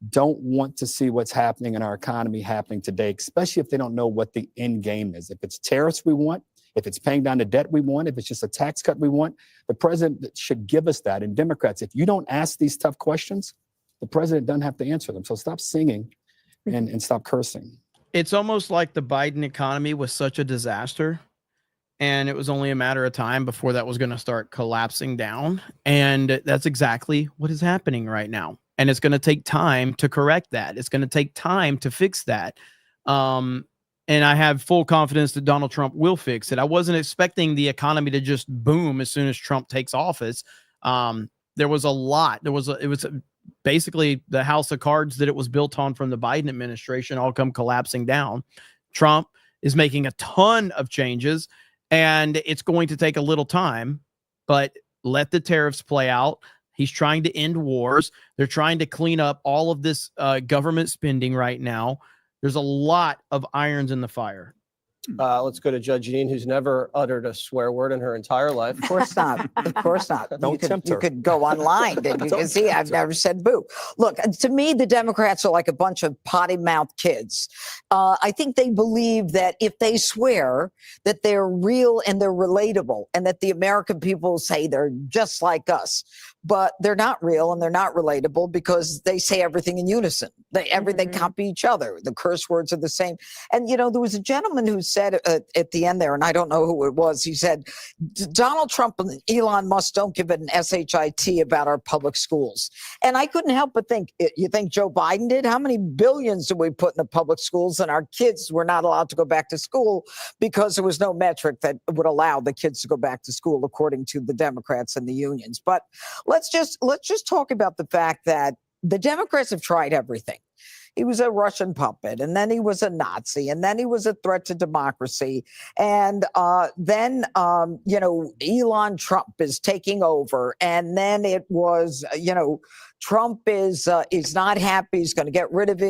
don't want to see what's happening in our economy happening today, especially if they don't know what the end game is. If it's tariffs we want, if it's paying down the debt we want, if it's just a tax cut we want, the president should give us that. And Democrats, if you don't ask these tough questions, the president doesn't have to answer them. So stop singing and stop cursing. It's almost like the Biden economy was such a disaster, and it was only a matter of time before that was going to start collapsing down. And that's exactly what is happening right now. And it's going to take time to correct that. It's going to take time to fix that. And I have full confidence that Donald Trump will fix it. I wasn't expecting the economy to just boom as soon as Trump takes office. There was a lot. It was basically the house of cards that it was built on from the Biden administration all come collapsing down. Trump is making a ton of changes, and it's going to take a little time, but let the tariffs play out. He's trying to end wars. They're trying to clean up all of this government spending right now. There's a lot of irons in the fire. Let's go to Judge Jean, who's never uttered a swear word in her entire life. Of course not. Of course not. Don't tempt her. You could go online and you can see I've never said boo. Look, to me, the Democrats are like a bunch of potty-mouthed kids. I think they believe that if they swear that they're real and they're relatable and that the American people say they're just like us. But they're not real and they're not relatable because they say everything in unison. They copy each other. The curse words are the same. And, you know, there was a gentleman who said at the end there, and I don't know who it was, he said, Donald Trump and Elon Musk don't give an SHIT about our public schools. And I couldn't help but think, you think Joe Biden did? How many billions did we put in the public schools and our kids were not allowed to go back to school because there was no metric that would allow the kids to go back to school, according to the Democrats and the unions. But let's just talk about the fact that the Democrats have tried everything. He was a Russian puppet, and then he was a Nazi, and then he was a threat to democracy. And then, Elon Trump is taking over. And then it was, Trump is not happy. He's going to get rid of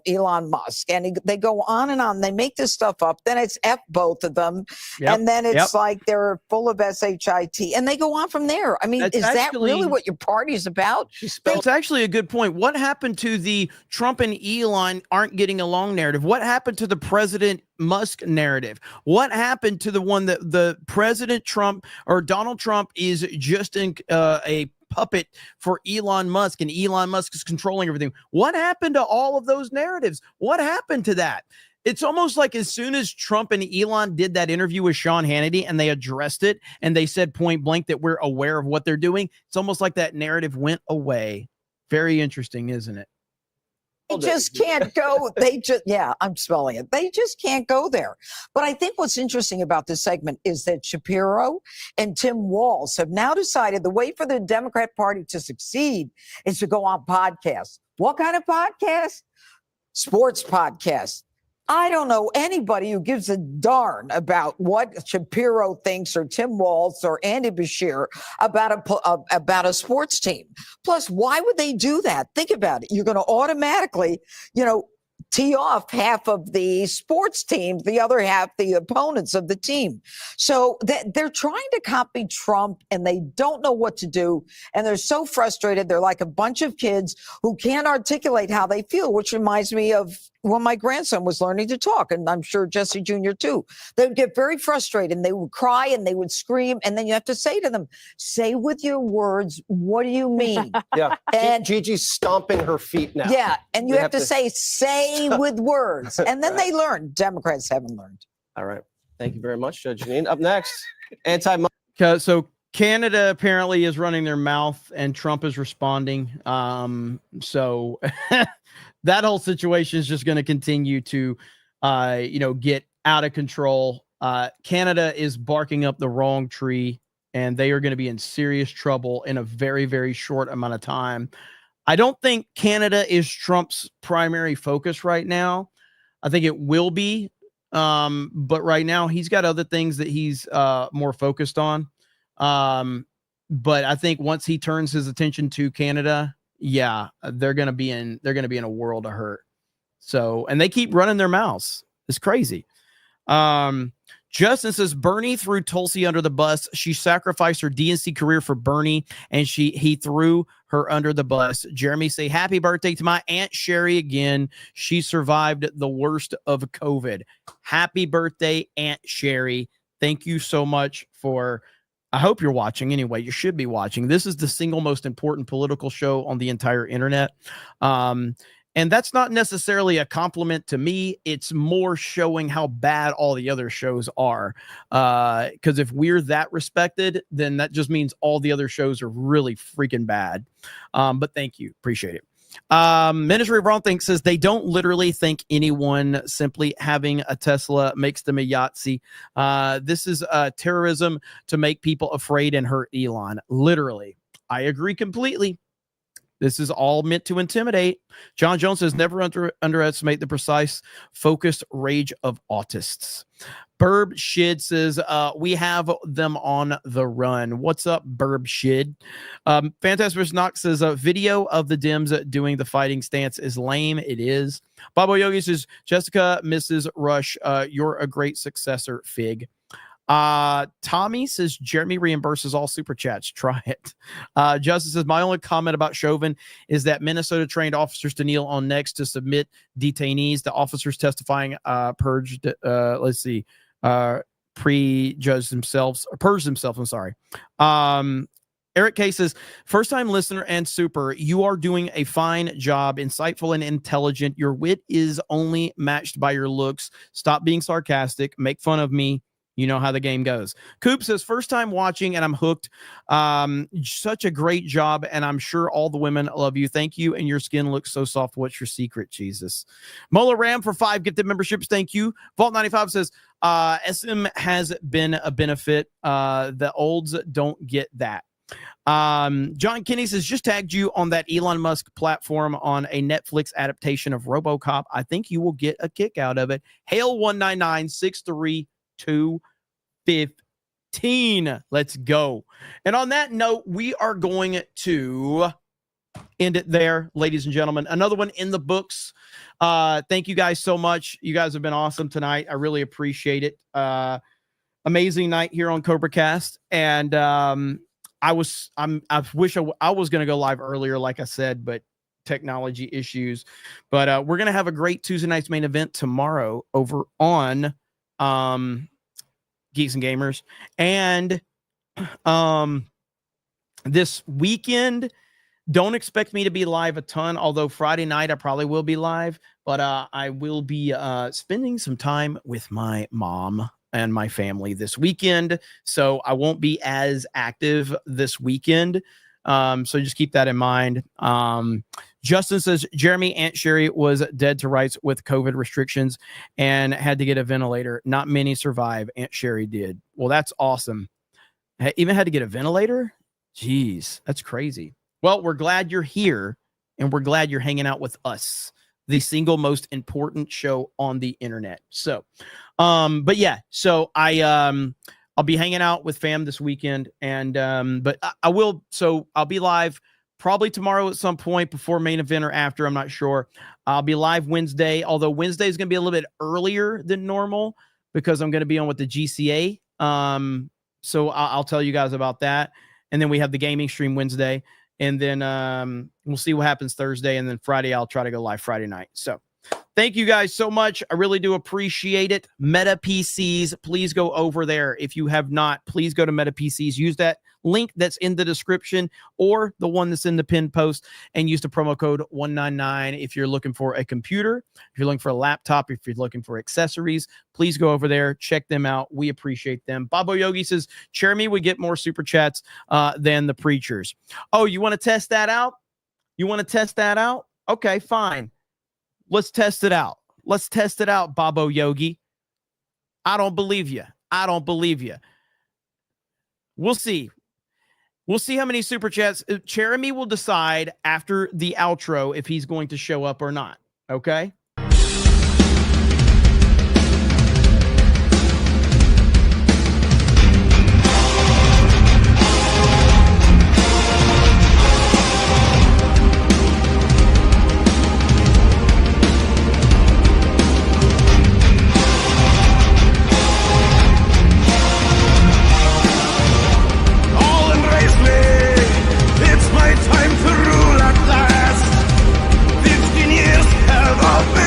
Elon Musk. And they go on and on. They make this stuff up. Then it's F both of them. Yep. And then it's like they're full of SHIT. And they go on from there. I mean, is that really what your party's about? It's actually a good point. What happened to the Trump and Elon aren't getting along narrative? What happened to the President Musk narrative? What happened to the one that the President Trump or Donald Trump is just in a puppet for Elon Musk and Elon Musk is controlling everything? What happened to all of those narratives? What happened to that? It's almost like as soon as Trump and Elon did that interview with Sean Hannity and they addressed it and they said point blank that we're aware of what they're doing, it's almost like that narrative went away. Very interesting, isn't it? They just can't go. I'm spelling it. They just can't go there. But I think what's interesting about this segment is that Shapiro and Tim Walz have now decided the way for the Democrat Party to succeed is to go on podcasts. What kind of podcast? Sports podcasts. I don't know anybody who gives a darn about what Shapiro thinks or Tim Walz or Andy Bashir about a sports team. Plus, why would they do that? Think about it. You're going to automatically, tee off half of the sports team, the other half the opponents of the team. So they're trying to copy Trump and they don't know what to do. And they're so frustrated. They're like a bunch of kids who can't articulate how they feel, which reminds me of when my grandson was learning to talk, and I'm sure Jesse Jr. too. They would get very frustrated and they would cry and they would scream. And then you have to say to them, say with your words, what do you mean? Yeah. And Gigi's stomping her feet now. Yeah. And you We have to say with words. And then they learn. Democrats haven't learned. All right. Thank you very much, Judge Janine. Up next, So Canada apparently is running their mouth and Trump is responding. So that whole situation is just going to continue to, get out of control. Canada is barking up the wrong tree and they are going to be in serious trouble in a very, very short amount of time. I don't think Canada is Trump's primary focus right now. I think it will be. But right now he's got other things that he's more focused on. But I think once he turns his attention to Canada, they're going to be in a world of hurt. So, and they keep running their mouths. It's crazy. Justin says Bernie threw Tulsi under the bus. She sacrificed her DNC career for Bernie, and he threw her under the bus. Jeremy say happy birthday to my Aunt Sherry again. She survived the worst of COVID. Happy birthday, Aunt Sherry. Thank you so much for. I hope you're watching anyway. You should be watching. This is the single most important political show on the entire internet. And that's not necessarily a compliment to me. It's more showing how bad all the other shows are. Because if we're that respected, then that just means all the other shows are really freaking bad. But thank you. Appreciate it. Ministry of Wrong Think says they don't literally think anyone simply having a Tesla makes them a Yahtzee. This is terrorism to make people afraid and hurt Elon. Literally. I agree completely. This is all meant to intimidate. John Jones says never underestimate the precise, focused rage of autists. Burb Shid says we have them on the run. What's up, Burb Shid? Fantastic Knox says a video of the Dems doing the fighting stance is lame. It is. Bobo Yogi says Jessica, Mrs. Rush, you're a great successor, Fig. Tommy says Jeremy reimburses all super chats. Try it. Justin says my only comment about Chauvin is that Minnesota trained officers to kneel on necks to submit detainees. The officers testifying purged. Prejudged themselves, or purged themselves. I'm sorry. Eric K says, first time listener and super, you are doing a fine job, insightful and intelligent. Your wit is only matched by your looks. Stop being sarcastic. Make fun of me. You know how the game goes. Coop says, first time watching and I'm hooked. Such a great job. And I'm sure all the women love you. Thank you. And your skin looks so soft. What's your secret, Jesus? Mola Ram for 5 gifted memberships. Thank you. Vault 95 says, SM has been a benefit. The olds don't get that. John Kinney says, just tagged you on that Elon Musk platform on a Netflix adaptation of RoboCop. I think you will get a kick out of it. Hail 199-632-15. Let's go. And on that note, we are going to end it there, ladies and gentlemen. Another one in the books. Thank you guys so much. You guys have been awesome tonight. I really appreciate it. Amazing night here on CobraCast. And I wish I was going to go live earlier, like I said, but technology issues. But we're going to have a great Tuesday night's main event tomorrow over on Geeks and Gamers. And this weekend, don't expect me to be live a ton, although Friday night I probably will be live, but I will be spending some time with my mom and my family this weekend, so I won't be as active this weekend. So just keep that in mind. Justin says, Jeremy, Aunt Sherry was dead to rights with COVID restrictions and had to get a ventilator. Not many survive. Aunt Sherry did. Well, that's awesome. Even had to get a ventilator? Jeez, that's crazy. Well, we're glad you're here, and we're glad you're hanging out with us, the single most important show on the internet. So, but yeah, so I'll be hanging out with fam this weekend, and but I will. So I'll be live probably tomorrow at some point before main event or after. I'm not sure. I'll be live Wednesday, although Wednesday is going to be a little bit earlier than normal because I'm going to be on with the GCA. So I'll tell you guys about that. And then we have the gaming stream Wednesday, and then we'll see what happens Thursday. And then Friday, I'll try to go live Friday night. So thank you guys so much. I really do appreciate it. Meta PCs, please go over there. If you have not, please go to Meta PCs. Use that link that's in the description or the one that's in the pinned post and use the promo code 199 if you're looking for a computer, if you're looking for a laptop, if you're looking for accessories. Please go over there, check them out. We appreciate them. Babo Yogi says, Jeremy, we get more super chats than the preachers. Oh, you want to test that out? You want to test that out? Okay, fine. Let's test it out. Let's test it out, Babo Yogi. I don't believe you. I don't believe you. We'll see. We'll see how many super chats. Jeremy will decide after the outro if he's going to show up or not. Okay? Time to rule at last. 15 years held up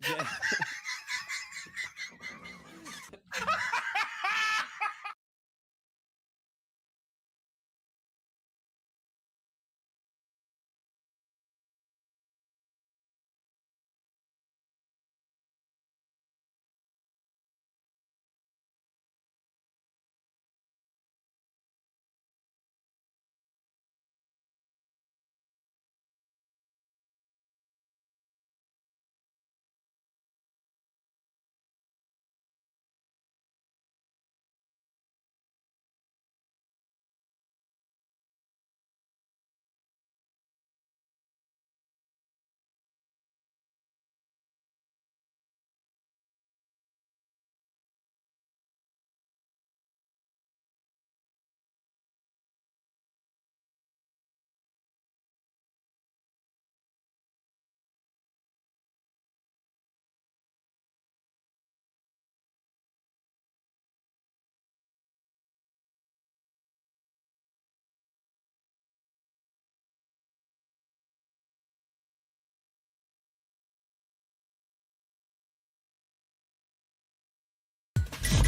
Yeah.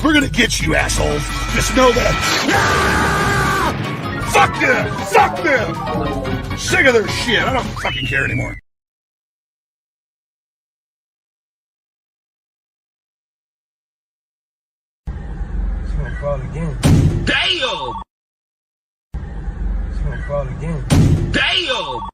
We're gonna get you, assholes. Just know that. Ah! Fuck them! Fuck them! Sick of their shit. I don't fucking care anymore. It's gonna fall again. Damn! It's gonna fall again. Damn!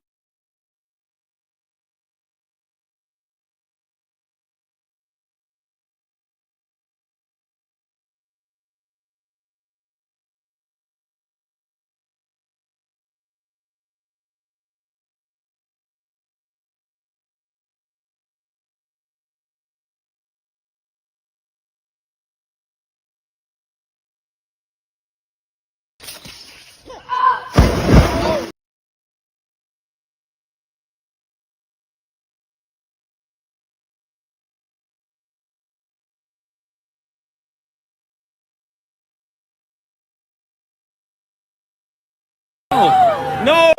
No!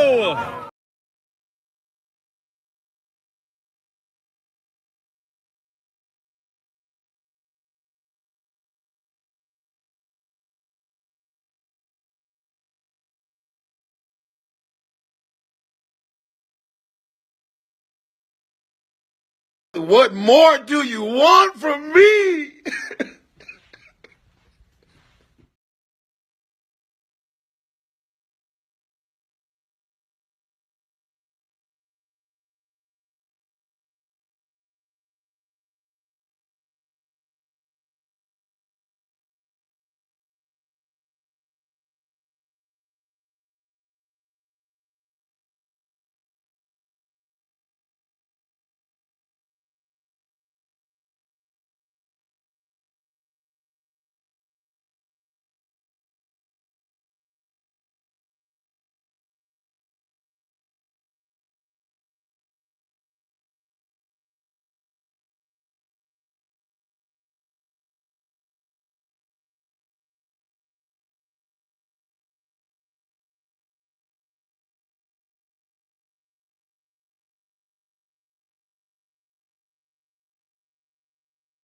What more do you want from me?